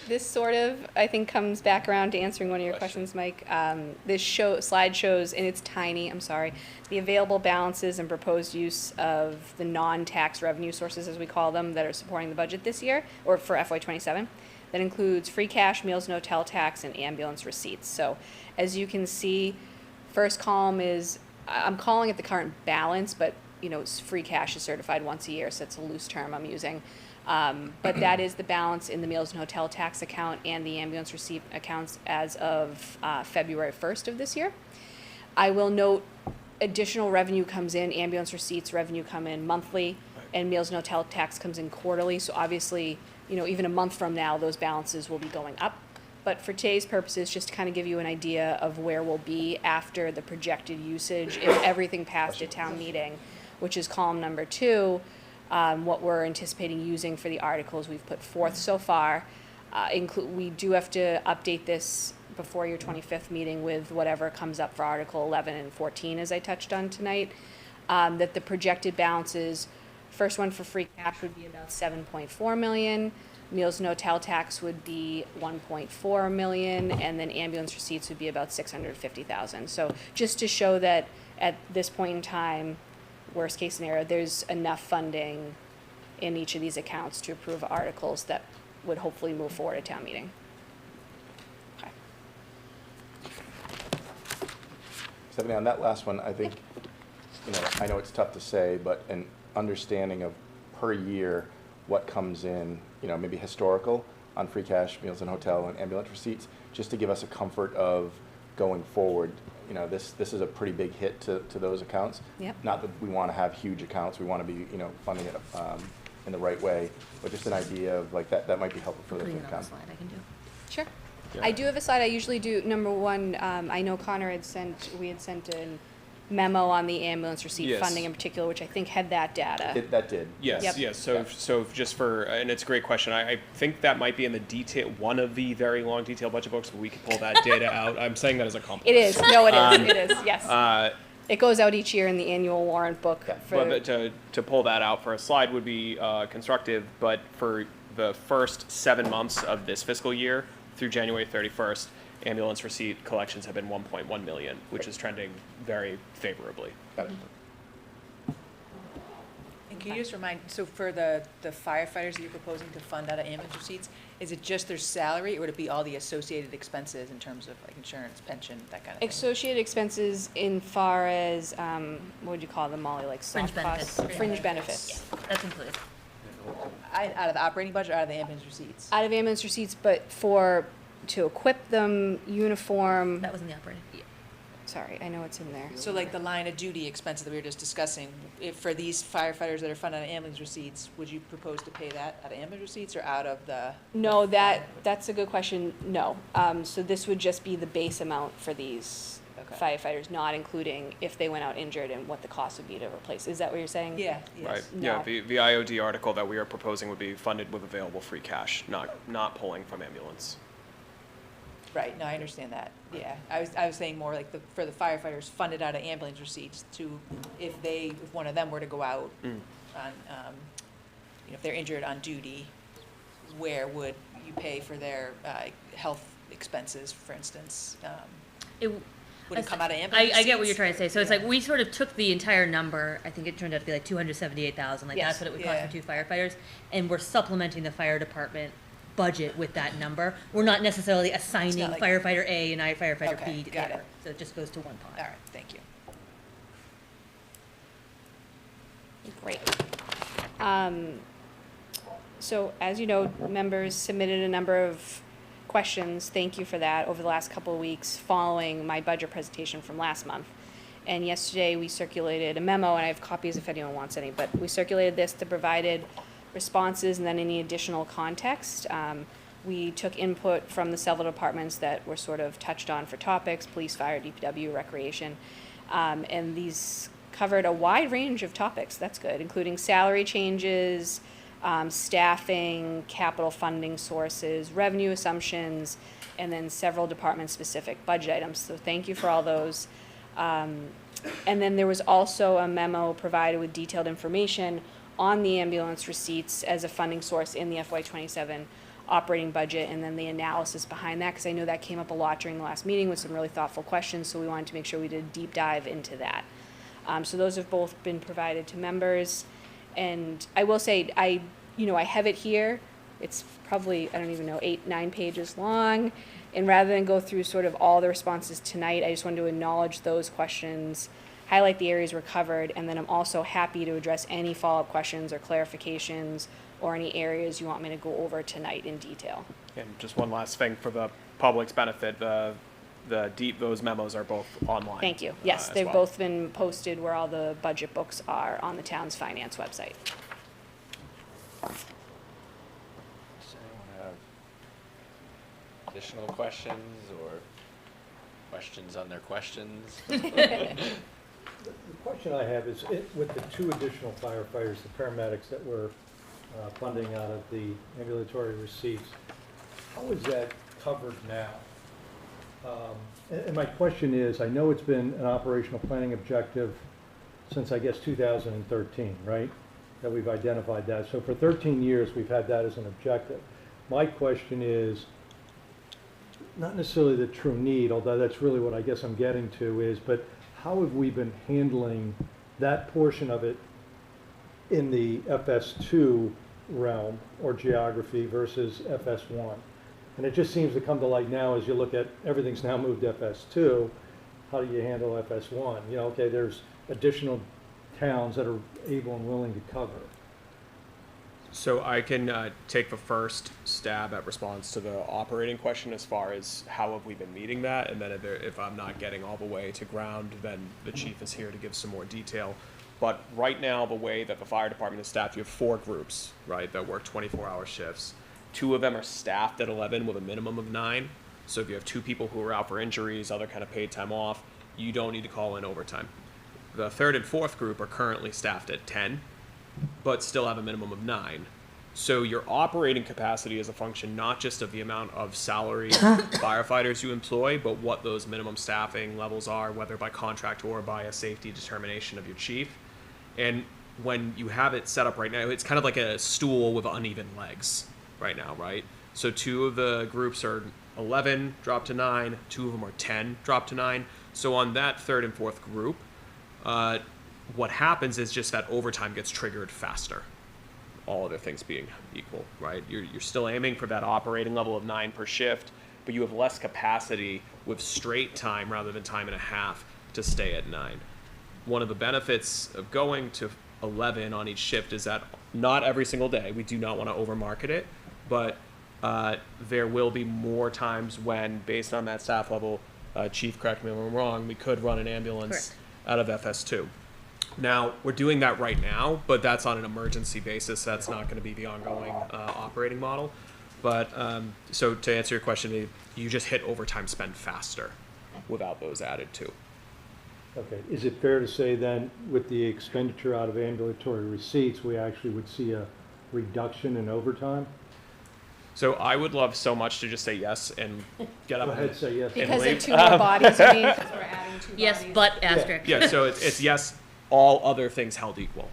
This sort of, I think, comes back around to answering one of your questions, Mike. This slide shows, and it's tiny, I'm sorry, the available balances and proposed use of the non-tax revenue sources, as we call them, that are supporting the budget this year, or for FY27. That includes free cash, meals and hotel tax, and ambulance receipts. So as you can see, first column is, I'm calling it the current balance, but free cash is certified once a year, so it's a loose term I'm using. But that is the balance in the meals and hotel tax account and the ambulance receipt accounts as of February 1st of this year. I will note additional revenue comes in, ambulance receipts revenue come in monthly, and meals and hotel tax comes in quarterly. So obviously, even a month from now, those balances will be going up. But for today's purposes, just to kind of give you an idea of where we'll be after the projected usage, if everything passed at town meeting, which is column number 2, what we're anticipating using for the articles we've put forth so far. We do have to update this before your 25th meeting with whatever comes up for Article 11 and 14, as I touched on tonight. That the projected balances, first one for free cash would be about 7.4 million, meals and hotel tax would be 1.4 million, and then ambulance receipts would be about 650,000. So just to show that at this point in time, worst case scenario, there's enough funding in each of these accounts to approve articles that would hopefully move forward at town meeting. Okay. Stephanie, on that last one, I think, I know it's tough to say, but an understanding of per year what comes in, maybe historical on free cash, meals and hotel, and ambulance receipts, just to give us a comfort of going forward. This is a pretty big hit to those accounts. Yep. Not that we want to have huge accounts, we want to be, funding it in the right way, but just an idea of like that might be helpful for the Putting it on the account. slide, I can do. Sure. Yeah. I do have a slide. I usually do, number one, I know Connor we had sent a memo on the ambulance receipt Yes. funding in particular, which I think had that data. That did. Yes, Yep. yes. So just for, and it's a great question. I think that might be in one of the very long detailed budget books, but we could pull that data out. I'm saying that as a compliment. It is. No, it is. It is. Yes. It goes out each year in the annual warrant book. But to pull that out for a slide would be constructive, but for the first 7 months of this fiscal year through January 31st, ambulance receipt collections have been 1.1 million, which is trending very favorably. Got it. And can you just remind, so for the firefighters that you're proposing to fund out of ambulance receipts, is it just their salary, or would it be all the associated expenses in terms of like insurance, pension, that kind of thing? Associated expenses in far as, what would you call them, Molly, like Fringe soft costs? benefits. Fringe benefits. Yeah, that's included. Out of the operating budget or out of the ambulance receipts? Out of ambulance receipts, but to equip them, uniform. That was in the operating. Sorry, I know it's in there. So like the line of duty expenses that we were just discussing, if for these firefighters that are funded out of ambulance receipts, would you propose to pay that out of ambulance receipts or out of the? No, that's a good question. No. So this would just be the base amount for these firefighters, not including if they went out injured and what the cost would be to replace. Is that what you're saying? Yeah. Right. No. Yeah. The IOD article that we are proposing would be funded with available free cash, not pulling from ambulance. Right, no, I understand that, yeah. I was saying more like for the firefighters funded out of ambulance receipts to, if one of them were to go out on, if they're injured on duty, where would you pay for their health expenses, for instance? Would it come out of ambulance I get what receipts? you're trying to say. So it's like we sort of took the entire number. I think it turned out to be like 278,000. Like Yes. that's what it would cost for 2 firefighters, and we're supplementing the fire department budget with that number. We're not necessarily assigning like- firefighter A and firefighter Okay, B got together. it. So it just goes to one pot. All right, thank you. Great. So as you know, members submitted a number of questions, thank you for that, over the last couple of weeks following my budget presentation from last month. And yesterday we circulated a memo, and I have copies if anyone wants any, but we circulated this to provided responses and then any additional context. We took input from the several departments that were sort of touched on for topics, police, fire, DPW, recreation, and these covered a wide range of topics, that's good, including salary changes, staffing, capital funding sources, revenue assumptions, and then several department-specific budget items. So thank you for all those. And then there was also a memo provided with detailed information on the ambulance receipts as a funding source in the FY27 operating budget, and then the analysis behind that, because I know that came up a lot during the last meeting with some really thoughtful questions, so we wanted to make sure we did a deep dive into that. So those have both been provided to members. And I will say, I have it here. It's probably, I don't even know, 8-9 pages long. And rather than go through sort of all the responses tonight, I just wanted to acknowledge those questions, highlight the areas we're covered, and then I'm also happy to address any follow-up questions or clarifications or any areas you want me to go over tonight in detail. And just one last thing for the public's benefit, those memos are both online. Thank you. Yes, as they've well. both been posted where all the budget books are on the town's finance website. Does anyone have additional questions or questions on their questions? The question I have is, with the 2 additional firefighters, the paramedics that we're funding out of the ambulatory receipts, how is that covered now? And my question is, I know it's been an operational planning objective since, I guess, 2013, right? That we've identified that. So for 13 years, we've had that as an objective. My question is, not necessarily the true need, although that's really what I guess I'm getting to is, but how have we been handling that portion of it in the FS2 realm or geography versus FS1? And it just seems to come to light now as you look at everything's now moved to FS2. How do you handle FS1? Okay, there's additional towns that are able and willing to cover. So I can take the first stab at response to the operating question as far as how have we been meeting that, and then if I'm not getting all the way to ground, then the chief is here to give some more detail. But right now, the way that the fire department is staffed, you have 4 groups, right, that work 24-hour shifts. 2 of them are staffed at 11 with a minimum of 9. So if you have 2 people who are out for injuries, other kind of paid time off, you don't need to call in overtime. The 3rd and 4th group are currently staffed at 10, but still have a minimum of 9. So your operating capacity is a function not just of the amount of salary firefighters you employ, but what those minimum staffing levels are, whether by contract or by a safety determination of your chief. And when you have it set up right now, it's kind of like a stool with uneven legs right now, right? So 2 of the groups are 11, drop to 9, 2 of them are 10, drop to 9. So on that 3rd and 4th group, what happens is just that overtime gets triggered faster, all other things being equal, right? You're still aiming for that operating level of 9 per shift, but you have less capacity with straight time rather than time and a half to stay at 9. One of the benefits of going to 11 on each shift is that not every single day, we do not want to overmarket it, but there will be more times when, based on that staff level, Chief, correct me if I'm wrong, we could run an ambulance out of FS2. Now, we're doing that right now, but that's on an emergency basis. That's not going to be the ongoing operating model. But so to answer your question, you just hit overtime spend faster without those added to. Okay, is it fair to say then, with the expenditure out of ambulatory receipts, we actually would see a reduction in overtime? So I would love so much to just say yes and get up. Go ahead, say yes. Because of 2 more bodies, you mean? Because we're adding 2 Yes, bodies. but asterisk. Yeah, so it's yes, all other things held equal,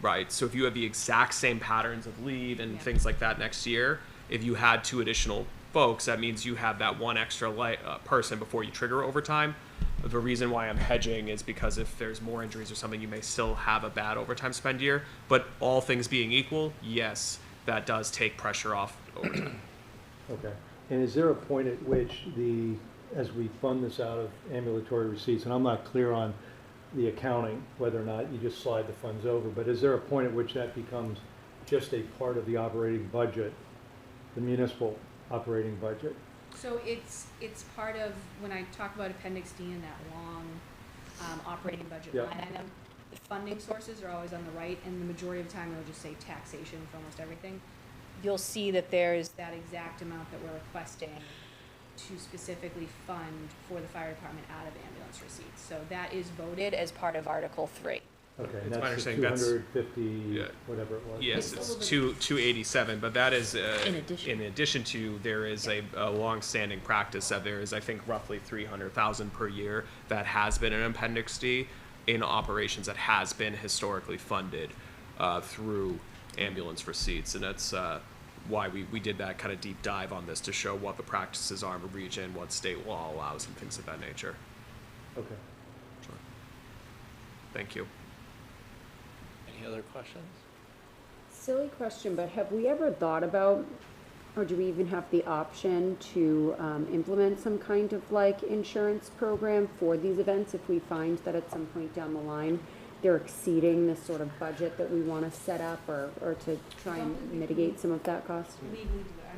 right? So if you have the exact same patterns of leave and things like that next year, if you had 2 additional folks, that means you have that 1 extra person before you trigger overtime. The reason why I'm hedging is because if there's more injuries or something, you may still have a bad overtime spend year. But all things being equal, yes, that does take pressure off overtime. Okay. And is there a point at which as we fund this out of ambulatory receipts, and I'm not clear on the accounting, whether or not you just slide the funds over, but is there a point at which that becomes just a part of the operating budget, the municipal operating budget? So it's part of, when I talk about Appendix D in that long operating budget Yep. line item, the funding sources are always on the right, and the majority of the time it'll just say taxation for almost everything. You'll see that there's that exact amount that we're requesting to specifically fund for the fire department out of ambulance receipts. So that is voted as part of Article 3. Okay, and It's my that's the understanding that's- 250, whatever it was. Yes, It's a it's little 287, but that is In addition. to there is a long-standing practice that there is, I think, roughly 300,000 per year that has been an Appendix D in operations that has been historically funded through ambulance receipts, and that's why we did that kind of deep dive on this to show what the practices are in the region, what state law allows, and things of that nature. Okay. Sure. Thank you. Any other questions? Silly question, but have we ever thought about, or do we even have the option to implement some kind of like insurance program for these events if we find that at some point down the line they're exceeding this sort of budget that we want to set up, or to try and mitigate some of that cost?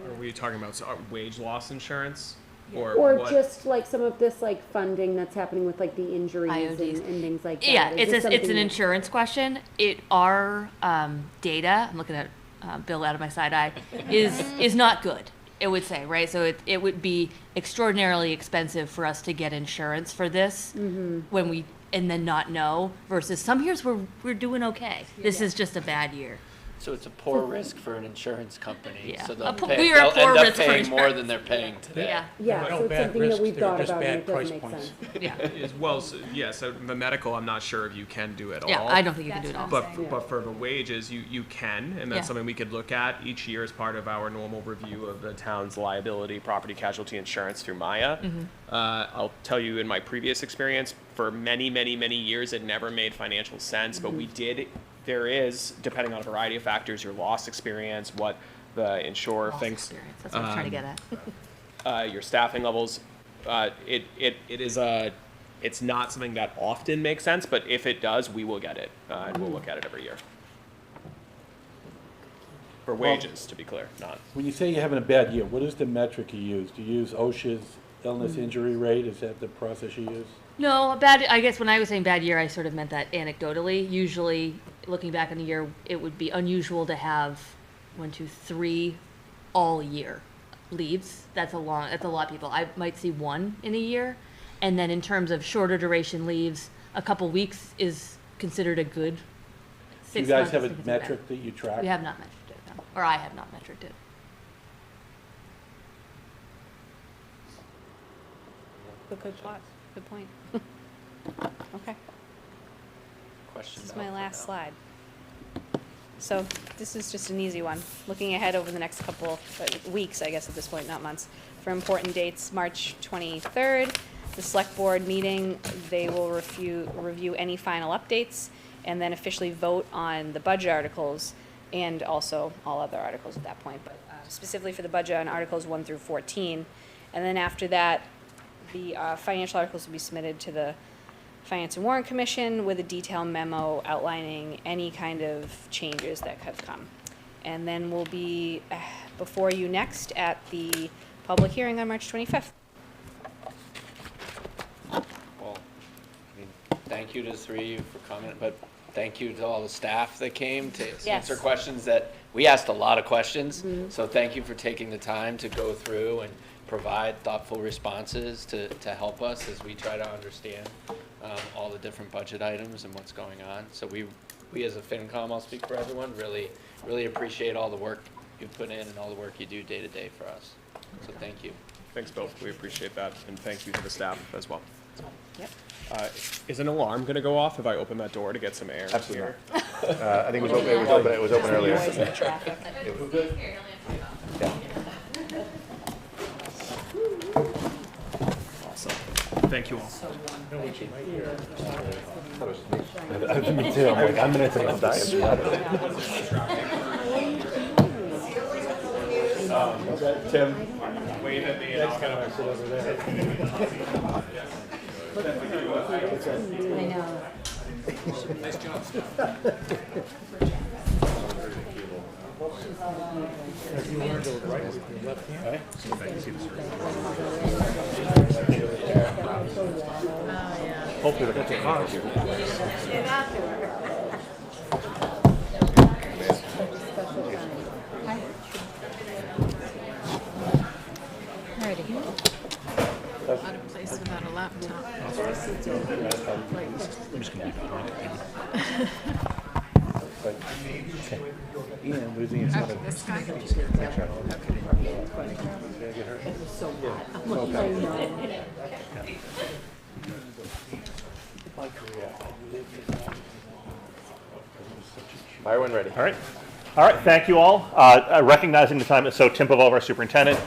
Are we talking about wage loss insurance? Or what? just like some of this like funding that's happening with like the injuries and IODs. things like that? Yeah, Is this it's something an that- insurance question. Our data, I'm looking at Bill out of my side eye, is not good, it would say, right? So it would be extraordinarily expensive for us to get insurance for this when we, and then not know, versus some years we're doing okay. This is just a bad year. So it's a poor risk for an insurance company. Yeah. So We they'll are a they'll poor end up risk for paying more insurance. than they're paying today. Yeah. Yeah, so it's something that we've thought about and it doesn't make sense. Yeah. As well, so, yeah, so the medical, I'm not sure if you can do at Yeah, all. I don't think you can do it all. But for the wages, you can, and that's Yeah. something we could look at each year as part of our normal review of the town's liability, property casualty insurance through Maya. I'll tell you, in my previous experience, for many, many, many years, it never made financial sense, but we did. There is, depending on a variety of factors, your loss experience, what the insurer thinks. Experience. That's what I'm trying to get at. Your staffing levels, it is it's not something that often makes sense, but if it does, we will get it, and we'll look at it every year. For wages, to be clear, not. When you say you're having a bad year, what is the metric you use? Do you use OSHA's illness injury rate? Is that the process you use? No, I guess when I was saying bad year, I sort of meant that anecdotally. Usually, looking back on a year, it would be unusual to have 1, 2, 3 all year leaves. That's a lot of people. I might see 1 in a year. And then in terms of shorter duration leaves, a couple weeks is considered a good. Do you 6 guys months have is a considered bad. metric that you track? We have not measured it, no. Or I have not measured it. Good plot, good point. Okay. Questions? This is my last slide. So this is just an easy one. Looking ahead over the next couple weeks, I guess at this point, not months, for important dates, March 23rd, the select board meeting, they will review any final updates and then officially vote on the budget articles and also all other articles at that point, but specifically for the budget on Articles 1 through 14. And then after that, the financial articles will be submitted to the Finance and Warrant Commission with a detailed memo outlining any kind of changes that have come. And then we'll be before you next at the public hearing on March 25th. Well, I mean, thank you to the 3 of you for coming, but thank you to all the staff that came to answer questions that, we asked a lot of questions. So thank you for taking the time to go through and provide thoughtful responses to help us as we try to understand all the different budget items and what's going on. So we as a FinCom, I'll speak for everyone, really appreciate all the work you put in and all the work you do day to day for us. So thank you. Thanks, Bill. We appreciate that, and thank you to the staff as well. Yep. Is an alarm going to go off if I open that door to get some air? Absolutely here? I think it was open earlier. Awesome. Thank you all. Me too. I'm like, I'm gonna take a diet. Tim, wave at me and I'll kind of sit over there. I know. Nice job. Have you learned to write with your left hand? Hopefully that's a car. Out of place without a laptop. I'm just gonna Ian, losing his Okay, this guy. Fire when ready. All right. All right, thank you all. Recognizing the time, so Tim Pavlov, our superintendent,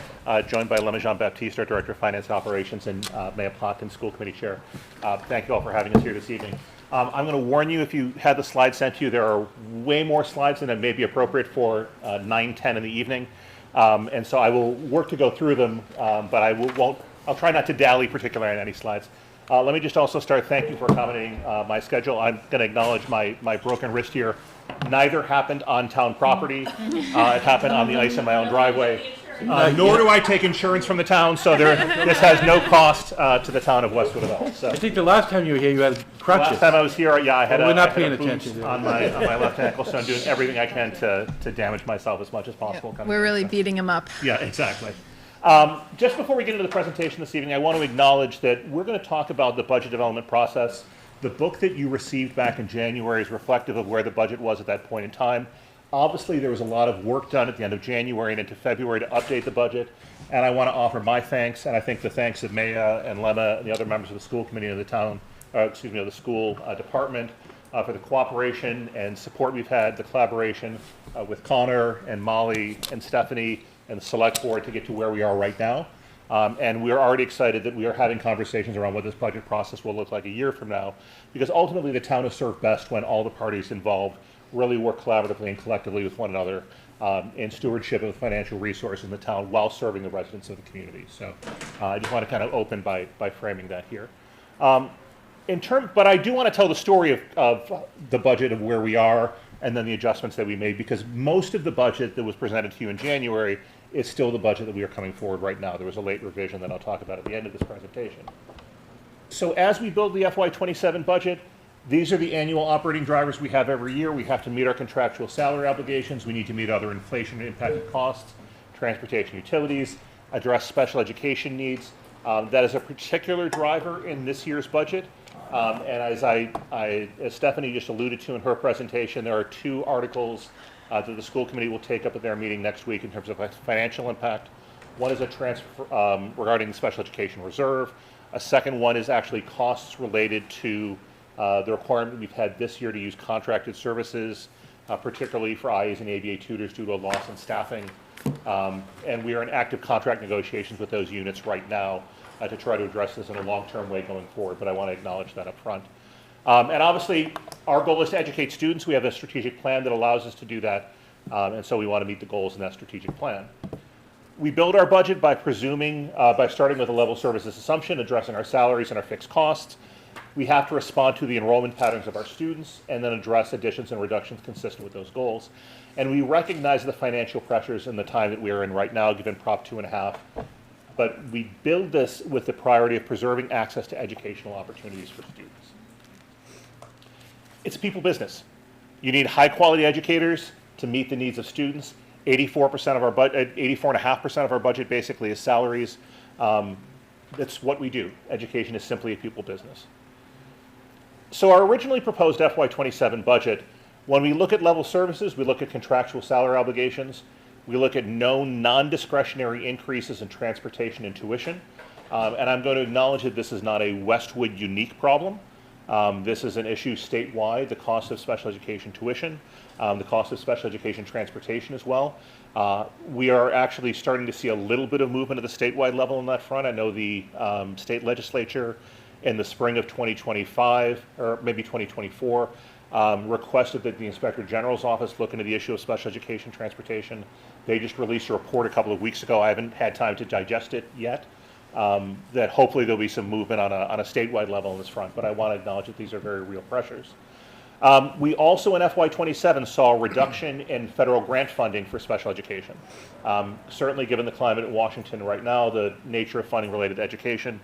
joined by Lemma Jean-Baptiste, our director of finance and operations, and Maya Plotkin, school committee chair. Thank you all for having us here this evening. I'm going to warn you, if you had the slides sent to you, there are way more slides than may be appropriate for 9, 10 in the evening. And so I will work to go through them, but I'll try not to dally particularly on any slides. Let me just also start, thank you for accommodating my schedule. I'm going to acknowledge my broken wrist here. Neither happened on town property. It happened on the ice in my own driveway. Nor do I take insurance from the town, so this has no cost to the town of Westwood at all. So I think the last time you were here, you had crutches. last time I was here, yeah, I had We're not I had paying a boost attention to on my left ankle, so I'm doing everything I can to damage myself as much as possible. We're really beating him up. Yeah, exactly. Just before we get into the presentation this evening, I want to acknowledge that we're going to talk about the budget development process. The book that you received back in January is reflective of where the budget was at that point in time. Obviously, there was a lot of work done at the end of January and into February to update the budget, and I want to offer my thanks, and I think the thanks of Maya and Lemma and the other members of the school committee of the town, of the school department, for the cooperation and support we've had, the collaboration with Connor and Molly and Stephanie and the select board to get to where we are right now. And we're already excited that we are having conversations around what this budget process will look like a year from now, because ultimately the town is served best when all the parties involved really work collaboratively and collectively with one another in stewardship of the financial resources in the town while serving the residents of the community. So I just want to kind of open by framing that here. But I do want to tell the story of the budget of where we are and then the adjustments that we made, because most of the budget that was presented to you in January is still the budget that we are coming forward right now. There was a late revision that I'll talk about at the end of this presentation. So as we build the FY27 budget, these are the annual operating drivers we have every year. We have to meet our contractual salary obligations. We need to meet other inflation impacted costs, transportation, utilities, address special education needs. That is a particular driver in this year's budget. And as Stephanie just alluded to in her presentation, there are 2 articles that the school committee will take up at their meeting next week in terms of financial impact. One is a transfer regarding the special education reserve. A second one is actually costs related to the requirement we've had this year to use contracted services, particularly for IAs and ABA tutors due to a loss in staffing. And we are in active contract negotiations with those units right now to try to address this in a long-term way going forward, but I want to acknowledge that up front. And obviously, our goal is to educate students. We have a strategic plan that allows us to do that, and so we want to meet the goals in that strategic plan. We build our budget by by starting with a level services assumption, addressing our salaries and our fixed costs. We have to respond to the enrollment patterns of our students and then address additions and reductions consistent with those goals. And we recognize the financial pressures in the time that we are in right now, given Prop 2.5. But we build this with the priority of preserving access to educational opportunities for students. It's a people business. You need high-quality educators to meet the needs of students. 84% of our budget, 84.5% of our budget basically is salaries. That's what we do. Education is simply a people business. So our originally proposed FY27 budget, when we look at level services, we look at contractual salary obligations, we look at known non-discretionary increases in transportation and tuition, and I'm going to acknowledge that this is not a Westwood unique problem. This is an issue statewide, the cost of special education tuition, the cost of special education transportation as well. We are actually starting to see a little bit of movement at the statewide level on that front. I know the state legislature in the spring of 2025, or maybe 2024, requested that the Inspector General's office look into the issue of special education transportation. They just released a report a couple of weeks ago. I haven't had time to digest it yet. That hopefully there'll be some movement on a statewide level on this front, but I want to acknowledge that these are very real pressures. We also in FY27 saw a reduction in federal grant funding for special education. Certainly given the climate in Washington right now, the nature of funding related to education,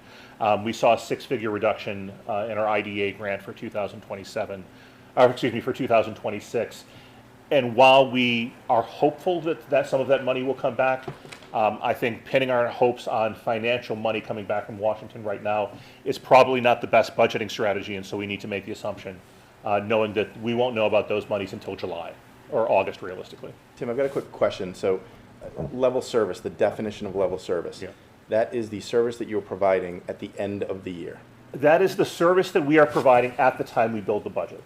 we saw a 6-figure reduction in our IDA grant for 2027, for 2026. And while we are hopeful that some of that money will come back, I think pinning our hopes on financial money coming back from Washington right now is probably not the best budgeting strategy, and so we need to make the assumption, knowing that we won't know about those monies until July or August, realistically. Tim, I've got a quick question. So, level service, the definition of level service, that is the service that you're providing at the end of the year. That is the service that we are providing at the time we build the budget.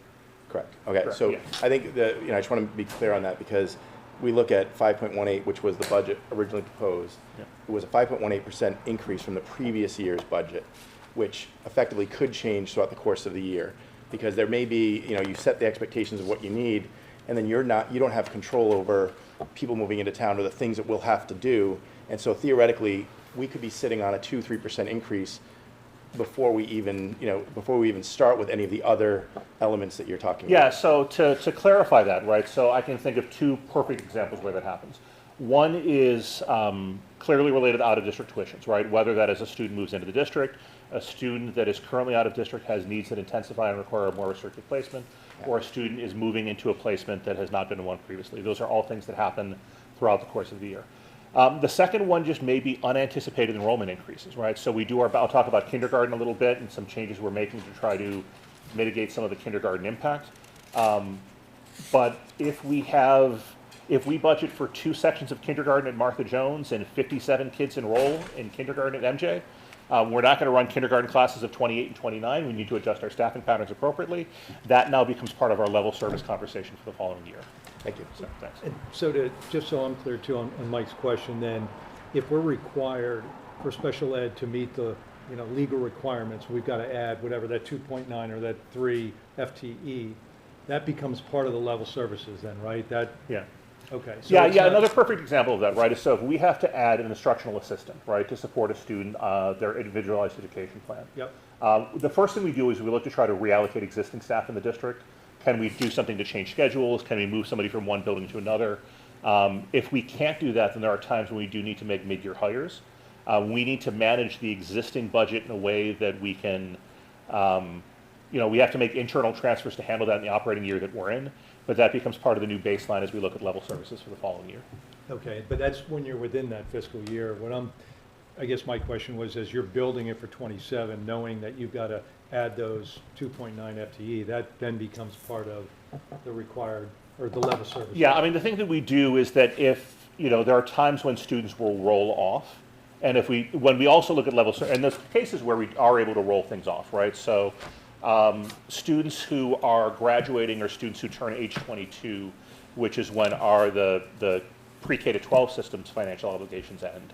Correct. Okay. Correct, So yeah. I think I just want to be clear on that, because we look at 5.18, which was the budget originally proposed. Yeah. It was a 5.18% increase from the previous year's budget, which effectively could change throughout the course of the year, because there may be, you set the expectations of what you need, and then you don't have control over people moving into town or the things that we'll have to do. And so theoretically, we could be sitting on a 2-3% increase before we even start with any of the other elements that you're talking about. Yeah, so to clarify that, right, so I can think of 2 perfect examples where that happens. One is clearly related to out-of-district tuitions, right, whether that is a student moves into the district, a student that is currently out of district has needs that intensify and require a more restricted placement, or a student is moving into a placement that has not been in one previously. Those are all things that happen throughout the course of the year. The second one just may be unanticipated enrollment increases, right? So I'll talk about kindergarten a little bit and some changes we're making to try to mitigate some of the kindergarten impact. But if we budget for 2 sections of kindergarten at Martha Jones and 57 kids enroll in kindergarten at MJ, we're not going to run kindergarten classes of 28 and 29. We need to adjust our staffing patterns appropriately. That now becomes part of our level service conversation for the following year. Thank you. So, thanks. And so just so I'm clear too on Mike's question then, if we're required for special ed to meet the legal requirements, we've got to add whatever that 2.9 or that 3 FTE, that becomes part of the level services then, right? Yeah. Okay. So Another perfect example of that, right, is so if we have to add an instructional assistant, right, to support a student, their individualized education plan. Yep. The first thing we do is we look to try to reallocate existing staff in the district. Can we do something to change schedules? Can we move somebody from one building to another? If we can't do that, then there are times when we do need to make mid-year hires. We need to manage the existing budget in a way that we can, we have to make internal transfers to handle that in the operating year that we're in, but that becomes part of the new baseline as we look at level services for the following year. Okay, but that's when you're within that fiscal year. I guess my question was, as you're building it for 27, knowing that you've got to add those 2.9 FTE, that then becomes part of the required, or the level service. Yeah, I mean, the thing that we do is that if, there are times when students will roll off, and when we also look at level service, and there's cases where we are able to roll things off, right? So students who are graduating or students who turn age 22, which is when the pre-K to 12 system's financial obligations end.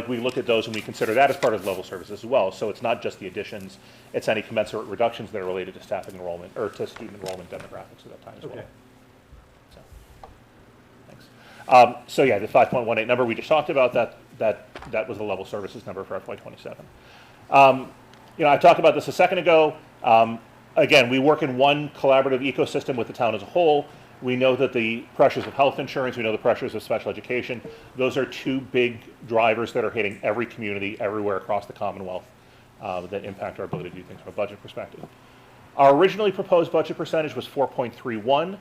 We look at those and we consider that as part of level services as well. So it's not just the additions, it's any commensurate reductions that are related to staffing enrollment or to student enrollment demographics at that time as well. So, thanks. The 5.18 number we just talked about, that was the level services number for FY27. I talked about this a second ago. Again, we work in one collaborative ecosystem with the town as a whole. We know that the pressures of health insurance, we know the pressures of special education. Those are 2 big drivers that are hitting every community everywhere across the Commonwealth that impact our ability to do things from a budget perspective. Our originally proposed budget percentage was 4.31.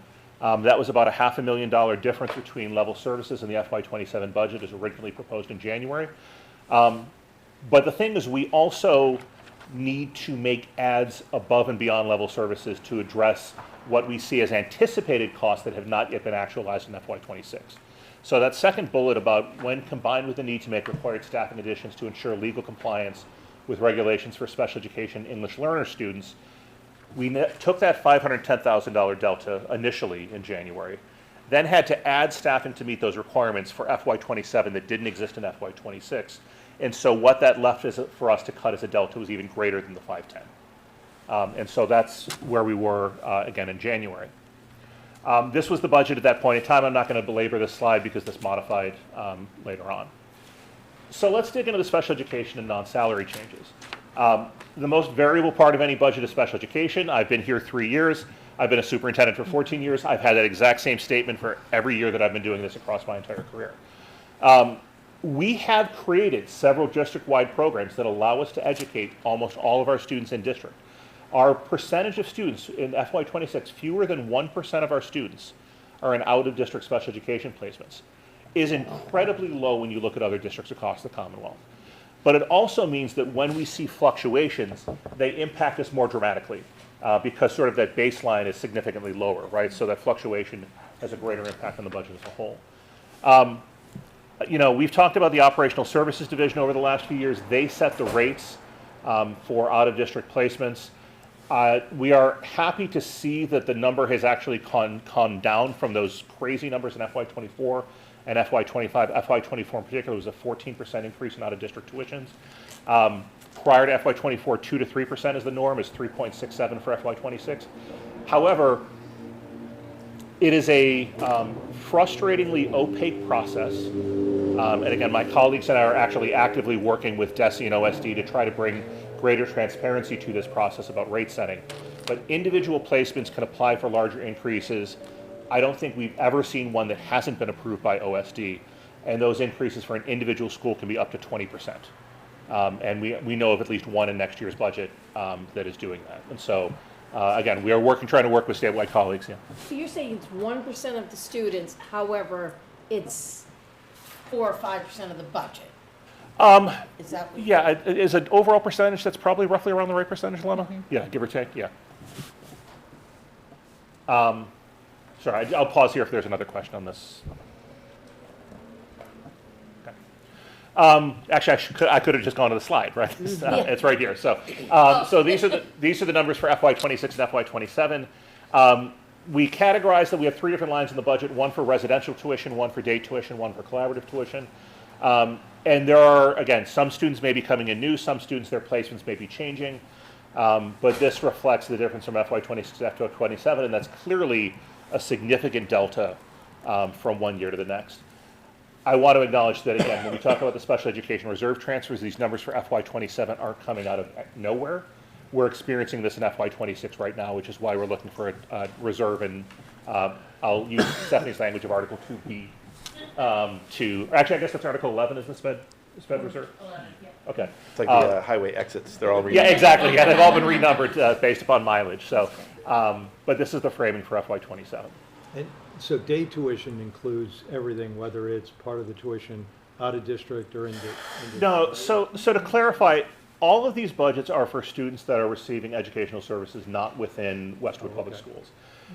That was about a $500,000 difference between level services and the FY27 budget as originally proposed in January. But the thing is, we also need to make adds above and beyond level services to address what we see as anticipated costs that have not yet been actualized in FY26. So that second bullet about when combined with the need to make required staffing additions to ensure legal compliance with regulations for special education English learner students, we took that $510,000 delta initially in January, then had to add staffing to meet those requirements for FY27 that didn't exist in FY26. And so what that left for us to cut as a delta was even greater than the 510. And so that's where we were, again, in January. This was the budget at that point in time. I'm not going to belabor this slide because this modified later on. So let's dig into the special education and non-salary changes. The most variable part of any budget is special education. I've been here 3 years. I've been a superintendent for 14 years. I've had that exact same statement for every year that I've been doing this across my entire career. We have created several district-wide programs that allow us to educate almost all of our students in district. Our percentage of students in FY26, fewer than 1% of our students are in out-of-district special education placements, is incredibly low when you look at other districts across the Commonwealth. But it also means that when we see fluctuations, they impact us more dramatically because sort of that baseline is significantly lower, right? So that fluctuation has a greater impact on the budget as a whole. You know, we've talked about the Operational Services Division over the last few years. They set the rates for out-of-district placements. We are happy to see that the number has actually come down from those crazy numbers in FY24 and FY25. FY24 in particular was a 14% increase in out-of-district tuitions. Prior to FY24, 2 to 3% is the norm, is 3.67 for FY26. However, it is a frustratingly opaque process. And again, my colleagues and I are actually actively working with DESE and OSD to try to bring greater transparency to this process about rate setting. But individual placements can apply for larger increases. I don't think we've ever seen one that hasn't been approved by OSD. And those increases for an individual school can be up to 20%. And we know of at least one in next year's budget that is doing that. And so, again, we are trying to work with statewide colleagues. Yeah. So you're saying it's 1% of the students, however, it's 4 or 5% of the budget? Is that what yeah, is an overall percentage that's probably roughly around the right percentage, Lena? Mm-hmm. Yeah, give or take, yeah. Sorry, I'll pause here if there's another question on this. Actually, I could have just gone to the slide, right? It's right here. So, so these are the numbers for FY26 and FY27. We categorize that we have 3 different lines in the budget: one for residential tuition, one for day tuition, one for collaborative tuition. And there are, again, some students may be coming in new, some students, their placements may be changing. But this reflects the difference from FY26 to FY27, and that's clearly a significant delta from one year to the next. I want to acknowledge that, again, when we talk about the special education reserve transfers, these numbers for FY27 aren't coming out of nowhere. We're experiencing this in FY26 right now, which is why we're looking for a reserve, and I'll use Stephanie's language of Article 2B actually, I guess that's Article 11 is the sped reserve? 11, yeah. Okay. It's like the highway exits, they're all renumbered. Yeah, exactly. Yeah, they've all been renumbered based upon mileage. So, but this is the framing for FY27. And so day tuition includes everything, whether it's part of the tuition out of district or in the No, so to clarify, all of these budgets are for students that are receiving educational services not within Westwood Public Schools.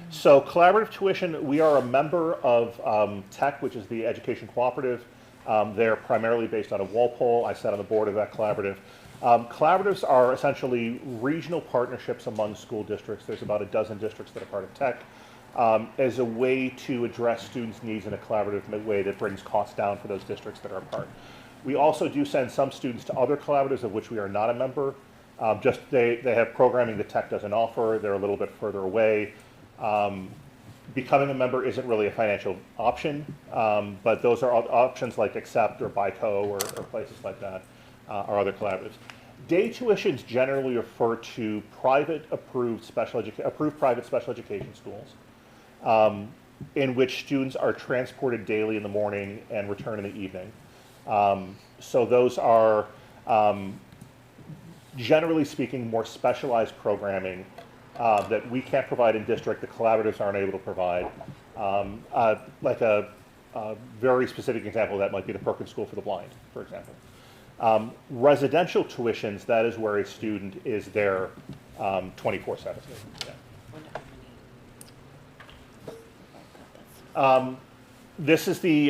So collaborative tuition, we are a member of TEC, which is the Education Cooperative. They're primarily based out of Walpole. I sat on the board of that collaborative. Collaboratives are essentially regional partnerships among school districts. There's about a dozen districts that are part of TEC. As a way to address students' needs in a collaborative way that brings costs down for those districts that are a part. We also do send some students to other collaboratives of which we are not a member. They have programming that TEC doesn't offer. They're a little bit further away. Becoming a member isn't really a financial option, but those are options like Accept or BICO or places like that are other collaboratives. Day tuitions generally refer to private approved private special education schools in which students are transported daily in the morning and return in the evening. So those are, generally speaking, more specialized programming that we can't provide in district, the collaboratives aren't able to provide. Like a very specific example of that might be the Perkins School for the Blind, for example. Residential tuitions, that is where a student is there 24/7. Yeah. This is the,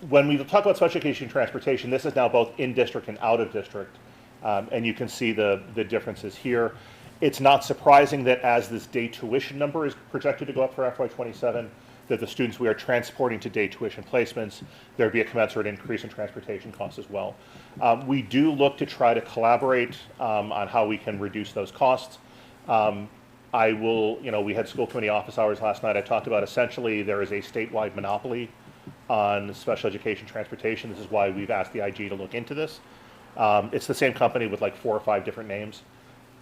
when we talk about special education transportation, this is now both in district and out of district. And you can see the differences here. It's not surprising that as this day tuition number is projected to go up for FY27, that the students we are transporting to day tuition placements, there'd be a commensurate increase in transportation costs as well. We do look to try to collaborate on how we can reduce those costs. I will, we had school committee office hours last night. I talked about essentially there is a statewide monopoly on special education transportation. This is why we've asked the IG to look into this. It's the same company with like 4 or 5 different names.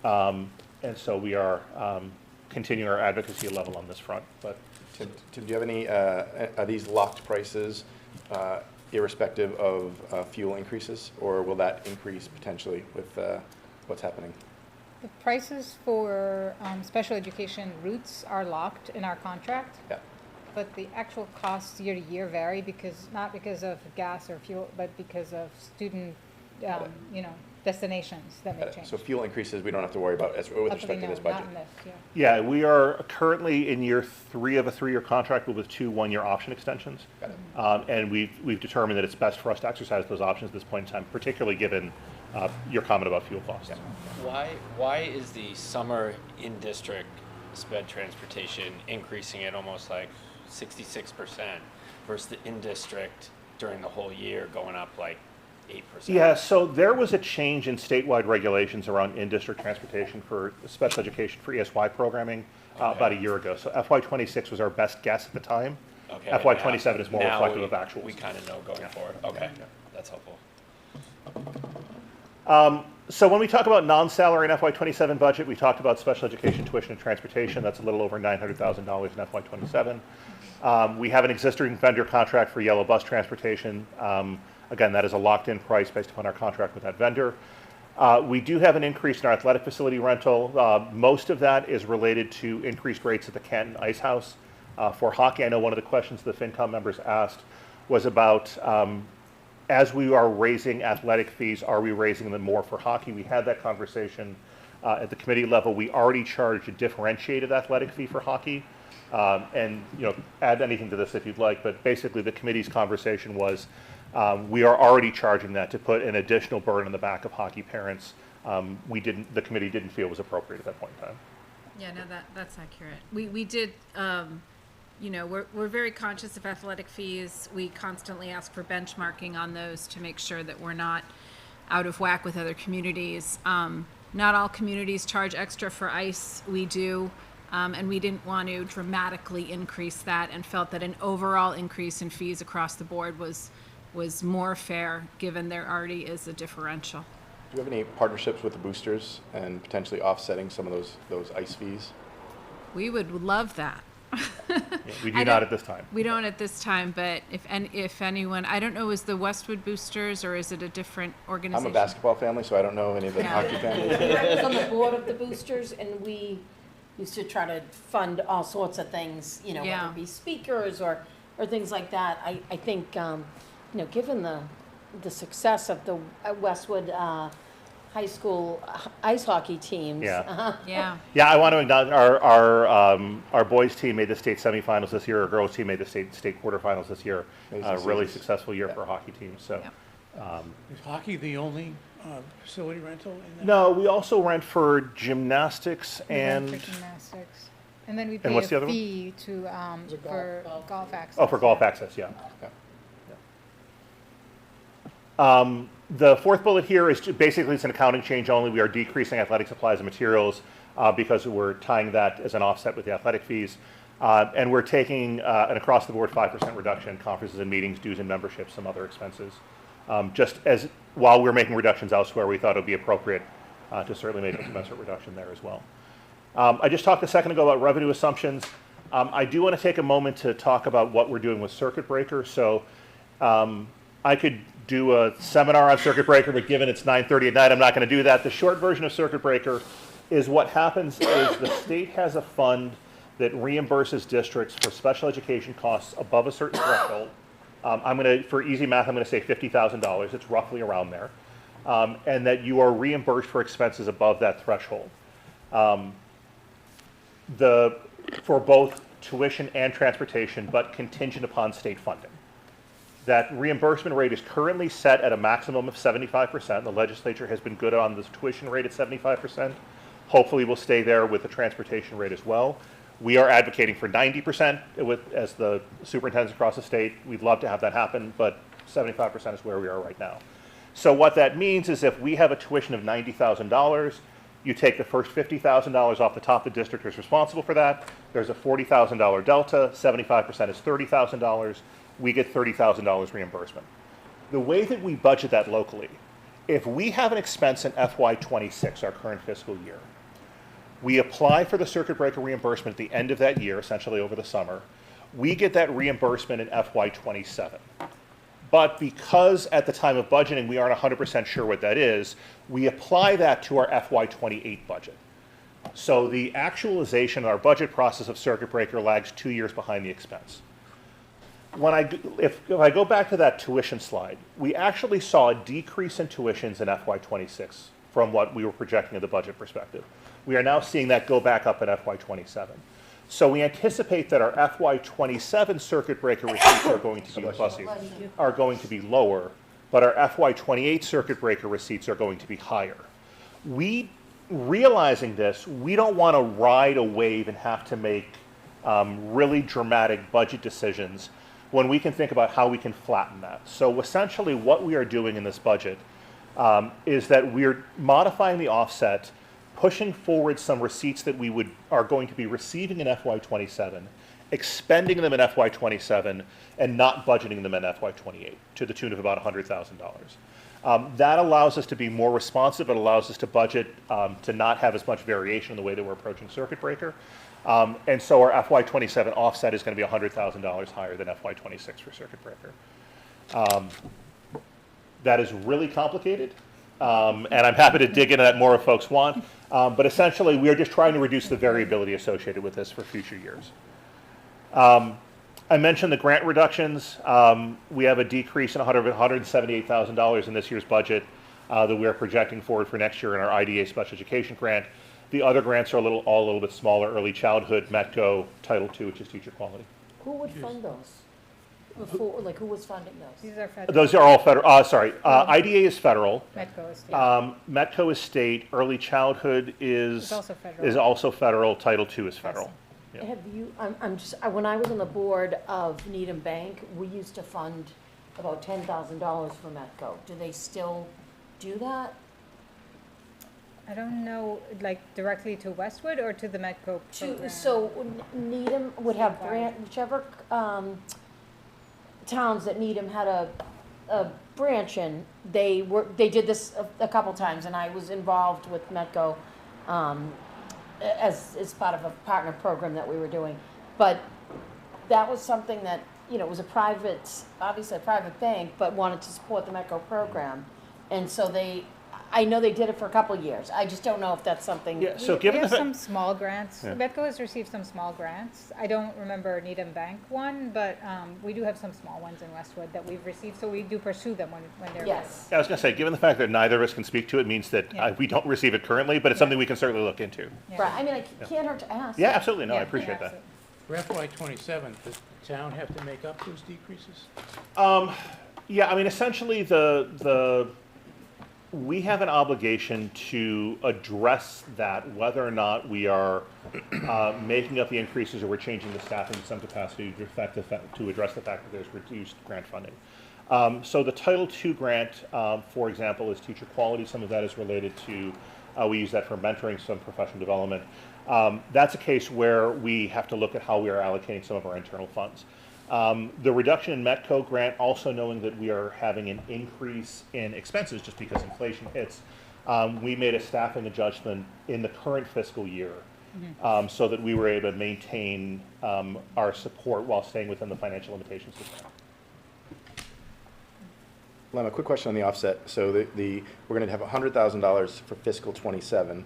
And so we are continue our advocacy level on this front. But Tim, do you have any, are these locked prices irrespective of fuel increases, or will that increase potentially with what's happening? The prices for special education routes are locked in our contract. Yeah. But the actual costs year to year vary not because of gas or fuel, but because of student, destinations that may change. So fuel increases, we don't have to worry about as with respect to this budget. Not in this, yeah. yeah, we are currently in year 3 of a 3-year contract with 2 1-year option extensions. Got it. And we've determined that it's best for us to exercise those options at this point in time, particularly given your comment about fuel costs. Why is the summer in-district sped transportation increasing at almost like 66% versus the in-district during the whole year going up like 8%? Yeah, so there was a change in statewide regulations around in-district transportation for special education for ESY programming about a year ago. So FY26 was our best guess at the time. Okay, FY27 is more now reflective of actuals. We kind of know going forward. Okay, that's helpful. So when we talk about non-salary in FY27 budget, we talked about special education tuition and transportation. That's a little over $900,000 in FY27. We have an existing vendor contract for yellow bus transportation. Again, that is a locked-in price based upon our contract with that vendor. We do have an increase in our athletic facility rental. Most of that is related to increased rates at the Canton Ice House. For hockey, I know one of the questions the FinCom members asked was about as we are raising athletic fees, are we raising them more for hockey? We had that conversation at the committee level. We already charged a differentiated athletic fee for hockey. And add anything to this if you'd like, but basically the committee's conversation was we are already charging that to put an additional burden on the back of hockey parents. The committee didn't feel was appropriate at that point in time. Yeah, no, that's accurate. We did, we're very conscious of athletic fees. We constantly ask for benchmarking on those to make sure that we're not out of whack with other communities. Not all communities charge extra for ice. We do. And we didn't want to dramatically increase that and felt that an overall increase in fees across the board was more fair, given there already is a differential. Do you have any partnerships with the boosters and potentially offsetting some of those ice fees? We would love that. We do not at this time. We don't at this time, but if anyone, I don't know, is the Westwood Boosters or is it a different organization? I'm a basketball family, so I don't know any of the hockey families. I was on the board of the boosters, and we used to try to fund all sorts of things, whether it be speakers or things like that. I think, given the success of the Westwood high school ice hockey teams. Yeah, I want to acknowledge our boys team made the state semifinals this year. Our girls team made the state quarterfinals this year. Really successful year for hockey teams. So, is hockey the only facility rental in that? No, we also rent for gymnastics and. And then we And pay what's the a other one? fee for golf access. Oh, for golf access, yeah. The fourth bullet here is basically it's an accounting change only. We are decreasing athletic supplies and materials because we're tying that as an offset with the athletic fees. And we're taking an across-the-board 5% reduction in conferences and meetings, dues and memberships, some other expenses. Just as while we're making reductions elsewhere, we thought it would be appropriate to certainly make a commensurate reduction there as well. I just talked a second ago about revenue assumptions. I do want to take a moment to talk about what we're doing with circuit breaker. So I could do a seminar on circuit breaker, but given it's 9:30 at night, I'm not going to do that. The short version of circuit breaker is what happens is the state has a fund that reimburses districts for special education costs above a certain threshold. For easy math, I'm going to say $50,000. It's roughly around there. And that you are reimbursed for expenses above that threshold. For both tuition and transportation, but contingent upon state funding. That reimbursement rate is currently set at a maximum of 75%. The legislature has been good on this tuition rate at 75%. Hopefully we'll stay there with the transportation rate as well. We are advocating for 90% as the superintendents across the state. We'd love to have that happen, but 75% is where we are right now. So what that means is if we have a tuition of $90,000, you take the first $50,000 off the top, the district is responsible for that. There's a $40,000 delta, 75% is $30,000. We get $30,000 reimbursement. The way that we budget that locally, if we have an expense in FY26, our current fiscal year, We apply for the circuit breaker reimbursement at the end of that year, essentially over the summer. We get that reimbursement in FY27. But because at the time of budgeting, we aren't 100% sure what that is, we apply that to our FY28 budget. So the actualization of our budget process of circuit breaker lags 2 years behind the expense. If I go back to that tuition slide, we actually saw a decrease in tuitions in FY26 from what we were projecting in the budget perspective. We are now seeing that go back up in FY27. So we anticipate that our FY27 circuit breaker receipts are going to be lower, but our FY28 circuit breaker receipts are going to be higher. Realizing this, we don't want to ride a wave and have to make really dramatic budget decisions when we can think about how we can flatten that. So essentially what we are doing in this budget is that we're modifying the offset, pushing forward some receipts that we are going to be receiving in FY27, expending them in FY27, and not budgeting them in FY28 to the tune of about $100,000. That allows us to be more responsive. It allows us to budget to not have as much variation in the way that we're approaching circuit breaker. And so our FY27 offset is going to be $100,000 higher than FY26 for circuit breaker. That is really complicated, and I'm happy to dig into that more if folks want. But essentially, we are just trying to reduce the variability associated with this for future years. I mentioned the grant reductions. We have a decrease in $178,000 in this year's budget that we are projecting forward for next year in our IDA special education grant. The other grants are all a little bit smaller: early childhood, METCO, Title II, which is teacher quality. Who would fund those? Before, like, who was funding those? These are federal. Those are all federal. IDA is federal. METCO is state. METCO is state. Early childhood is also federal. Title II is federal. Yeah. Have you, when I was on the board of Needham Bank, we used to fund about $10,000 for METCO. Do they still do that? I don't know, like directly to Westwood or to the METCO program? So Needham would have whichever towns that Needham had a branch in, they did this a couple times, and I was involved with METCO as part of a partner program that we were doing. But that was something that, it was obviously a private bank, but wanted to support the METCO program. And so I know they did it for a couple of years. I just don't know if that's something. Yeah, so we have some small grants. Yeah. METCO has received some small grants. I don't remember Needham Bank one, but we do have some small ones in Westwood that we've received, so we do pursue them when they're Yes. Yeah, I was going to say, given the fact that neither of us can speak to it, means that we don't receive it currently, but it's something we can certainly look into. Yeah. Right, I mean, it can't hurt to ask. Yeah, absolutely. No, I Yeah, appreciate yeah, that. For FY27, does the town have to make up those decreases? Yeah, I mean, essentially, we have an obligation to address that, whether or not we are making up the increases or we're changing the staffing in some capacity to address the fact that there's reduced grant funding. So the Title II grant, for example, is teacher quality. Some of that is related to, we use that for mentoring, some professional development. That's a case where we have to look at how we are allocating some of our internal funds. The reduction in METCO grant, also knowing that we are having an increase in expenses just because inflation hits, we made a staffing adjustment in the current fiscal year so that we were able to maintain our support while staying within the financial limitations of the grant. Lem, a quick question on the offset. So we're going to have $100,000 for fiscal 27.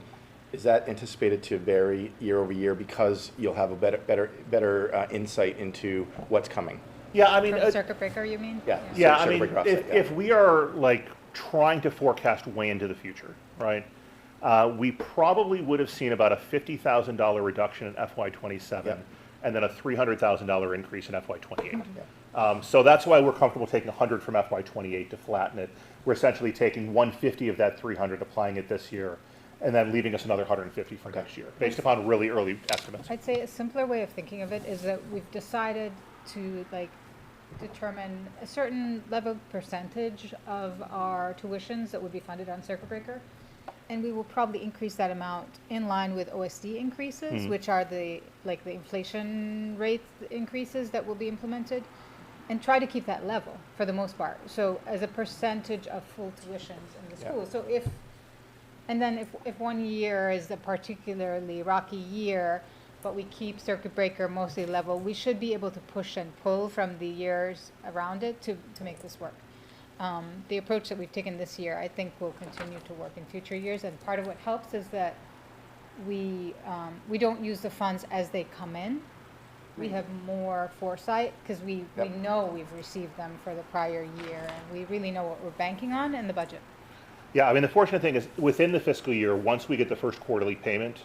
Is that anticipated to vary year over year because you'll have a better insight into what's coming? Yeah, I mean, From circuit breaker, you mean? Yeah. Yeah, I mean, if we are like trying to forecast way into the future, right? We probably would have seen about a $50,000 reduction in FY27, and then a $300,000 increase in FY28. So that's why we're comfortable taking 100 from FY28 to flatten it. We're essentially taking 150 of that 300, applying it this year, and then leaving us another 150 for next year, based upon really early estimates. I'd say a simpler way of thinking of it is that we've decided to determine a certain level percentage of our tuitions that would be funded on circuit breaker, and we will probably increase that amount in line with OSD increases, which are the inflation rate increases that will be implemented, and try to keep that level for the most part. So as a percentage of full tuitions in the school. So if And then if one year is a particularly rocky year, but we keep circuit breaker mostly level, we should be able to push and pull from the years around it to make this work. The approach that we've taken this year, I think, will continue to work in future years. And part of what helps is that we don't use the funds as they come in. We have more foresight because we know we've received them for the prior year, and we really know what we're banking on in the budget. Yeah, I mean, the fortunate thing is within the fiscal year, once we get the first quarterly payment,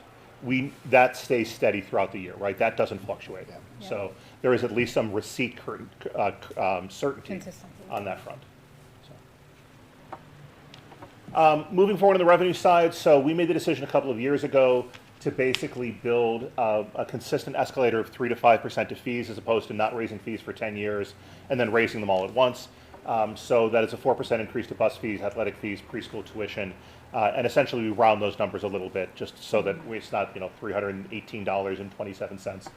that stays steady throughout the year, right? That doesn't fluctuate. Yeah. So there is at least some receipt certainty Consistency. on that front. Moving forward on the revenue side, so we made the decision a couple of years ago to basically build a consistent escalator of 3 to 5% of fees, as opposed to not raising fees for 10 years and then raising them all at once. So that is a 4% increase to bus fees, athletic fees, preschool tuition, and essentially we round those numbers a little bit just so that it's not $318.27.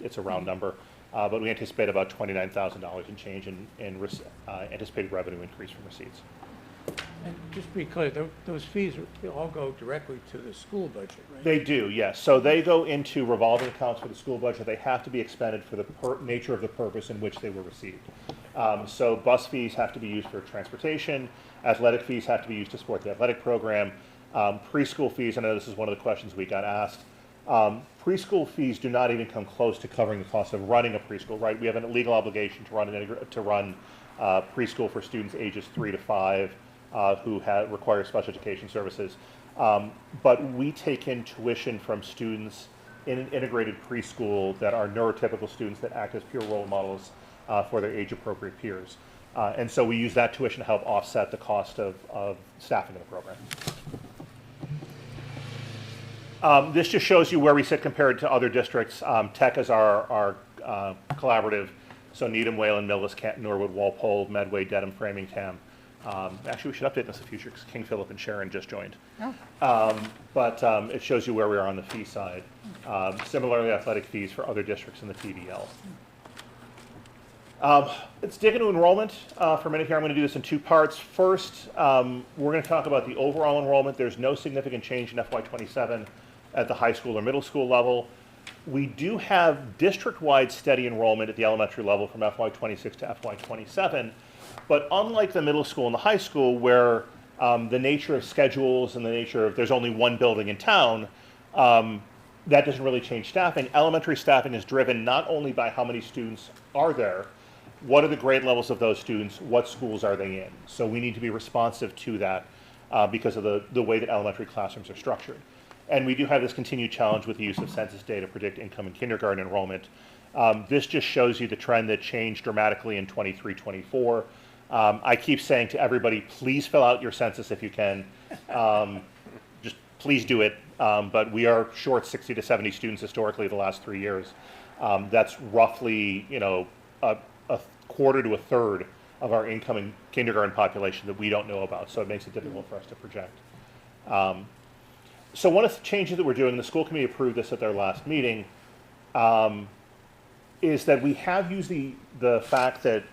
It's a round number, but we anticipate about $29,000 in change in anticipated revenue increase from receipts. And just to be clear, those fees all go directly to the school budget, right? They do, yes. So they go into revolving accounts for the school budget. They have to be expended for the nature of the purpose in which they were received. So bus fees have to be used for transportation. Athletic fees have to be used to support the athletic program. Preschool fees, I know this is one of the questions we got asked. Preschool fees do not even come close to covering the cost of running a preschool, right? We have a legal obligation to run preschool for students ages 3 to 5. Who require special education services. But we take in tuition from students in an integrated preschool that are neurotypical students that act as peer role models for their age-appropriate peers. And so we use that tuition to help offset the cost of staffing in the program. This just shows you where we sit compared to other districts. Tech is our collaborative, so Needham, Wayland, Millis, Canton, Norwood, Walpole, Medway, Dedham, Framingham. Actually, we should update this in the future because King Philip and Sharon just joined. But it shows you where we are on the fee side. Similarly, athletic fees for other districts in the TDL. Let's dig into enrollment for a minute here. I'm going to do this in two parts. First, we're going to talk about the overall enrollment. There's no significant change in FY27 at the high school or middle school level. We do have district-wide steady enrollment at the elementary level from FY26 to FY27. But unlike the middle school and the high school, where the nature of schedules and the nature of there's only one building in town, that doesn't really change staffing. Elementary staffing is driven not only by how many students are there, what are the grade levels of those students, what schools are they in. So we need to be responsive to that because of the way that elementary classrooms are structured. And we do have this continued challenge with the use of census data to predict income in kindergarten enrollment. This just shows you the trend that changed dramatically in 23-24. I keep saying to everybody, please fill out your census if you can. Just please do it. But we are short 60 to 70 students historically the last 3 years. That's roughly, a quarter to a third of our incoming kindergarten population that we don't know about. So it makes it difficult for us to project. So one of the changes that we're doing, the school committee approved this at their last meeting, is that we have used the fact that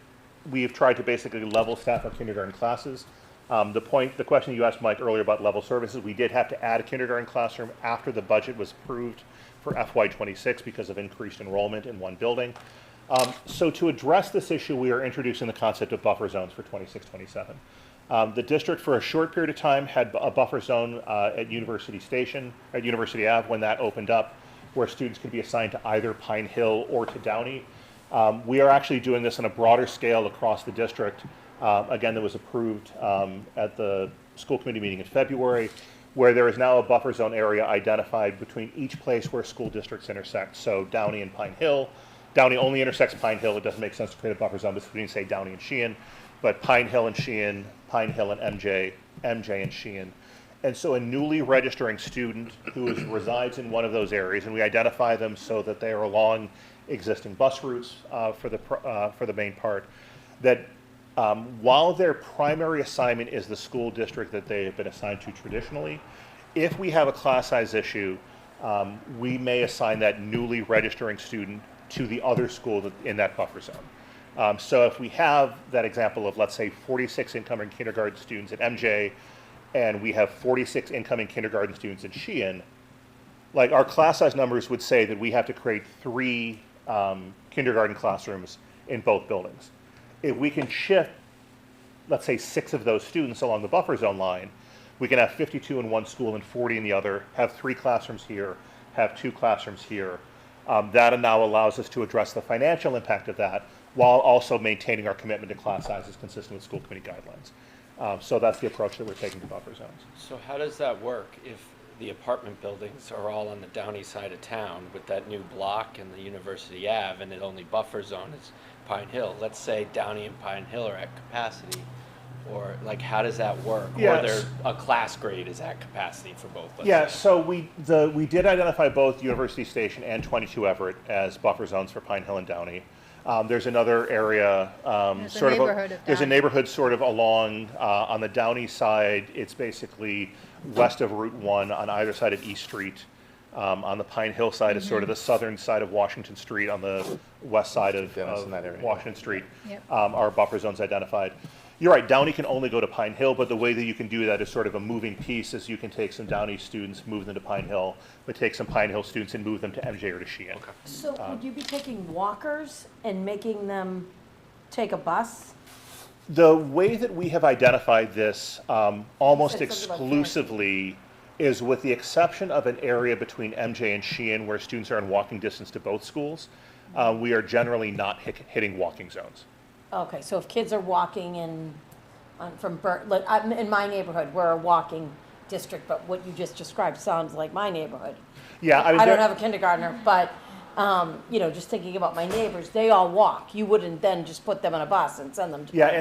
we have tried to basically level staff our kindergarten classes. The question you asked Mike earlier about level services, we did have to add a kindergarten classroom after the budget was approved for FY26 because of increased enrollment in one building. So to address this issue, we are introducing the concept of buffer zones for 26-27. The district for a short period of time had a buffer zone at University Ave when that opened up, where students could be assigned to either Pine Hill or to Downey. We are actually doing this on a broader scale across the district. Again, that was approved at the school committee meeting in February, where there is now a buffer zone area identified between each place where school districts intersect. So Downey and Pine Hill. Downey only intersects Pine Hill. It doesn't make sense to create a buffer zone between, say, Downey and Sheehan. But Pine Hill and Sheehan, Pine Hill and MJ, MJ and Sheehan. And so a newly registering student who resides in one of those areas, and we identify them so that they are along existing bus routes for the main part, that while their primary assignment is the school district that they have been assigned to traditionally, if we have a class size issue, we may assign that newly registering student to the other school in that buffer zone. So if we have that example of, let's say, 46 incoming kindergarten students at MJ and we have 46 incoming kindergarten students in Sheehan, like our class size numbers would say that we have to create 3 kindergarten classrooms in both buildings. If we can shift, let's say 6 of those students along the buffer zone line, we can have 52 in one school and 40 in the other, have 3 classrooms here, have 2 classrooms here. That now allows us to address the financial impact of that while also maintaining our commitment to class sizes consistent with school committee guidelines. So that's the approach that we're taking to buffer zones. So how does that work if the apartment buildings are all on the Downey side of town with that new block and the University Ave, and it only buffer zone is Pine Hill? Let's say Downey and Pine Hill are at capacity, or like how does that work? Yes. Or they're, a class grade is at capacity for both? Yeah, so we did identify both University Station and 22 Everett as buffer zones for Pine Hill and Downey. There's another area, there's a neighborhood sort of along, on the Downey side, it's basically west of Route 1 on either side of East Street. On the Pine Hill side is sort of the southern side of Washington Street, on the west side of Washington Street. Are buffer zones identified. You're right, Downey can only go to Pine Hill, but the way that you can do that is sort of a moving piece, is you can take some Downey students, move them to Pine Hill, but take some Pine Hill students and move them to MJ or to Sheehan. So would you be taking walkers and making them take a bus? The way that we have identified this almost exclusively is with the exception of an area between MJ and Sheehan where students are in walking distance to both schools, we are generally not hitting walking zones. Okay, so if kids are walking in, like, in my neighborhood, we're a walking district, but what you just described sounds like my neighborhood. Yeah, I don't have a kindergartner, but, just thinking about my neighbors, they all walk. You wouldn't then just put them on a bus and send them to. Yeah,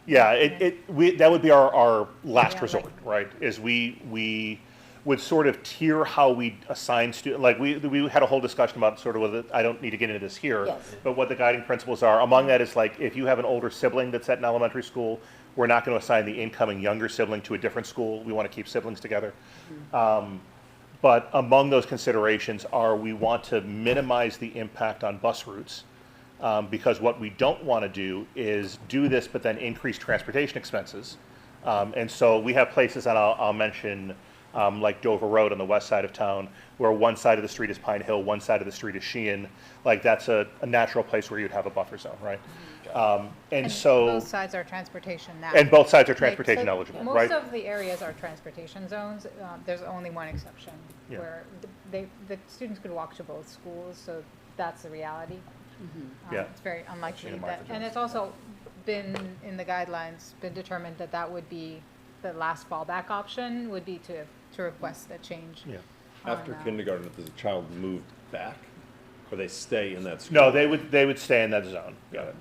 that would be our last resort, right? Is we would sort of tier how we assign students. Like we had a whole discussion about sort of whether, I don't need to get into this here, but what the guiding principles are. Among that is like if you have an older sibling that's at an elementary school, we're not going to assign the incoming younger sibling to a different school. We want to keep siblings together. But among those considerations are we want to minimize the impact on bus routes. Because what we don't want to do is do this but then increase transportation expenses. And so we have places, and I'll mention like Dover Road on the west side of town, where one side of the street is Pine Hill, one side of the street is Sheehan. Like that's a natural place where you'd have a buffer zone, right? And so both sides are transportation now. And both sides are transportation eligible, right? Most of the areas are transportation zones. There's only one exception where the students could walk to both schools, so that's the reality. It's very unlikely that, and it's also been in the guidelines, been determined that that would be the last fallback option, would be to request a change. After kindergarten, if there's a child moved back, or they stay in that school? No, they would stay in that zone. Got it.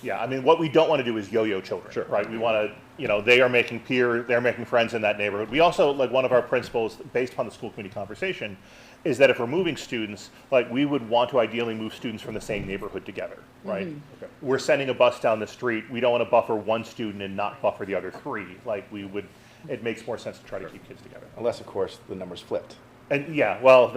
Yeah, I mean, what we don't want to do is yo-yo children, right? We want to, they are making they're making friends in that neighborhood. We also, like one of our principles, based upon the school committee conversation, is that if we're moving students, like we would want to ideally move students from the same neighborhood together, right? Okay. We're sending a bus down the street. We don't want to buffer one student and not buffer the other 3. Like it makes more sense to try to keep kids together. Unless, of course, the number's flipped. And yeah, well,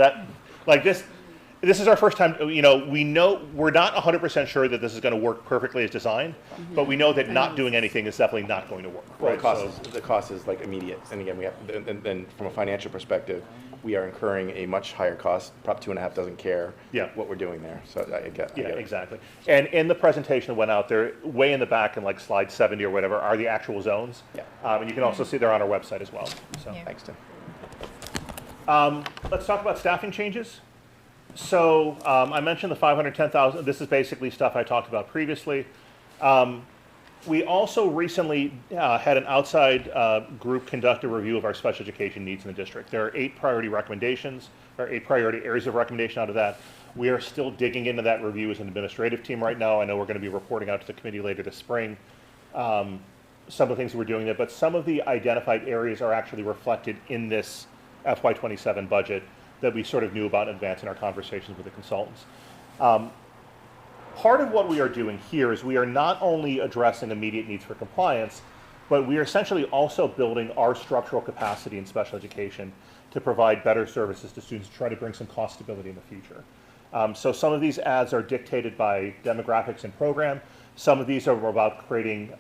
this is our first time, we know, we're not 100% sure that this is going to work perfectly as designed, but we know that not doing anything is definitely not going to work. Well, right? the cost is like immediate. And again, we have, and from a financial perspective, we are incurring a much higher cost. Prop 2.5 doesn't care what we're doing there. So I get it. Exactly. And in the presentation that went out there, way in the back in like slide 70 or whatever, are the actual zones. And you can also see they're on our website as well. So Thanks, Tim. Let's talk about staffing changes. So I mentioned the 510,000. This is basically stuff I talked about previously. We also recently had an outside group conduct a review of our special education needs in the district. There are 8 priority recommendations, or 8 priority areas of recommendation out of that. We are still digging into that review as an administrative team right now. I know we're going to be reporting out to the committee later this spring. Some of the things we're doing there, but some of the identified areas are actually reflected in this FY27 budget that we sort of knew about in advance in our conversations with the consultants. Part of what we are doing here is we are not only addressing immediate needs for compliance, but we are essentially also building our structural capacity in special education to provide better services to students, to try to bring some cost stability in the future. So some of these ads are dictated by demographics and program. Some of these are about creating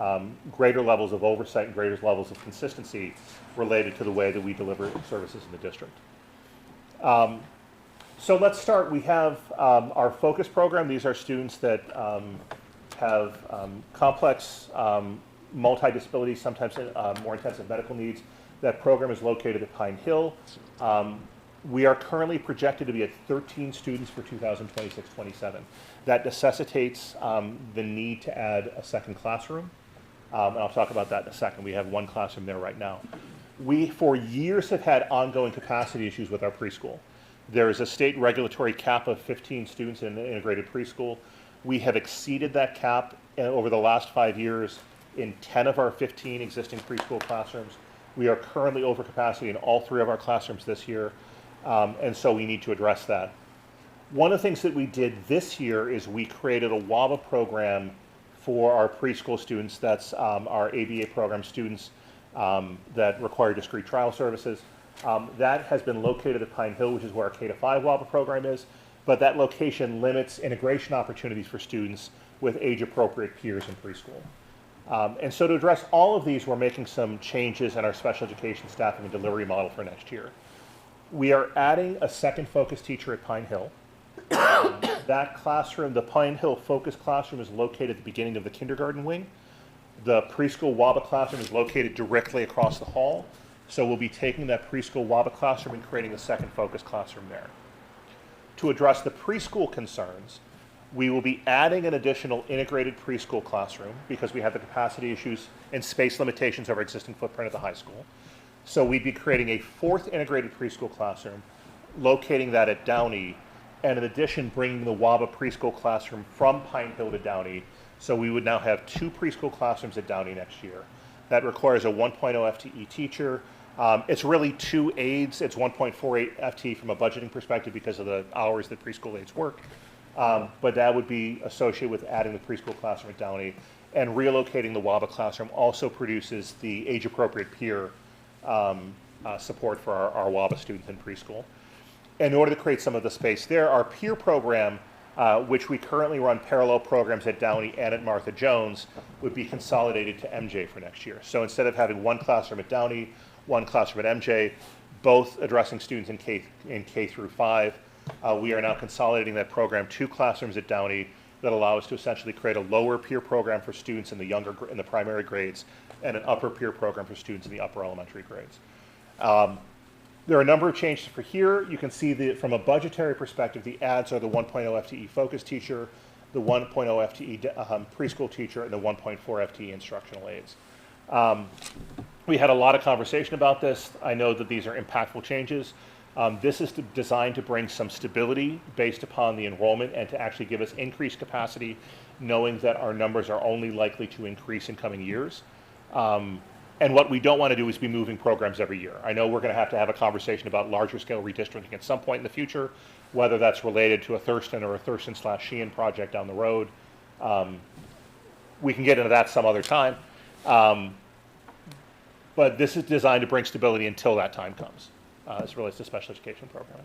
greater levels of oversight and greater levels of consistency related to the way that we deliver services in the district. So let's start. We have our focus program. These are students that have complex multi-disabilities, sometimes more intensive medical needs. That program is located at Pine Hill. We are currently projected to be at 13 students for 2026-27. That necessitates the need to add a second classroom. And I'll talk about that in a second. We have one classroom there right now. We, for years, have had ongoing capacity issues with our preschool. There is a state regulatory cap of 15 students in an integrated preschool. We have exceeded that cap over the last 5 years in 10 of our 15 existing preschool classrooms. We are currently over capacity in all 3 of our classrooms this year, and so we need to address that. One of the things that we did this year is we created a WABA program for our preschool students. That's our ABA program students that require discrete trial services. That has been located at Pine Hill, which is where our K-5 WABA program is, but that location limits integration opportunities for students with age-appropriate peers in preschool. And so to address all of these, we're making some changes in our special education staffing and delivery model for next year. We are adding a second focus teacher at Pine Hill. That classroom, the Pine Hill focus classroom, is located at the beginning of the kindergarten wing. The preschool WABA classroom is located directly across the hall. So we'll be taking that preschool WABA classroom and creating a second focus classroom there. To address the preschool concerns, we will be adding an additional integrated preschool classroom because we have the capacity issues and space limitations of our existing footprint at the high school. So we'd be creating a 4th integrated preschool classroom, locating that at Downey, and in addition bringing the WABA preschool classroom from Pine Hill to Downey. So we would now have 2 preschool classrooms at Downey next year. That requires a 1.0 FTE teacher. It's really 2 aides. It's 1.48 FTE from a budgeting perspective because of the hours that preschool aides work. But that would be associated with adding the preschool classroom at Downey. And relocating the WABA classroom also produces the age-appropriate peer support for our WABA students in preschool. In order to create some of the space there, our peer program, which we currently run parallel programs at Downey and at Martha Jones, would be consolidated to MJ for next year. So instead of having one classroom at Downey, one classroom at MJ, both addressing students in K through 5, we are now consolidating that program 2 classrooms at Downey that allow us to essentially create a lower peer program for students in the primary grades and an upper peer program for students in the upper elementary grades. There are a number of changes for here. You can see that from a budgetary perspective, the adds are the 1.0 FTE focus teacher, the 1.0 FTE preschool teacher, and the 1.4 FTE instructional aides. We had a lot of conversation about this. I know that these are impactful changes. This is designed to bring some stability based upon the enrollment and to actually give us increased capacity, knowing that our numbers are only likely to increase in coming years. And what we don't want to do is be moving programs every year. I know we're going to have a conversation about larger scale redistricting at some point in the future, whether that's related to a Thurston or a Thurston/Sheehan project down the road. We can get into that some other time. But this is designed to bring stability until that time comes, as it relates to special education programming.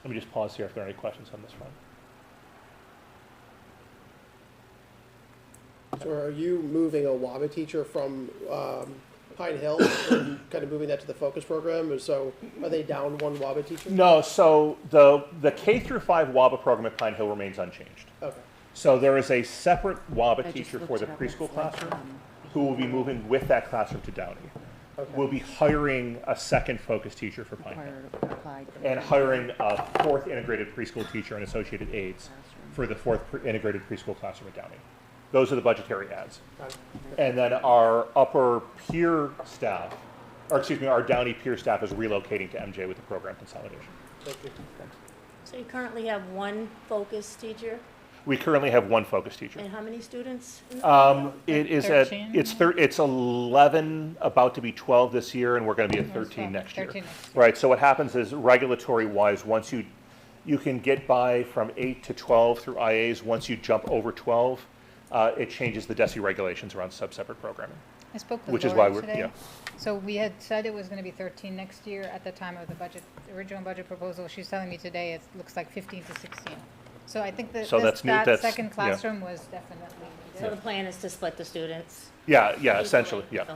Let me just pause here if there are any questions on this front. So are you moving a WABA teacher from Pine Hill and kind of moving that to the focus program? So are they down one WABA teacher? No, so the K through 5 WABA program at Pine Hill remains unchanged. Okay. So there is a separate WABA teacher for the preschool classroom who will be moving with that classroom to Downey. Okay. We'll be hiring a second focus teacher for Pine Hill and hiring a 4th integrated preschool teacher and associated aides for the 4th integrated preschool classroom at Downey. Those are the budgetary adds. And then our upper peer staff, or excuse me, our Downey peer staff is relocating to MJ with the program consolidation. Thank you. So you currently have one focus teacher? We currently have one focus teacher. And how many students? It is 13? It's 11, about to be 12 this year, and we're going to be at 13 next year. Right. So what happens is, regulatory-wise, once you can get by from 8 to 12 through IAs. Once you jump over 12, it changes the DESI regulations around sub-separate programming. I spoke with which is why Laura we're today. yeah. So we had said it was going to be 13 next year at the time of the original budget proposal. She's telling me today it looks like 15 to 16. So I think that So that's new, that's- second yeah. classroom was definitely So needed. the plan is to split the students? Yeah, essentially, yeah.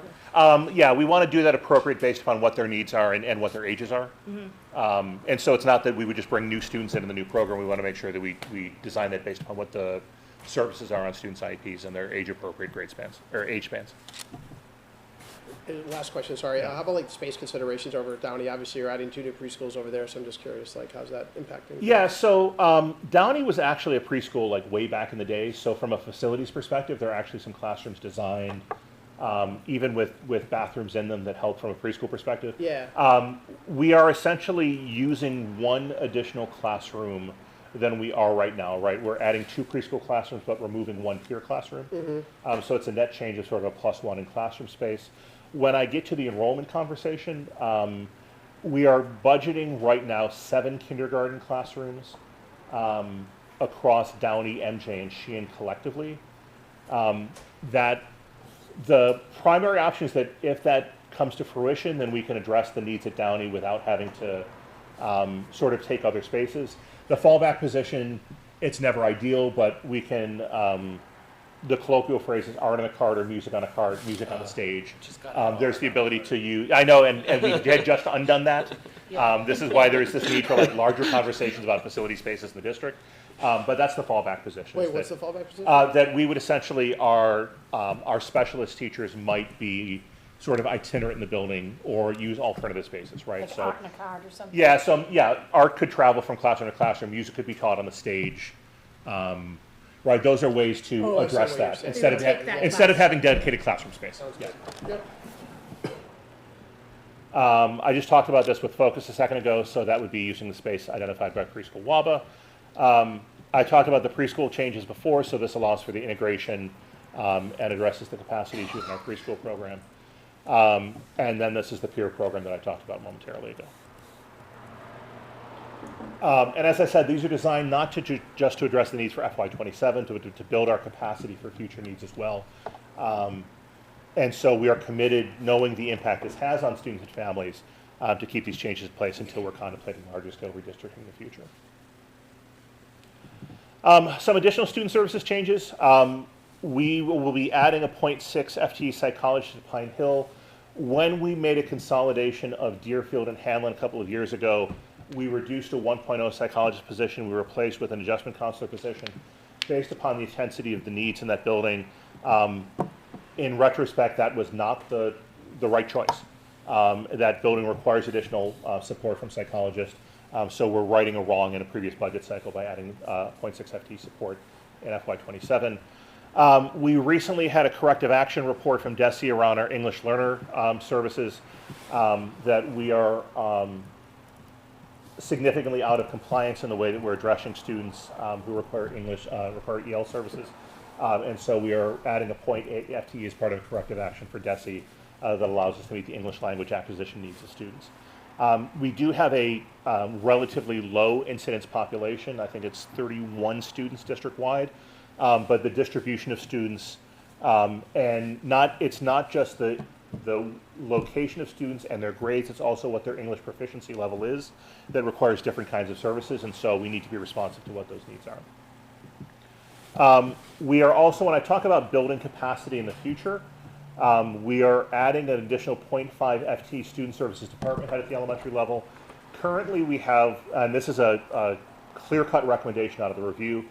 Yeah, we want to do that appropriate based upon what their needs are and what their ages are. And so it's not that we would just bring new students into the new program. We want to make sure that we design that based upon what the services are on students' IEPs and their age-appropriate grade spans, or age spans. Last question, sorry. How about like space considerations over at Downey? Obviously, you're adding 2 new preschools over there, so I'm just curious, like, how's that impacting? Yeah, so Downey was actually a preschool like way back in the day. So from a facilities perspective, there are actually some classrooms designed, even with bathrooms in them that help from a preschool perspective. Yeah. We are essentially using 1 additional classroom than we are right now, right? We're adding 2 preschool classrooms, but removing 1 peer classroom. So it's a net change of sort of a +1 in classroom space. When I get to the enrollment conversation, we are budgeting right now 7 kindergarten classrooms across Downey, MJ, and Sheehan collectively. That the primary option is that if that comes to fruition, then we can address the needs at Downey without having to sort of take other spaces. The fallback position, it's never ideal, but we can, the colloquial phrases art on a card or music on a card, music on the stage. There's the ability to use, I know, and we had just undone that. This is why there is this need for like larger conversations about facility spaces in the district. But that's the fallback position. Wait, what's the fallback position? That we would essentially, our specialist teachers might be sort of itinerant in the building or use alternative spaces, right? Like art in a card or something? Yeah, art could travel from classroom to classroom, music could be taught on the stage. Right, those are ways to address that instead of having dedicated classroom space. Yeah. Yep. I just talked about this with Focus a second ago, so that would be using the space identified by Preschool WABA. I talked about the preschool changes before, so this allows for the integration and addresses the capacity issues in our preschool program. And then this is the peer program that I talked about momentarily ago. And as I said, these are designed not to just to address the needs for FY27, to build our capacity for future needs as well. And so we are committed, knowing the impact this has on students and families, to keep these changes in place until we're contemplating larger scale redistricting in the future. Some additional student services changes. We will be adding a 0.6 FTE psychologist to Pine Hill. When we made a consolidation of Deerfield and Hamlin a couple of years ago, we reduced a 1.0 psychologist position. We replaced with an adjustment counselor position based upon the intensity of the needs in that building. In retrospect, that was not the right choice. That building requires additional support from psychologists. So we're righting a wrong in a previous budget cycle by adding 0.6 FTE support in FY27. We recently had a corrective action report from DESE around our English learner services that we are significantly out of compliance in the way that we're addressing students who require require EL services. And so we are adding a 0.8 FTE as part of a corrective action for DESE that allows us to meet the English language acquisition needs of students. We do have a relatively low incidence population. I think it's 31 students district-wide, but the distribution of students and it's not just the location of students and their grades, it's also what their English proficiency level is that requires different kinds of services, and so we need to be responsive to what those needs are. We are also, when I talk about building capacity in the future, we are adding an additional 0.5 FTE student services department head at the elementary level. Currently we have, and this is a clear-cut recommendation out of the review,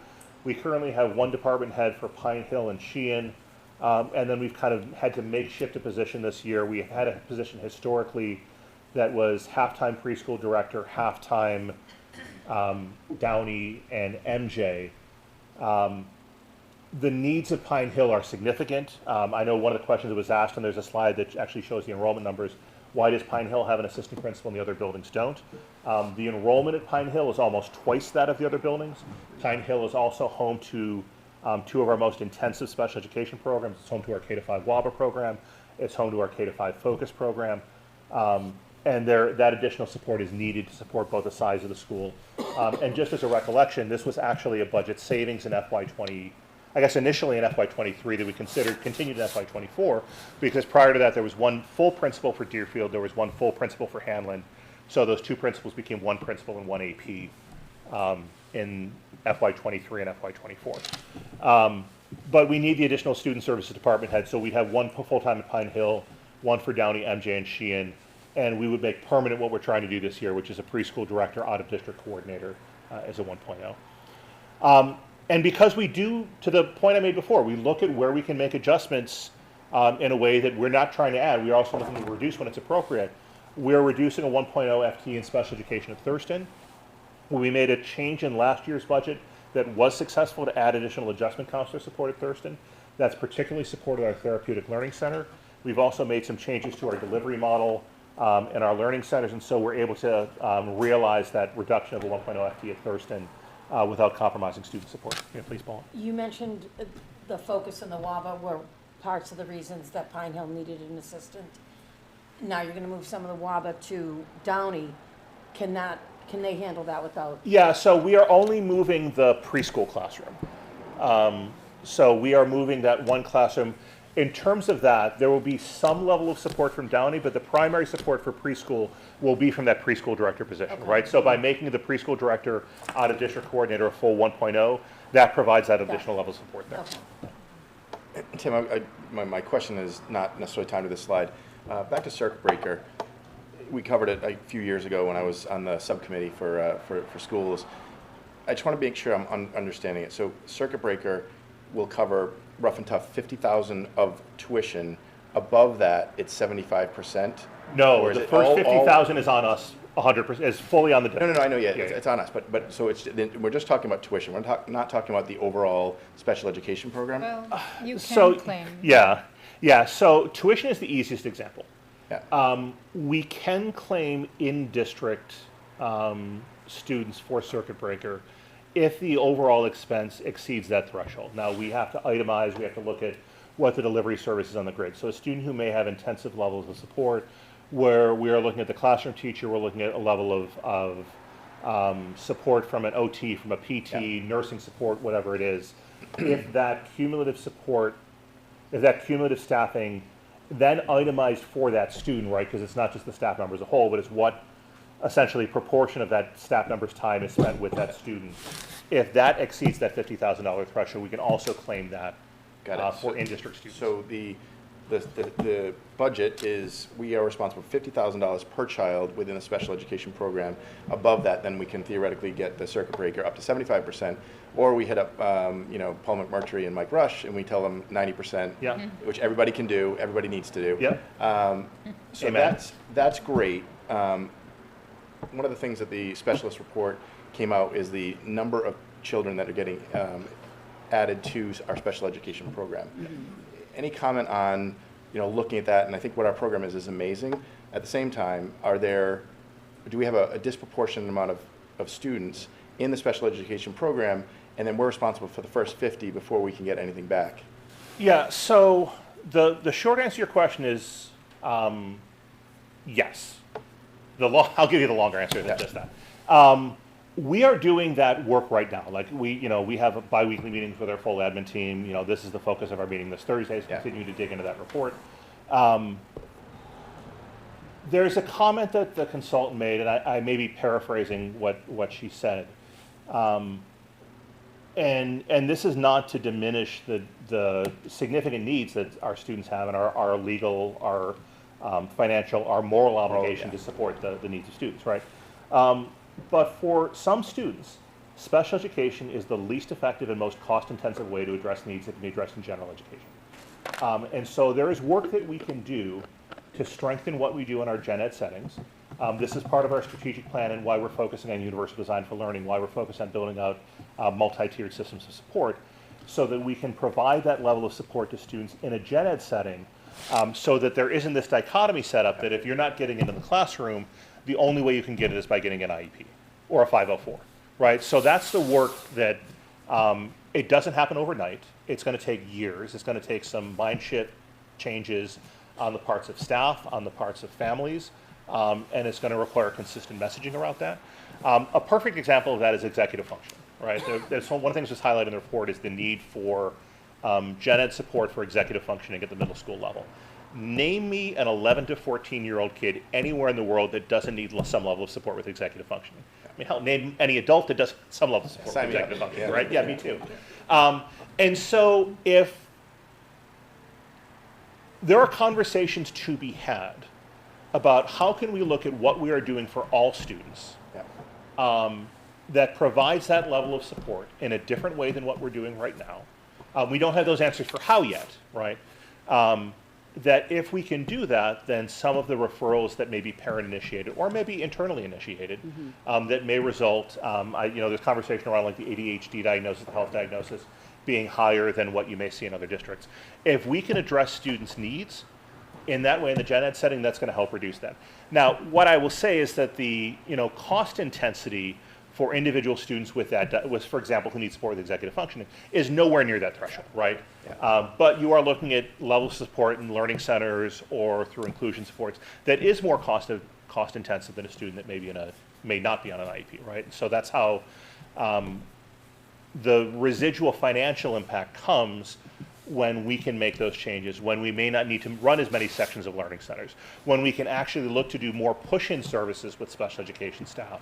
we currently have 1 department head for Pine Hill and Sheehan, and then we've kind of had to makeshift a position this year. We had a position historically that was half-time preschool director, half-time Downey and MJ. The needs of Pine Hill are significant. I know one of the questions that was asked, and there's a slide that actually shows the enrollment numbers. Why does Pine Hill have an assistant principal and the other buildings don't? The enrollment at Pine Hill is almost twice that of the other buildings. Pine Hill is also home to 2 of our most intensive special education programs. It's home to our K-5 WABA program. It's home to our K-5 Focus program. And that additional support is needed to support both the size of the school. And just as a recollection, this was actually a budget savings in FY20, I guess initially in FY23 that we considered continued in FY24, because prior to that there was 1 full principal for Deerfield, there was 1 full principal for Hanlon. So those 2 principals became 1 principal and 1 AP. in FY23 and FY24. But we need the additional student services department head, so we'd have one full-time at Pine Hill, one for Downey, MJ, and Sheehan, and we would make permanent what we're trying to do this year, which is a preschool director, out-of-district coordinator as a 1.0. And because we do, to the point I made before, we look at where we can make adjustments in a way that we're not trying to add. We're also looking to reduce when it's appropriate. We're reducing a 1.0 FTE in special education at Thurston. We made a change in last year's budget that was successful to add additional adjustment counselor support at Thurston. That's particularly supported our therapeutic learning center. We've also made some changes to our delivery model in our learning centers, and so we're able to realize that reduction of the 1.0 FTE at Thurston without compromising student support. Yeah, please, Paul. You mentioned the focus in the WABA were parts of the reasons that Pine Hill needed an assistant. Now you're gonna move some of the WABA to Downey. Can they handle that without? Yeah, so we are only moving the preschool classroom. So we are moving that one classroom. In terms of that, there will be some level of support from Downey, but the primary support for preschool will be from that preschool director position, right? So by making the preschool director out of district coordinator a full 1.0, that provides that additional level of support there. Tim, my question is not necessarily tied to this slide. Back to circuit breaker. We covered it a few years ago when I was on the subcommittee for schools. I just want to make sure I'm understanding it. So circuit breaker will cover rough and tough 50,000 of tuition. Above that, it's 75%. No, the first 50,000 is on us. 100% is fully on the district. No, I know. Yeah, it's on us. But so we're just talking about tuition. We're not talking about the overall special education program. Well, you can claim. Yeah. So tuition is the easiest example. Yeah. We can claim in-district students for circuit breaker if the overall expense exceeds that threshold. Now, we have to itemize, we have to look at what the delivery service is on the grid. So a student who may have intensive levels of support, where we are looking at the classroom teacher, we're looking at a level of support from an OT, from a PT, nursing support, whatever it is. If that cumulative support, if that cumulative staffing, then itemized for that student, right? Because it's not just the staff member as a whole, but it's what essentially proportion of that staff member's time is spent with that student. If that exceeds that $50,000 threshold, we can also claim that for in-district students. So the budget is, we are responsible for $50,000 per child within a special education program. Above that, then we can theoretically get the circuit breaker up to 75%, or we hit up, Paul McMurtry and Mike Rush, and we tell them 90%, which everybody can do, everybody needs to do. So that's great. One of the things that the specialist report came out is the number of children that are getting added to our special education program. Any comment on, looking at that? And I think what our program is amazing. At the same time, do we have a disproportionate amount of students in the special education program, and then we're responsible for the first 50 before we can get anything back? Yeah, so the short answer to your question is yes. I'll give you the longer answer than just that. We are doing that work right now. Like we have bi-weekly meetings with our full admin team. This is the focus of our meeting this Thursday, is continuing to dig into that report. There's a comment that the consultant made, and I may be paraphrasing what she said. And this is not to diminish the significant needs that our students have and our legal, our financial, our moral obligation to support the needs of students, right? But for some students, special education is the least effective and most cost-intensive way to address needs that can be addressed in general education. And so there is work that we can do to strengthen what we do in our gen ed settings. This is part of our strategic plan and why we're focusing on universal design for learning, why we're focused on building out multi-tiered systems of support, so that we can provide that level of support to students in a gen ed setting, so that there isn't this dichotomy set up that if you're not getting into the classroom, the only way you can get it is by getting an IEP or a 504, right? So that's the work that, it doesn't happen overnight. It's going to take years. It's going to take some mind shift changes on the parts of staff, on the parts of families, and it's going to require consistent messaging around that. A perfect example of that is executive function, right? There's one of the things that's highlighted in the report is the need for gen ed support for executive functioning at the middle school level. Name me an 11 to 14-year-old kid anywhere in the world that doesn't need some level of support with executive functioning. I mean, hell, name any adult that does some level of support for Sign me up. executive function, Yeah. right? Yeah, me too. And so if there are conversations to be had about how can we look at what we are doing for all students that provides that level of support in a different way than what we're doing right now. We don't have those answers for how yet, right? That if we can do that, then some of the referrals that may be parent initiated or maybe internally initiated that may result, there's conversation around like the ADHD diagnosis, the health diagnosis being higher than what you may see in other districts. If we can address students' needs in that way in the gen ed setting, that's going to help reduce that. Now, what I will say is that the cost intensity for individual students with that, for example, who need support with executive functioning, is nowhere near that threshold, right? Yeah. But you are looking at level of support in learning centers or through inclusion supports that is more cost intensive than a student that may not be on an IEP, right? And so that's how the residual financial impact comes when we can make those changes, when we may not need to run as many sections of learning centers, when we can actually look to do more push-in services with special education staff.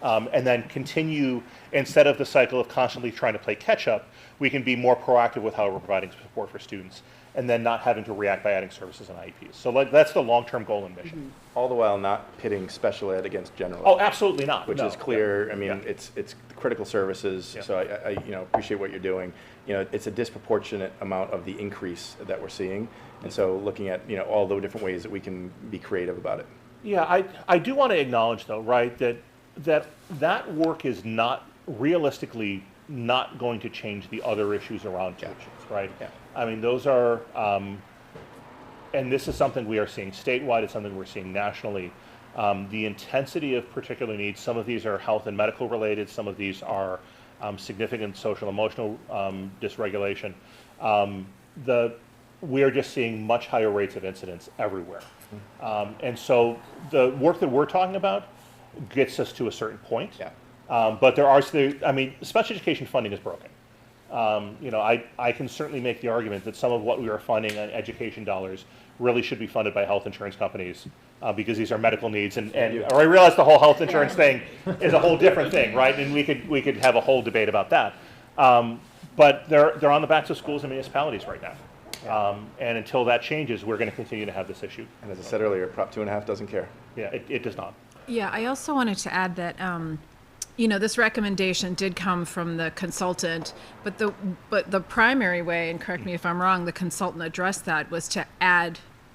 And then continue, instead of the cycle of constantly trying to play catch up, we can be more proactive with how we're providing support for students and then not having to react by adding services and IEPs. So that's the long-term goal and mission. All the while not pitting special ed against general ed. Oh, absolutely not. Which No. is clear. Yeah. I mean, Yeah. it's critical services. Yeah. So I appreciate what you're doing. It's a disproportionate amount of the increase that we're seeing. And so looking at, all the different ways that we can be creative about it. Yeah, I do want to acknowledge though, right, that work is not realistically not going to change the other issues around tuitions, right? Yeah. I mean, those are, and this is something we are seeing statewide, it's something we're seeing nationally. The intensity of particular needs, some of these are health and medical related, some of these are significant social emotional dysregulation. We are just seeing much higher rates of incidence everywhere. And so the work that we're talking about gets us to a certain point. Yeah. But there are, special education funding is broken. I can certainly make the argument that some of what we are funding on education dollars really should be funded by health insurance companies because these are medical needs. Or I realize the whole health insurance thing is a whole different thing, right? And we could have a whole debate about that. But they're on the backs of schools and municipalities right now. And until that changes, we're going to continue to have this issue. And as I said earlier, Prop 2.5 doesn't care. Yeah, it does not. Yeah, I also wanted to add that, this recommendation did come from the consultant, but the primary way, and correct me if I'm wrong, the consultant addressed that was to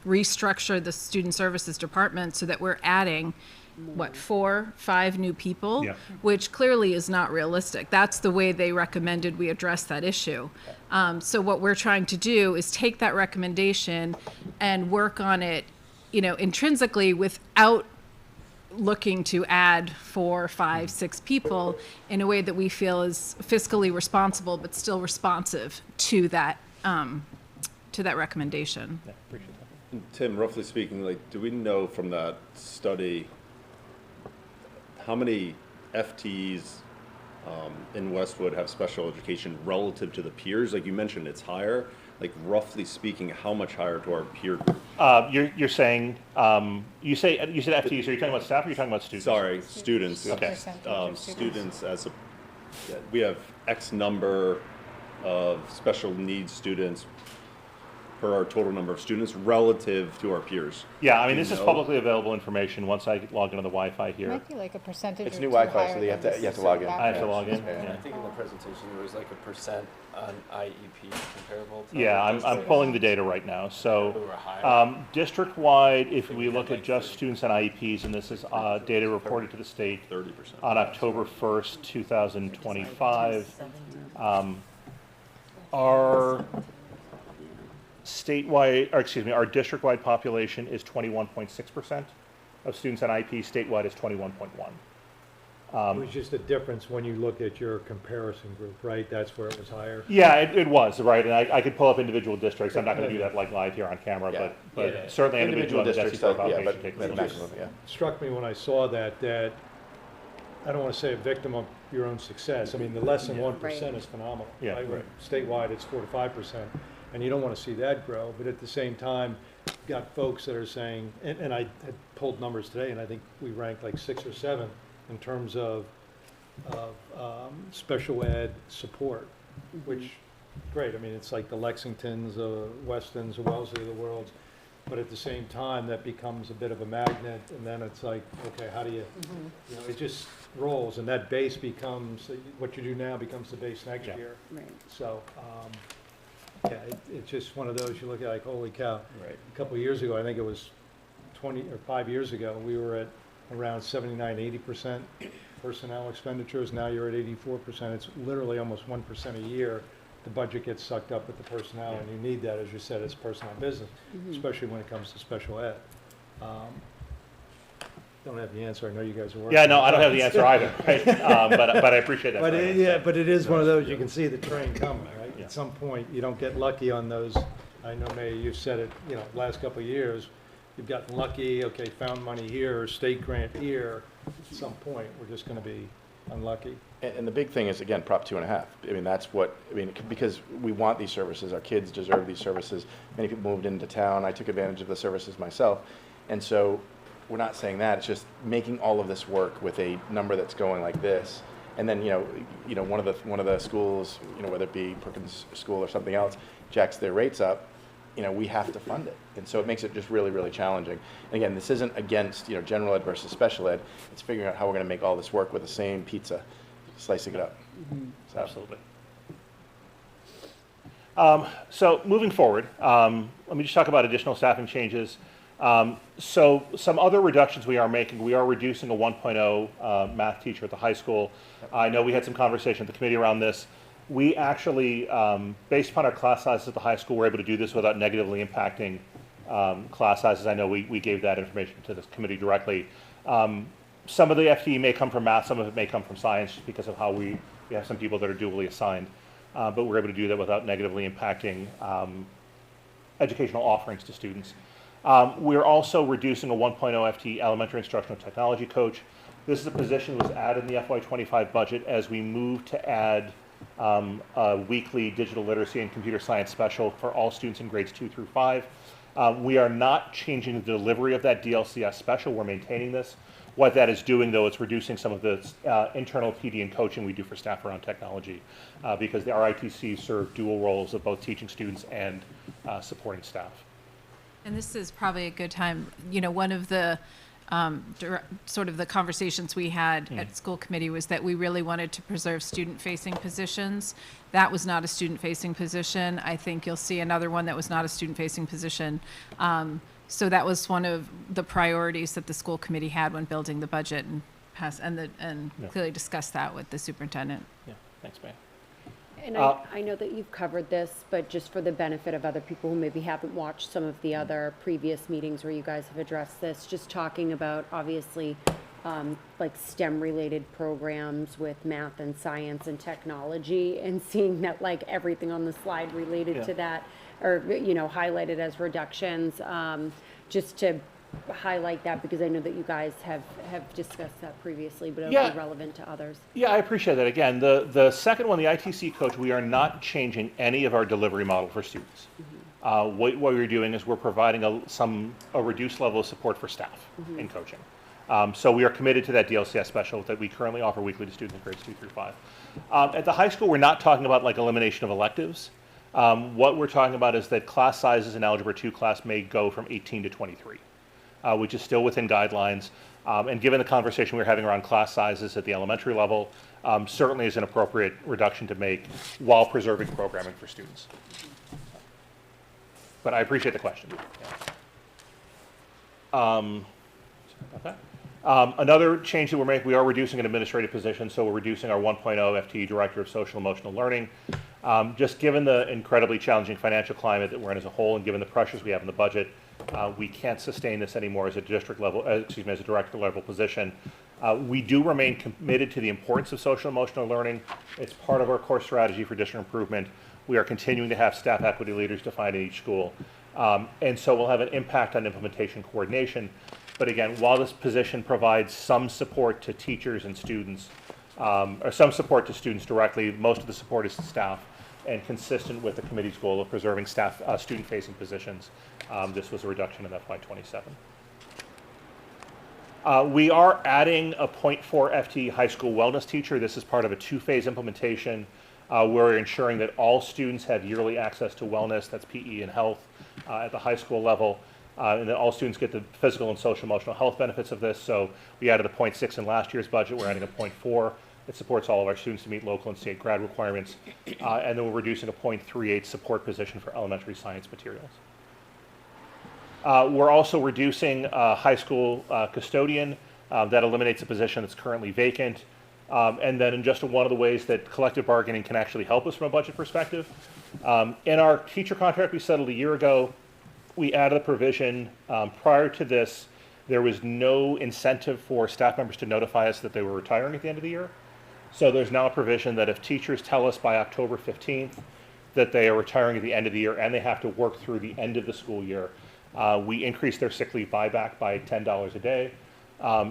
restructure the student services department so that we're adding, 4-5 new people, Yeah. which clearly is not realistic. That's the way they recommended we address that issue. So what we're trying to do is take that recommendation and work on it, intrinsically without looking to add 4, 5, 6 people in a way that we feel is fiscally responsible but still responsive to that recommendation. Yeah, appreciate that. And Tim, roughly speaking, do we know from that study how many FTEs in Westwood have special education relative to the peers? Like you mentioned, it's higher. Like roughly speaking, how much higher to our peer group? You're saying you said FTEs. Are you talking about staff or are you talking about students? Sorry, students. Okay. Students we have X number of special needs students per our total number of students relative to our peers. Yeah, I mean, this is publicly available information once I log into the Wi-Fi here. Might be like a percentage. It's or new two Wi-Fi, so higher you have than to this log in. I have to log in. Yeah. Yeah. I think in the presentation there was like a percent on IEP comparable to. Yeah, I'm pulling the data right now. Who So were higher. district-wide, if we look at just students and IEPs, and this is data reported to the state 30%. on October 1st, 2025, our our district-wide population is 21.6% of students on IEP. Statewide is 21.1. It was just a difference when you look at your comparison group, right? That's where it was higher. Yeah, it was, right, and I could pull up individual districts. I'm not going to do that live here on camera, Yeah. but certainly individual districts, districts, but maximum, yeah. Struck me when I saw that I don't want to say a victim of your own success. I mean, the less than 1% is phenomenal. Yeah, right? right. Statewide, it's 4 to 5%, and you don't want to see that grow. But at the same time, you've got folks that are saying, and I had pulled numbers today, and I think we ranked like 6 or 7 in terms of special ed support, which, great, I mean, it's like the Lexingtons, Westons, the Wellesley of the world, but at the same time, that becomes a bit of a magnet, and then it's like, okay, how do you, you know, it just rolls, and that base becomes, what you do now becomes the base next year. Right. So, yeah, it's just one of those, you look at like, holy cow. Right. A couple of years ago, I think it was 20 or 5 years ago, we were at around 79, 80% personnel expenditures. Now you're at 84%. It's literally almost 1% a year. The budget gets sucked up with the personnel, and you need that, as you said, it's personal business, especially when it comes to special ed. Don't have the answer. I know you guys are working. Yeah, no, I don't have the answer either, right? But I appreciate that. But it is one of those, you can see the train coming, right? At some point, you don't get lucky on those. I know, Mayor, you've said it, you know, last couple of years, you've gotten lucky, okay, found money here, state grant here. At some point, we're just gonna be unlucky. And the big thing is, again, Prop 2.5. I mean, that's what, I mean, because we want these services, our kids deserve these services. Many people moved into town, I took advantage of the services myself. And so, we're not saying that, it's just making all of this work with a number that's going like this. And then, you know, one of the schools, you know, whether it be Perkins School or something else, jacks their rates up, you know, we have to fund it. And so it makes it just really, really challenging. And again, this isn't against, you know, general ed versus special ed. It's figuring out how we're going to make all this work with the same pizza, slicing it up. So. Absolutely. So moving forward, let me just talk about additional staffing changes. So some other reductions we are making, we are reducing a 1.0 math teacher at the high school. I know we had some conversation at the committee around this. We actually, based upon our class sizes at the high school, we're able to do this without negatively impacting class sizes. I know we gave that information to the committee directly. Some of the FTE may come from math, some of it may come from science, just because of how we have some people that are dually assigned. But we're able to do that without negatively impacting educational offerings to students. We're also reducing a 1.0 FTE elementary instructional technology coach. This is a position that was added in the FY25 budget as we move to add a weekly digital literacy and computer science special for all students in grades 2 through 5. We are not changing the delivery of that DLCS special. We're maintaining this. What that is doing, though, it's reducing some of the internal PD and coaching we do for staff around technology, because the RITCs serve dual roles of both teaching students and supporting staff. And this is probably a good time, you know, one of the sort of the conversations we had at school committee was that we really wanted to preserve student-facing positions. That was not a student-facing position. I think you'll see another one that was not a student-facing position. So that was one of the priorities that the school committee had when building the budget and clearly discussed that with the superintendent. Yeah, thanks, May. And I know that you've covered this, but just for the benefit of other people who maybe haven't watched some of the other previous meetings where you guys have addressed this, just talking about obviously like STEM-related programs with math and science and technology, and seeing that like everything on the slide related to that, or you know, highlighted as reductions, just to highlight that, because I know that you guys have discussed that previously, but it'll be relevant to others. Yeah, I appreciate that. Again, the second one, the ITC coach, we are not changing any of our delivery model for students. What we're doing is we're providing a reduced level of support for staff in coaching. So we are committed to that DLCS special that we currently offer weekly to students in grades 2 through 5. At the high school, we're not talking about like elimination of electives. What we're talking about is that class sizes in Algebra 2 class may go from 18 to 23. Which is still within guidelines. And given the conversation we're having around class sizes at the elementary level, certainly is an appropriate reduction to make while preserving programming for students. But I appreciate the question. Sorry about that. Another change that we're making, we are reducing an administrative position, so we're reducing our 1.0 FTE Director of Social Emotional Learning. Just given the incredibly challenging financial climate that we're in as a whole, and given the pressures we have in the budget, we can't sustain this anymore as a district level, as a director level position. We do remain committed to the importance of social emotional learning. It's part of our core strategy for district improvement. We are continuing to have staff equity leaders defined in each school. And so we'll have an impact on implementation coordination. But again, while this position provides some support to teachers and students, or some support to students directly, most of the support is to staff, and consistent with the committee's goal of preserving staff, student-facing positions. This was a reduction in FY27. We are adding a .4 FTE high school wellness teacher. This is part of a two-phase implementation where we're ensuring that all students have yearly access to wellness, that's PE and health, at the high school level, and that all students get the physical and social emotional health benefits of this. So we added a .6 in last year's budget. We're adding a .4. It supports all of our students to meet local and state grad requirements. And then we're reducing a .38 support position for elementary science materials. We're also reducing high school custodian. That eliminates a position that's currently vacant. And then in just one of the ways that collective bargaining can actually help us from a budget perspective. In our teacher contract we settled a year ago, we added a provision. Prior to this, there was no incentive for staff members to notify us that they were retiring at the end of the year. So there's now a provision that if teachers tell us by October 15th that they are retiring at the end of the year and they have to work through the end of the school year, we increase their sick leave buyback by $10 a day.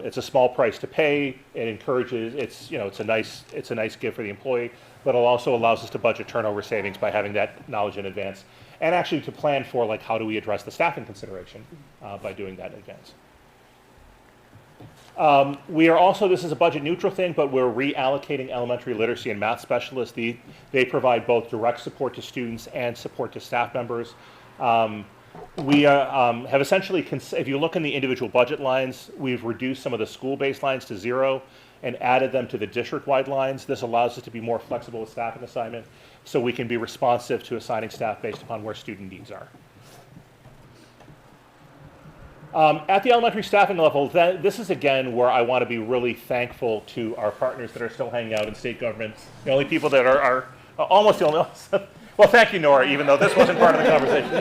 It's a small price to pay. It encourages, it's a nice gift for the employee, but it also allows us to budget turnover savings by having that knowledge in advance, and actually to plan for like how do we address the staffing consideration by doing that in advance. We are also, this is a budget neutral thing, but we're reallocating elementary literacy and math specialists. They provide both direct support to students and support to staff members. We have essentially, if you look in the individual budget lines, we've reduced some of the school-based lines to 0 and added them to the district-wide lines. This allows us to be more flexible with staffing assignment so we can be responsive to assigning staff based upon where student needs are. At the elementary staffing level, this is again where I want to be really thankful to our partners that are still hanging out in state governments. The only people that are almost the only ones. Well, thank you, Nora, even though this wasn't part of the conversation.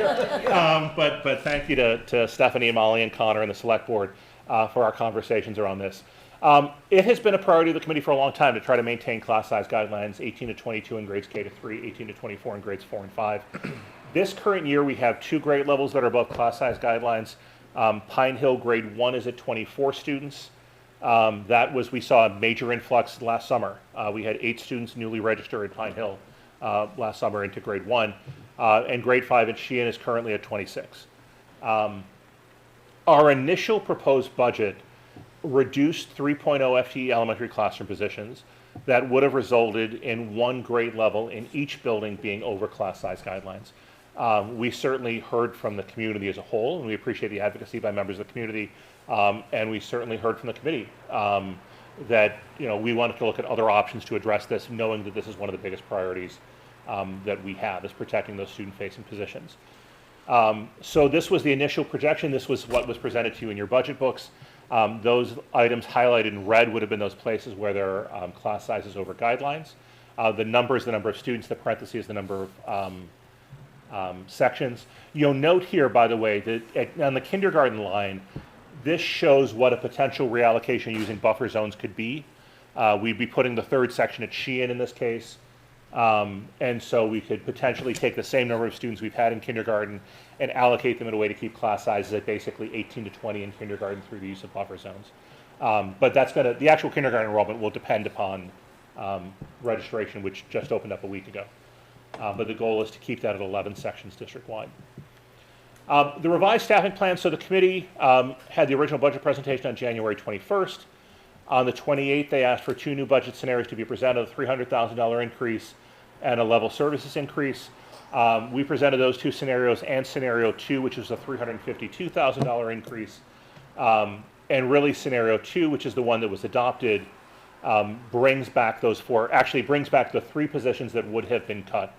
But thank you to Stephanie and Molly and Connor and the select board for our conversations around this. It has been a priority of the committee for a long time to try to maintain class size guidelines, 18 to 22 in grades K to 3, 18 to 24 in grades 4 and 5. This current year, we have 2 grade levels that are above class size guidelines. Pine Hill grade 1 is at 24 students. We saw a major influx last summer. We had 8 students newly registered at Pine Hill last summer into grade 1. And grade 5 at Sheehan is currently at 26. Our initial proposed budget reduced 3.0 FTE elementary classroom positions that would have resulted in 1 grade level in each building being over class size guidelines. We certainly heard from the community as a whole, and we appreciate the advocacy by members of the community, and we certainly heard from the committee that we wanted to look at other options to address this, knowing that this is one of the biggest priorities that we have, is protecting those student-facing positions. So this was the initial projection. This was what was presented to you in your budget books. Those items highlighted in red would have been those places where there are class sizes over guidelines. The number is the number of students, the parentheses, the number of sections. You'll note here, by the way, that on the kindergarten line, this shows what a potential reallocation using buffer zones could be. We'd be putting the 3rd section at Sheehan in this case. And so we could potentially take the same number of students we've had in kindergarten and allocate them in a way to keep class sizes at basically 18 to 20 in kindergarten through the use of buffer zones. But the actual kindergarten enrollment will depend upon registration, which just opened up a week ago. But the goal is to keep that at 11 sections district-wide. The revised staffing plan, so the committee had the original budget presentation on January 21st. On the 28th, they asked for 2 new budget scenarios to be presented, a $300,000 increase and a level services increase. We presented those 2 scenarios and scenario 2, which is a $352,000 increase. And really scenario 2, which is the one that was adopted, brings back the 3 positions that would have been cut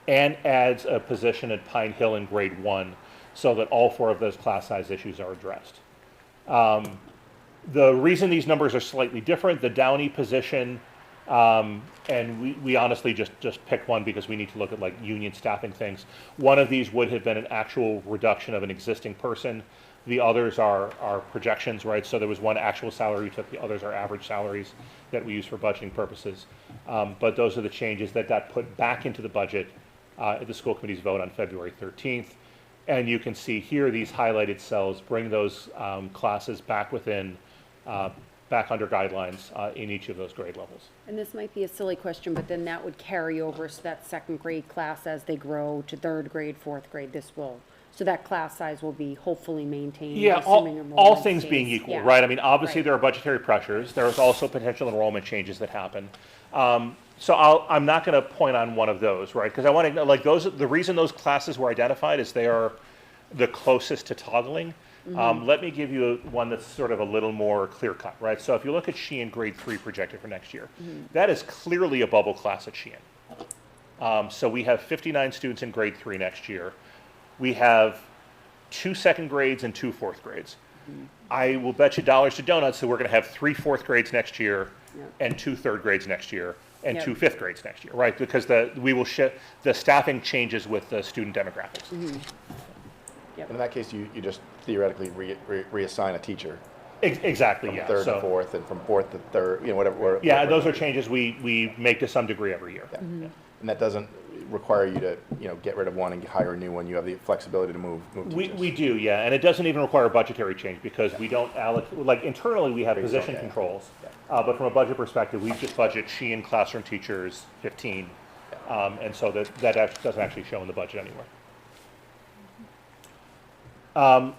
and adds a position at Pine Hill in grade 1 so that all 4 of those class size issues are addressed. The reason these numbers are slightly different, the Downey position, and we honestly just picked one because we need to look at like union staffing things. One of these would have been an actual reduction of an existing person. The others are projections, right? So there was one actual salary we took, the others are average salaries that we use for budgeting purposes. But those are the changes that got put back into the budget at the school committee's vote on February 13th. And you can see here these highlighted cells bring those classes back back under guidelines in each of those grade levels. And this might be a silly question, but then that would carry over so that 2nd grade class as they grow to 3rd grade, 4th grade, So that class size will be hopefully maintained. Yeah, assuming all enrollment things stays. being equal, Yeah. right? I mean, obviously Right. there are budgetary pressures. There's also potential enrollment changes that happen. So I'm not going to point on one of those, right? Because I want to know, like the reason those classes were identified is they are the closest to toggling. Let me give you one that's sort of a little more clear cut, right? So if you look at Sheehan grade 3 projected for next year, that is clearly a bubble class at Sheehan. So we have 59 students in grade 3 next year. We have 2 second grades and 2 fourth grades. I will bet you dollars to donuts that we're going to have 3 fourth grades next year and 2 third grades next year and Yep. 2 fifth grades next year, right? Because the staffing changes with the student demographics. And in that case, you just theoretically reassign a teacher. Exactly, From yeah. third So- to fourth, and from fourth to third, whatever. Yeah, those are changes we make to some degree every year. Yeah. And that doesn't require you to, get rid of one and hire a new one. You have the flexibility to move teachers. We do, yeah, and it doesn't even require a budgetary change because we don't allocate, like internally we have Based position on- yeah. controls. But from a budget perspective, we just budget Sheehan classroom teachers 15. And so that doesn't actually show in the budget anywhere.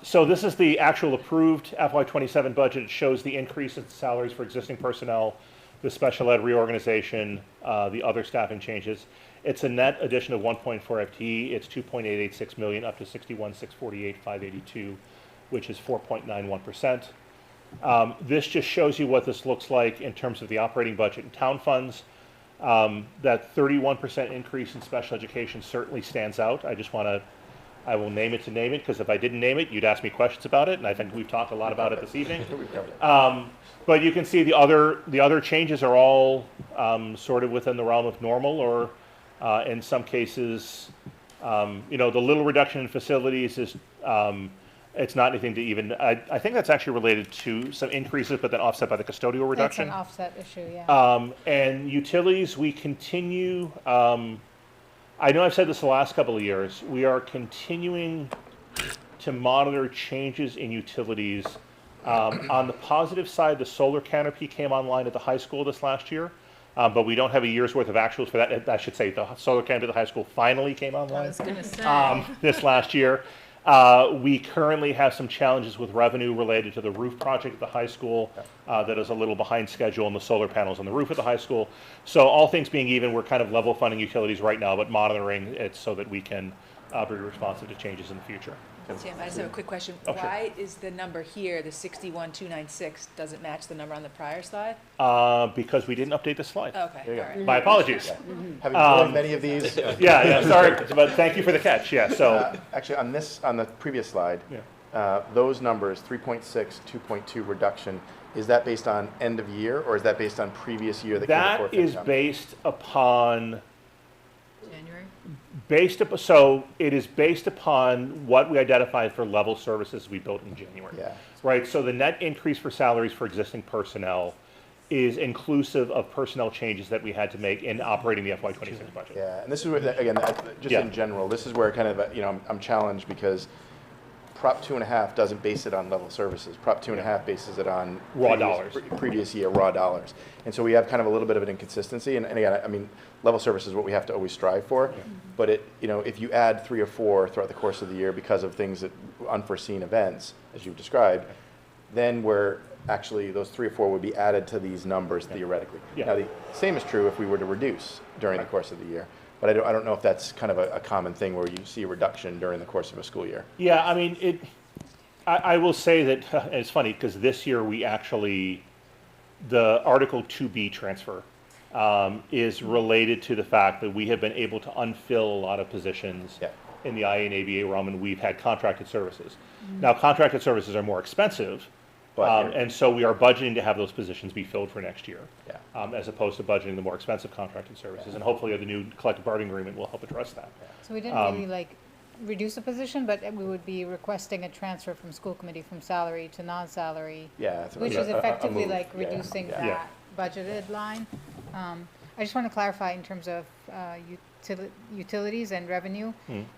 So this is the actual approved FY27 budget. It shows the increase in salaries for existing personnel, the special ed reorganization, the other staffing changes. It's a net addition of 1.4 FTE. It's 2.886 million up to 61,648,582, which is 4.91%. This just shows you what this looks like in terms of the operating budget and town funds. That 31% increase in special education certainly stands out. I will name it to name it, because if I didn't name it, you'd ask me questions about it, and I think we've talked a lot about it this evening. But you can see the other changes are all sort of within the realm of normal, or in some cases, the little reduction in facilities is, it's not anything to even, I think that's actually related to some increases, but then offset by the custodial reduction. That's an offset issue, yeah. And utilities, we continue, I know I've said this the last couple of years, we are continuing to monitor changes in utilities. On the positive side, the solar canopy came online at the high school this last year, but we don't have a year's worth of actuals for that. I should say the solar canopy at the high school finally came online. I was going to say. This last year. We currently have some challenges with revenue related to the roof project at the high school that is a little behind schedule, and the solar panels on the roof at the high school. So all things being even, we're kind of level funding utilities right now, but monitoring it so that we can be responsive to changes in the future. Tim, I just have a quick question. Oh, sure. Why is the number here, the 61,296, doesn't match the number on the prior slide? Because we didn't update the slide. Okay, There you all go. right. My apologies. Having joined many of these. Yeah, sorry, but thank you for the catch, yeah, so. Actually, on the previous slide, Yeah. those numbers, 3.6, 2.2 reduction, is that based on end of year, or is that based on previous year that came before That is FinCom? based upon, January? so it is based upon what we identified for level services we built in January. Yeah. Right, so the net increase for salaries for existing personnel is inclusive of personnel changes that we had to make in operating the FY26 budget. Yeah, and this is where, again, just Yeah. in general, this is where kind of, I'm challenged because Prop 2.5 doesn't base it on level services. Prop 2.5 bases it on Raw previous- dollars. Previous year raw dollars. And so we have kind of a little bit of an inconsistency. And again, I mean, level service is what we have to always strive for. But if you add 3 or 4 throughout the course of the year because of things that unforeseen events, as you've described, then actually those 3 or 4 would be added to these numbers theoretically. Yeah. Now, the same is true if we were to reduce during the course of the year. But I don't know if that's kind of a common thing where you see a reduction during the course of a school year. Yeah, I mean, I will say that, it's funny, because this year we actually, the Article 2B transfer is related to the fact that we have been able to unfill a lot of positions in the IA and ABA realm, and we've had contracted services. Now, contracted services are more expensive, and so we are budgeting to have those positions be filled for next year, as opposed to budgeting the more expensive contracted services. And hopefully the new collective bargaining agreement will help address that. So we didn't really reduce a position, but we would be requesting a transfer from school committee from salary to non-salary. Yeah, that's which a- is a effectively move. like Yeah, reducing yeah. that budgeted line. I just want to clarify in terms of utilities and revenue.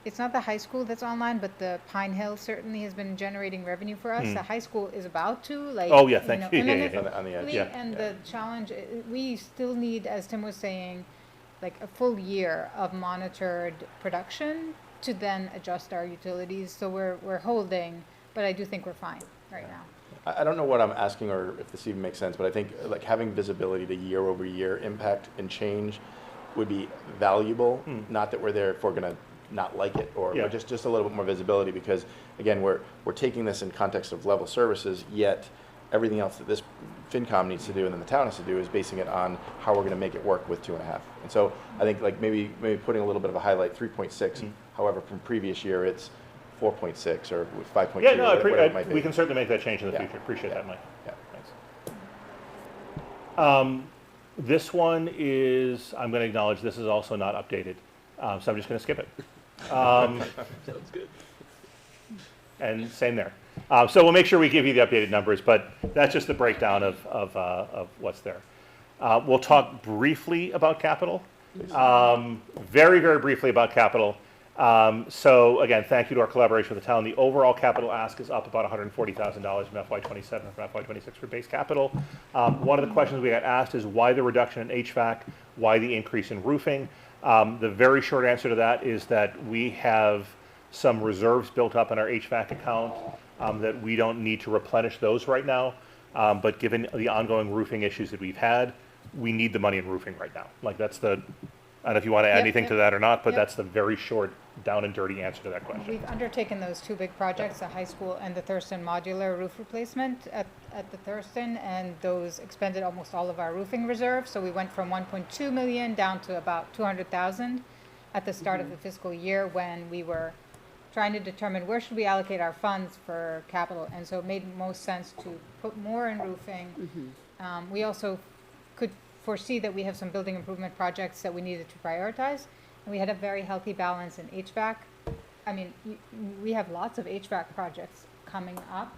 It's not the high school that's online, but the Pine Hill certainly has been generating revenue for us. The high school is about to, like. Oh, yeah, thank you. And then Yeah. On the edge. Yeah. And the challenge, we still need, as Tim was saying, like a full year of monitored production to then adjust our utilities. So we're holding, but I do think we're fine right now. I don't know what I'm asking or if this even makes sense, but I think like having visibility to year over year impact and change would be valuable. Not that we're there if we're gonna not like it, or Yeah. just a little bit more visibility, because again, we're taking this in context of level services, yet everything else that this FinCom needs to do and then the town has to do is basing it on how we're gonna make it work with 2.5. And so I think like maybe putting a little bit of a highlight, 3.6, however, from previous year, it's 4.6 or 5.2. Yeah, no, whatever it might be. we can certainly make that change in the Yeah. future. Appreciate that, Mike. Yeah. Thanks. This one is, I'm going to acknowledge this is also not updated, so I'm just going to skip it. Sounds good. And same there. So we'll make sure we give you the updated numbers, but that's just the breakdown of what's there. We'll talk briefly about capital, very, very briefly about capital. So again, thank you to our collaboration with the town. The overall capital ask is up about $140,000 from FY27 and from FY26 for base capital. One of the questions we got asked is why the reduction in HVAC, why the increase in roofing? The very short answer to that is that we have some reserves built up in our HVAC account that we don't need to replenish those right now. But given the ongoing roofing issues that we've had, we need the money in roofing right now. Like that's the, I don't know if you want to add anything to that or not, but that's the very short, down and dirty answer to that question. We've undertaken those two big projects, the high school and the Thurston modular roof replacement at the Thurston, and those expended almost all of our roofing reserve. So we went from 1.2 million down to about 200,000 at the start of the fiscal year when we were trying to determine where should we allocate our funds for capital. And so it made most sense to put more in roofing. We also could foresee that we have some building improvement projects that we needed to prioritize. And we had a very healthy balance in HVAC. I mean, we have lots of HVAC projects coming up,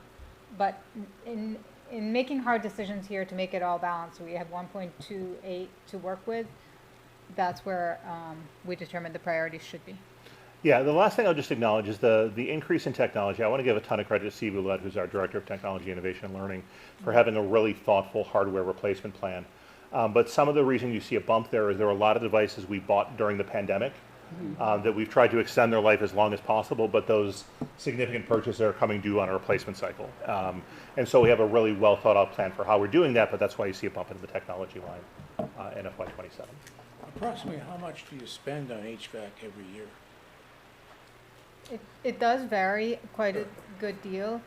but in making hard decisions here to make it all balanced, we have 1.28 to work with. That's where we determined the priorities should be. Yeah, the last thing I'll just acknowledge is the increase in technology. I want to give a ton of credit to Steve Ouellette, who's our Director of Technology, Innovation, and Learning, for having a really thoughtful hardware replacement plan. But some of the reason you see a bump there is there were a lot of devices we bought during the pandemic that we've tried to extend their life as long as possible, but those significant purchases are coming due on a replacement cycle. And so we have a really well thought out plan for how we're doing that, but that's why you see a bump into the technology line in FY27. Approximately how much do you spend on HVAC every year? It does vary quite a good deal.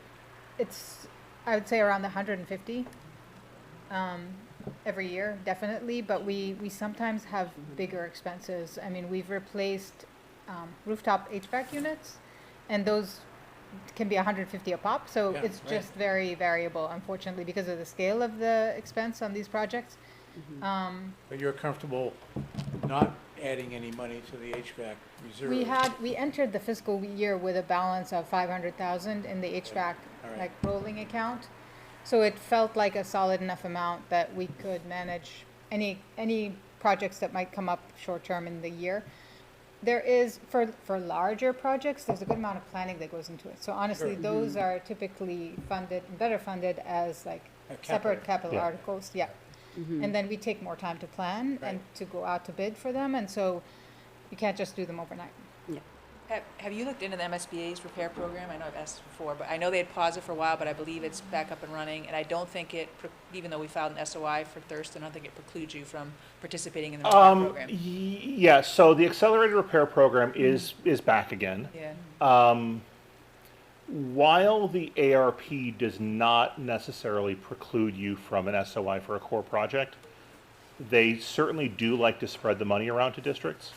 It's, I would say, around 150 every year, definitely, but we sometimes have bigger expenses. I mean, we've replaced rooftop HVAC units, and those can be 150 a pop, so Yeah, it's right. just very variable, unfortunately, because of the scale of the expense on these projects. But you're comfortable not adding any money to the HVAC reserve? We entered the fiscal year with a balance of 500,000 in the HVAC, All right. like rolling account. So it felt like a solid enough amount that we could manage any projects that might come up short term in the year. There is, for larger projects, there's a good amount of planning that goes into it. So honestly, Sure. those are typically funded, better funded as like separate capital Yeah. articles, yeah. And then we take more time to plan and to go out to bid for them, and so you can't just do them overnight. Have you looked into the MSBA's repair program? I know I've asked before, but I know they had paused it for a while, but I believe it's back up and running. And I don't think even though we filed an SOI for Thurston, I don't think it precludes you from participating in the repair program. Yeah, so the accelerated repair program is back again. Yeah. While the ARP does not necessarily preclude you from an SOI for a core project, they certainly do like to spread the money around to districts.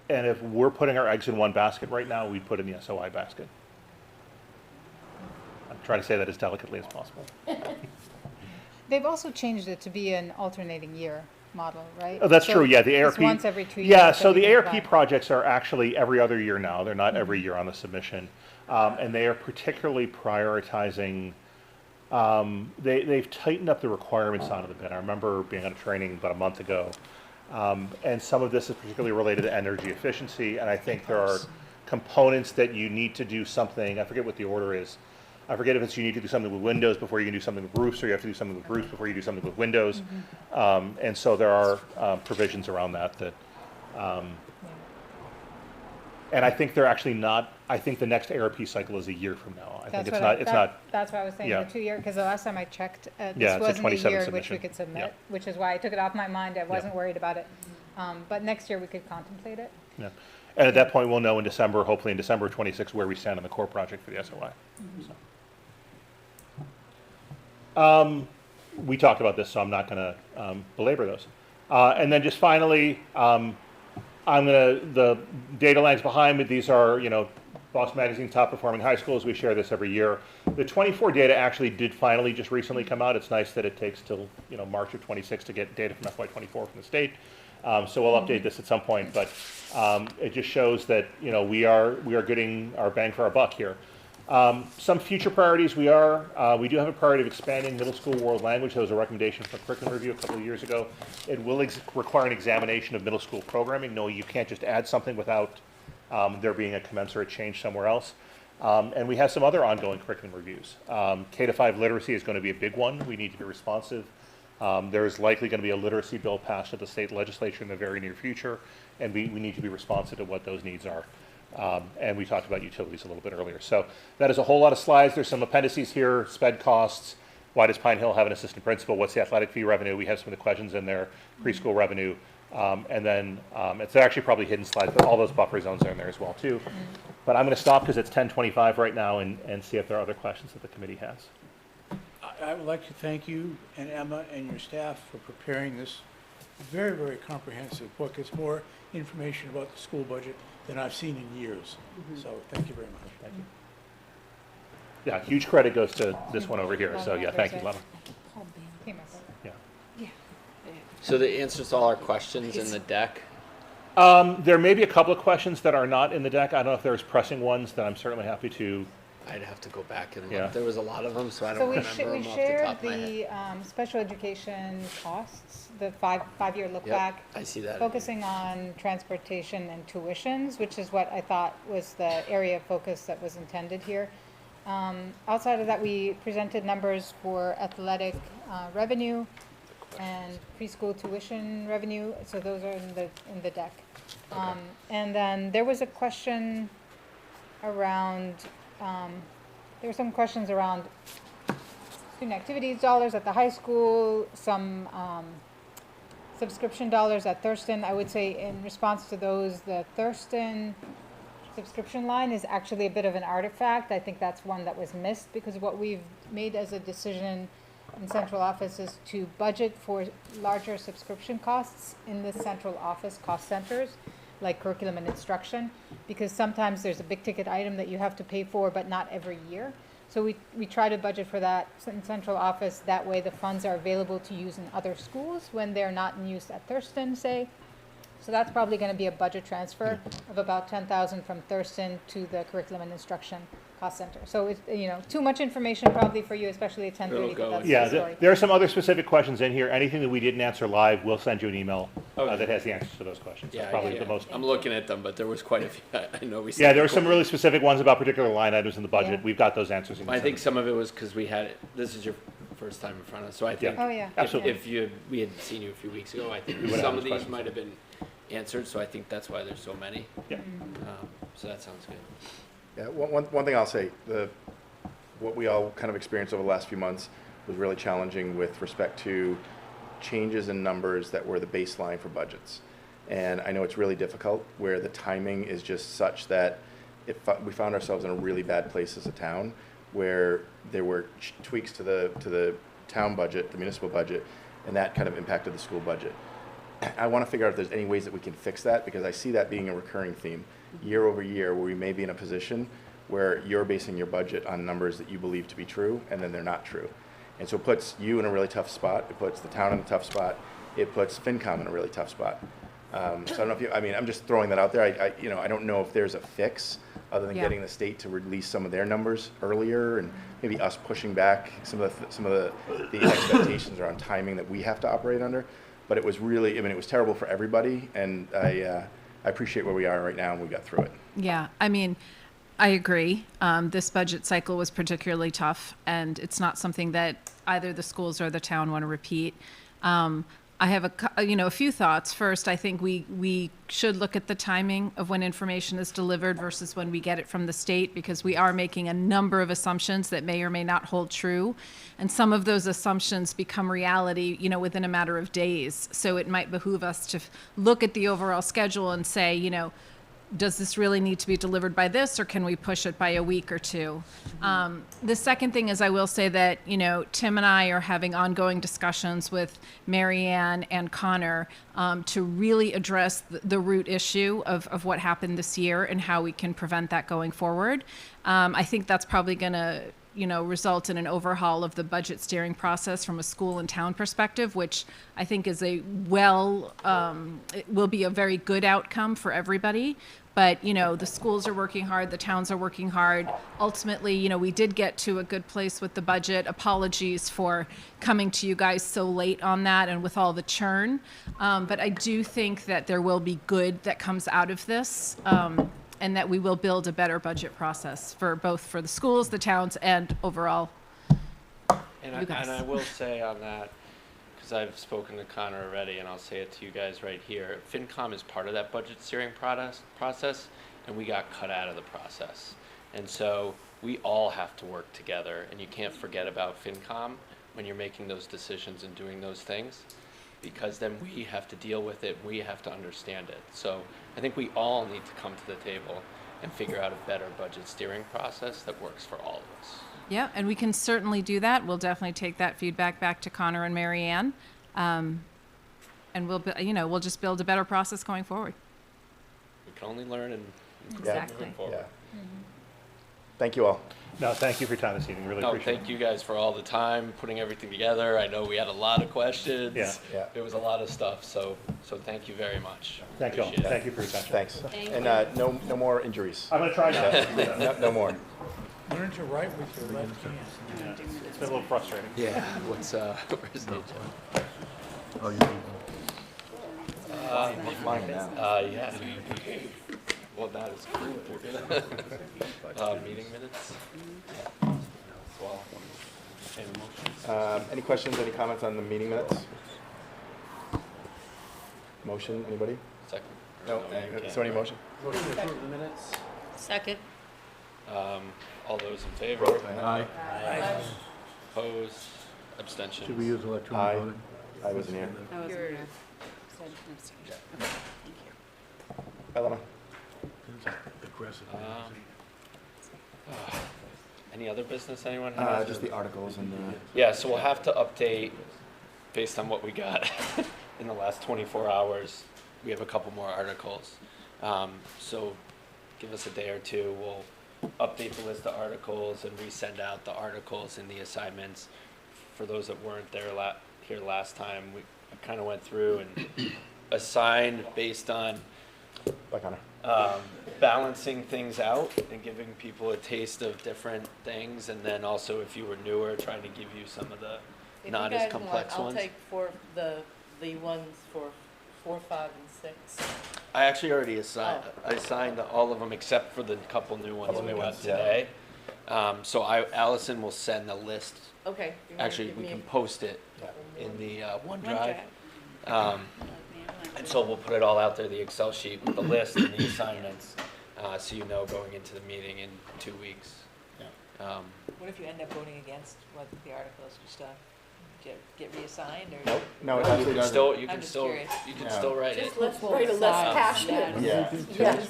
And if we're putting our eggs in one basket right now, we put in the SOI basket. I'm trying to say that as delicately as possible. They've also changed it to be an alternating year model, right? Oh, that's So true, yeah, the ARP. it's once every 2 years. Yeah, that so we the can ARP apply. projects are actually every other year now. They're not every year on the submission. And they are particularly prioritizing, they've tightened up the requirements on the bid. I remember being on a training about a month ago. And some of this is particularly related to energy efficiency, and I think there are components that you need to do something, I forget what the order is. I forget if it's you need to do something with windows before you can do something with roofs, or you have to do something with roofs before you do something with windows. And so there are provisions around that And I think they're actually not, I think the next ARP cycle is a year from now. I think it's not, That's what I was saying, yeah. the 2 year, because the last time I checked, Yeah, this it's a wasn't a 27 year which we submission. could submit, Yeah. which is why I took it off my mind. I wasn't worried about it. But next year we could contemplate it. Yeah. And at that point, we'll know in December, hopefully in December 26, where we stand on the core project for the SOI. So. We talked about this, so I'm not going to belabor those. And then just finally, the data lines behind me, these are, Boston Magazine top performing high schools. We share this every year. The 24 data actually did finally just recently come out. It's nice that it takes till, March of 26 to get data from FY24 from the state. So we'll update this at some point, but it just shows that, we are getting our bang for our buck here. Some future priorities, we do have a priority of expanding middle school world language. That was a recommendation from a curriculum review a couple of years ago. It will require an examination of middle school programming. No, you can't just add something without there being a commensurate change somewhere else. And we have some other ongoing curriculum reviews. K-5 literacy is going to be a big one. We need to be responsive. There's likely going to be a literacy bill passed at the state legislature in the very near future, and we need to be responsive to what those needs are. And we talked about utilities a little bit earlier. So that is a whole lot of slides. There's some appendices here, sped costs. Why does Pine Hill have an assistant principal? What's the athletic fee revenue? We have some of the questions in there, preschool revenue. And then it's actually probably hidden slides, but all those buffer zones are in there as well too. But I'm going to stop because it's 10:25 right now and see if there are other questions that the committee has. I would like to thank you and Emma and your staff for preparing this very, very comprehensive book. It's more information about the school budget than I've seen in years. So thank you very much. Thank you. Yeah, huge credit goes to this one over here. So yeah, thank you, Lana. Yeah. So the answers to all our questions in the deck? There may be a couple of questions that are not in the deck. I don't know if there's pressing ones that I'm certainly happy to. I'd have to go back and look. Yeah. There was a lot of them, so I So don't we remember them we off the shared top of my head. the special education costs, the five-year look Yep, back. I see that. Focusing on transportation and tuitions, which is what I thought was the area of focus that was intended here. Outside of that, we presented numbers for athletic revenue and preschool tuition revenue, so those are in the deck. And then there was a question around, there were some questions around student activities dollars at the high school, some subscription dollars at Thurston. I would say in response to those, the Thurston subscription line is actually a bit of an artifact. I think that's one that was missed because what we've made as a decision in central office is to budget for larger subscription costs in the central office cost centers, like curriculum and instruction, because sometimes there's a big ticket item that you have to pay for, but not every year. So we try to budget for that in central office. That way the funds are available to use in other schools when they're not in use at Thurston, say. So that's probably going to be a budget transfer of about $10,000 from Thurston to the curriculum and instruction cost center. So it's, too much information probably for you, especially at 10:30. But that's Yeah, the story. there are some other specific questions in here. Anything that we didn't answer live, we'll send you an email that has the answers to those questions. That's probably the most. I'm looking at them, but there was quite a few. I know we. Yeah, there were some really specific ones about particular line items in the budget. We've got those answers. I think some of it was because we had this is your first time in front of us, so I think. Oh, yeah. Absolutely. If we had seen you a few weeks ago, I think We would've some had of those these questions. might have been answered. So I think that's why there's so many. Yeah. So that sounds good. Yeah, one thing I'll say, what we all kind of experienced over the last few months was really challenging with respect to changes in numbers that were the baseline for budgets. And I know it's really difficult where the timing is just such that we found ourselves in a really bad place as a town where there were tweaks to the town budget, the municipal budget, and that kind of impacted the school budget. I want to figure out if there's any ways that we can fix that, because I see that being a recurring theme year over year, where we may be in a position where you're basing your budget on numbers that you believe to be true, and then they're not true. And so it puts you in a really tough spot. It puts the town in a tough spot. It puts FinCom in a really tough spot. So I don't know if I'm just throwing that out there. I don't know if there's a fix other than getting the state to release some of their numbers earlier, and maybe us pushing back some of the expectations around timing that we have to operate under. But it was really, it was terrible for everybody, and I appreciate where we are right now, and we got through it. Yeah, I agree. This budget cycle was particularly tough, and it's not something that either the schools or the town want to repeat. I have a few thoughts. First, I think we should look at the timing of when information is delivered versus when we get it from the state, because we are making a number of assumptions that may or may not hold true. And some of those assumptions become reality, within a matter of days. So it might behoove us to look at the overall schedule and say, does this really need to be delivered by this, or can we push it by a week or two? The second thing is, I will say that, Tim and I are having ongoing discussions with Mary Ann and Connor to really address the root issue of what happened this year and how we can prevent that going forward. I think that's probably going to result in an overhaul of the budget steering process from a school and town perspective, which I think is it will be a very good outcome for everybody. But, the schools are working hard, the towns are working hard. Ultimately, we did get to a good place with the budget. Apologies for coming to you guys so late on that and with all the churn. But I do think that there will be good that comes out of this. And that we will build a better budget process for both the schools, the towns, and overall. And I will say on that, because I've spoken to Connor already, and I'll say it to you guys right here, FinCom is part of that budget steering process, and we got cut out of the process. And so we all have to work together, and you can't forget about FinCom when you're making those decisions and doing those things, because then we have to deal with it, we have to understand it. So I think we all need to come to the table and figure out a better budget steering process that works for all of us. Yeah, and we can certainly do that. We'll definitely take that feedback back to Connor and Mary Ann. And we'll just build a better process going forward. We can only learn and Exactly. moving forward. Yeah. Thank you all. No, thank you for your time this evening. Really appreciate it. Thank you guys for all the time, putting everything together. I know we had a lot of questions. Yeah. There was a lot of stuff, so thank you very much. Thank you all. Appreciate it. Thank you for your attention. Thanks. And no more injuries. I'm gonna try not. No more. Learn to write with your left hand. It's been a little frustrating. Yeah, where's the Oh, you flying now. yeah. Well, that is cool. Meeting minutes? Well, Any questions, any comments on the meeting minutes? Motion, anybody? second. No, so any motion? Motion to approve the minutes? Second. All those in favor? Aye. Opposed? Abstentions? Should we use electronic voting? I wasn't here. You're- Elena? Aggressive. Any other business anyone has? Just the articles and the. Yeah, so we'll have to update based on what we got in the last 24 hours. We have a couple more articles. So give us a day or two. We'll update the list of articles and resend out the articles and the assignments. For those that weren't there here last time, we kind of went through and assigned based on Bye, Connor. balancing things out and giving people a taste of different things, and then also if you were newer, trying to give you some of the not as complex ones. I'll take the ones for 4, 5, and 6. I actually already assigned. I signed all of them except for the couple new ones we got today. So Allison will send the list. Okay. Actually, we can post it in the OneDrive. And so we'll put it all out there, the Excel sheet with the list and the assignments, so you know going into the meeting in 2 weeks. What if you end up voting against what the articles and stuff? Do you get reassigned or? Nope. No, it you actually can doesn't. still, you I'm can just still, curious. you can still write it. Just let's write a less passionate. Yeah. Yes.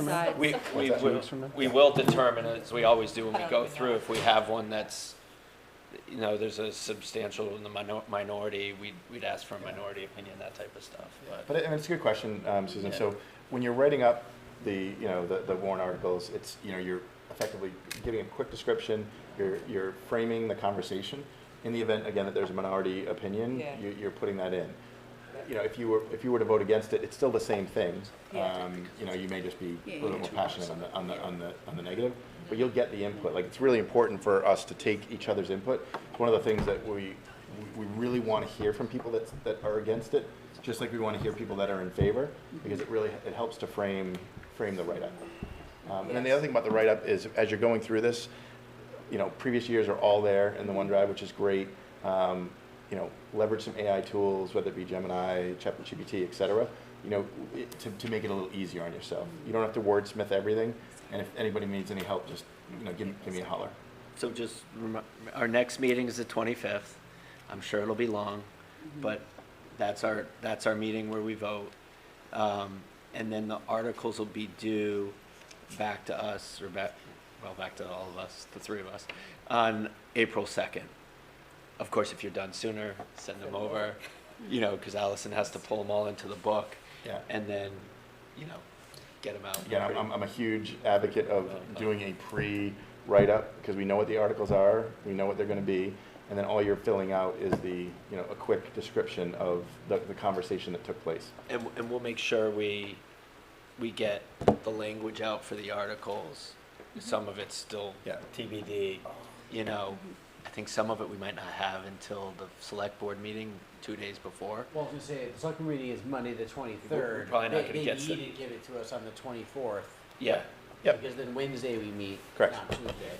We will determine, as we always do when we go through, if we have one that's, there's a substantial in the minority, we'd ask for a minority opinion, that type of stuff. But it's a good question, Susan. Yeah. So when you're writing up the warrant articles, it's, you're effectively giving a quick description, you're framing the conversation. In the event, again, that there's a minority opinion, you're putting that in. If you were to vote against it, it's still the same thing. You may just be a little more passionate on the negative, but you'll get the input. Like, it's really important for us to take each other's input. It's one of the things that we really want to hear from people that are against it, just like we want to hear people that are in favor, because it helps to frame the write-up. And then the other thing about the write-up is, as you're going through this, previous years are all there in the OneDrive, which is great. you know, leverage some AI tools, whether it be Gemini, ChatGPT, et cetera, you know, to make it a little easier on yourself. You don't have to wordsmith everything, and if anybody needs any help, just, you know, give me a holler. So just, our next meeting is the 25th. I'm sure it'll be long, but that's our meeting where we vote. And then the articles will be due back to us, or back to all of us, the three of us, on April 2nd. Of course, if you're done sooner, send them over, you know, because Allison has to pull them all into the book. Yeah. And then, you know, get them out. Yeah, I'm a huge advocate of doing a pre-write-up, because we know what the articles are, we know what they're gonna be, and then all you're filling out is the, you know, a quick description of the conversation that took place. And we'll make sure we get the language out for the articles. Some of it's still TBD, you know. I think some of it we might not have until the select board meeting 2 days before. Well, I was gonna say, the select meeting is Monday the 23rd. We're probably not gonna get They need to give it to us on the 24th. Yeah. Yep. Because then Wednesday we meet, Correct. not Tuesday.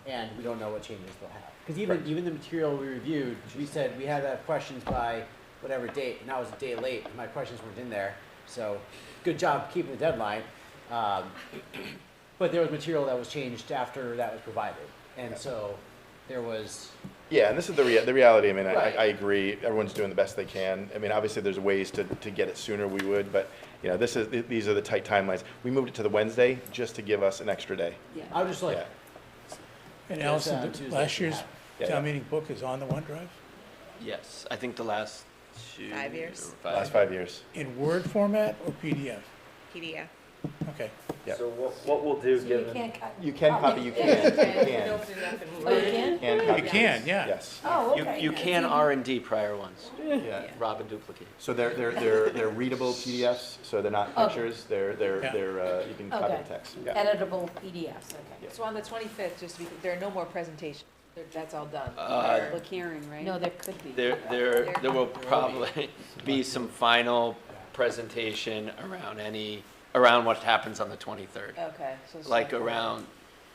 And we don't know what changes they'll have. Because even the material we reviewed, we said we had to have questions by whatever date, and I was a day late, and my questions weren't in there. So, good job keeping the deadline. But there was material that was changed after that was provided. And so, there was... Yeah, and this is the reality. I mean, Right. I agree. Everyone's doing the best they can. I mean, obviously, there's ways to get it sooner. We would, but you know, these are the tight timelines. We moved it to the Wednesday just to give us an extra day. Yeah. I was just like... And Yes, Allison, Tuesday. last year's Yeah. town meeting book is on the OneDrive? Yes, I think the last 5 years. or Last 5 years. In Word format or PDF? PDF. Okay. Yeah. So what we'll do, So you given can't cut. You can copy. You can. You Oh, you can? can copy. You can, yeah. Yes. Oh, okay. you can R&D prior ones, Yeah. Rob and duplicate. So they're readable PDFs. So they're not Okay. pictures. They're you can copy Okay. the text. Yeah. Editable PDFs, okay. So on the 25th, just to be, there are no more presentations. That's all done. Public hearing, right? No, there could be. There will probably be some final presentation around what happens on the 23rd. Okay. So it's Like around,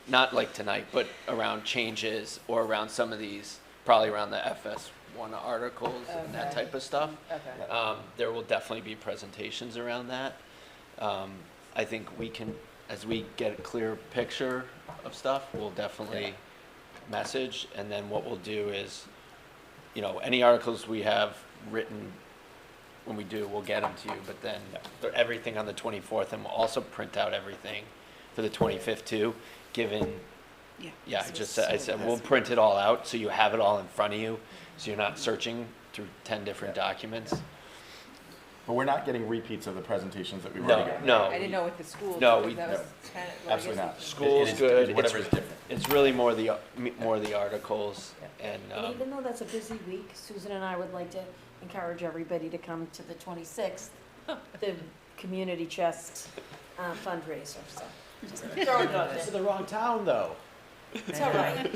not like tonight, but around changes or around some of these, probably around the FS1 articles and that Okay. type of stuff. Okay. There will definitely be presentations around that. I think we can, as we get a clear picture of stuff, we'll definitely message, and then what we'll do is, you know, any articles we have written, when we do, we'll get them to you, but then everything on the 24th, and we'll also print out everything for the 25th too, given, I said, we'll print it all out, so you have it all in front of you, so you're not searching through 10 different documents. But we're not getting repeats of the presentations that we've already got. No. I didn't know what the school. No, because we- that was kind of, well, I Absolutely guess not. we- School's It is good. whatever is different. It's really more the articles, and, And even though that's a busy week, Susan and I would like to encourage everybody to come to the 26th, the community chest fundraiser, so. Just throwing it out This is there. the wrong town, though. It's all right.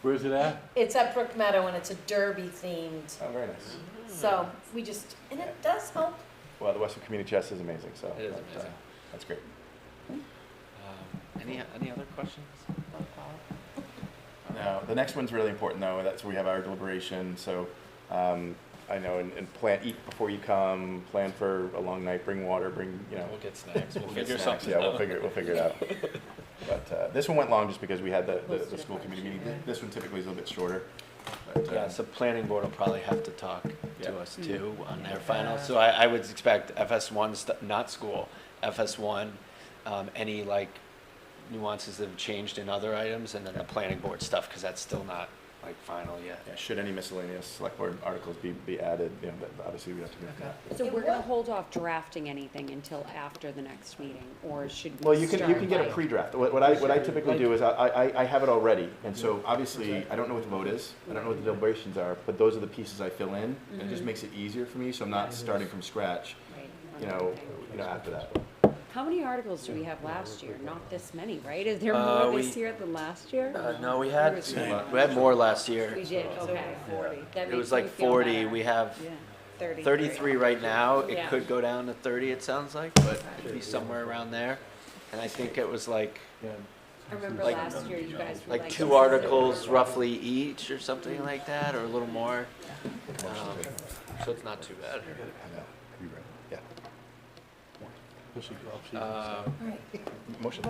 Where's it at? It's at Brook Meadow and it's a derby themed, Oh, very nice. so and it does help. Well, the Westwood Community Chest is amazing. So It is amazing. That's great. any other questions? Now, the next one's really important, though. That's where we have our deliberation. So, I know, and eat before you come. Plan for a long night. Bring water. Bring, you know. We'll get snacks. We'll get figure snacks. something Yeah, out. we'll figure it out. But this one went long just because we had the school committee meeting. This one typically is a little bit shorter. But, Yeah, so planning board will probably have to talk Yeah. to us too on their final. So I would expect FS1, not school, FS1, any like nuances that have changed in other items, and then the planning board stuff, because that's still not like final yet. Yeah, should any miscellaneous select board articles be added, you know, obviously we have to move that. So we're gonna hold off drafting anything until after the next meeting, or should we Well, you can start, get a like- pre-draft. What I typically do is I have it already, and so obviously I don't know what the vote is, I don't know what the deliberations are, but those are the pieces I fill in, and it just makes it easier for me, so I'm not starting from scratch, you know, after that. How many articles do we have last year? Not this many, right? Is there more this year than last year? No, we had more last year. We did, okay. That It makes was me like feel 40. better. We have Yeah. 33 right now. It Yeah. could go down to 30, it sounds like, but it'd be somewhere around there. And I think it was like I remember Like- last year you guys were like like. two articles roughly each or something like that, or a little more. So it's not too bad. Motion.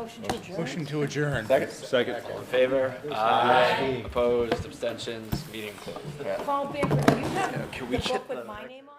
Motion to adjourn. Second. All in favor? Aye. Opposed, abstentions, meeting closed. Paul Bamford, do you have Can we the get book with the- my name on it?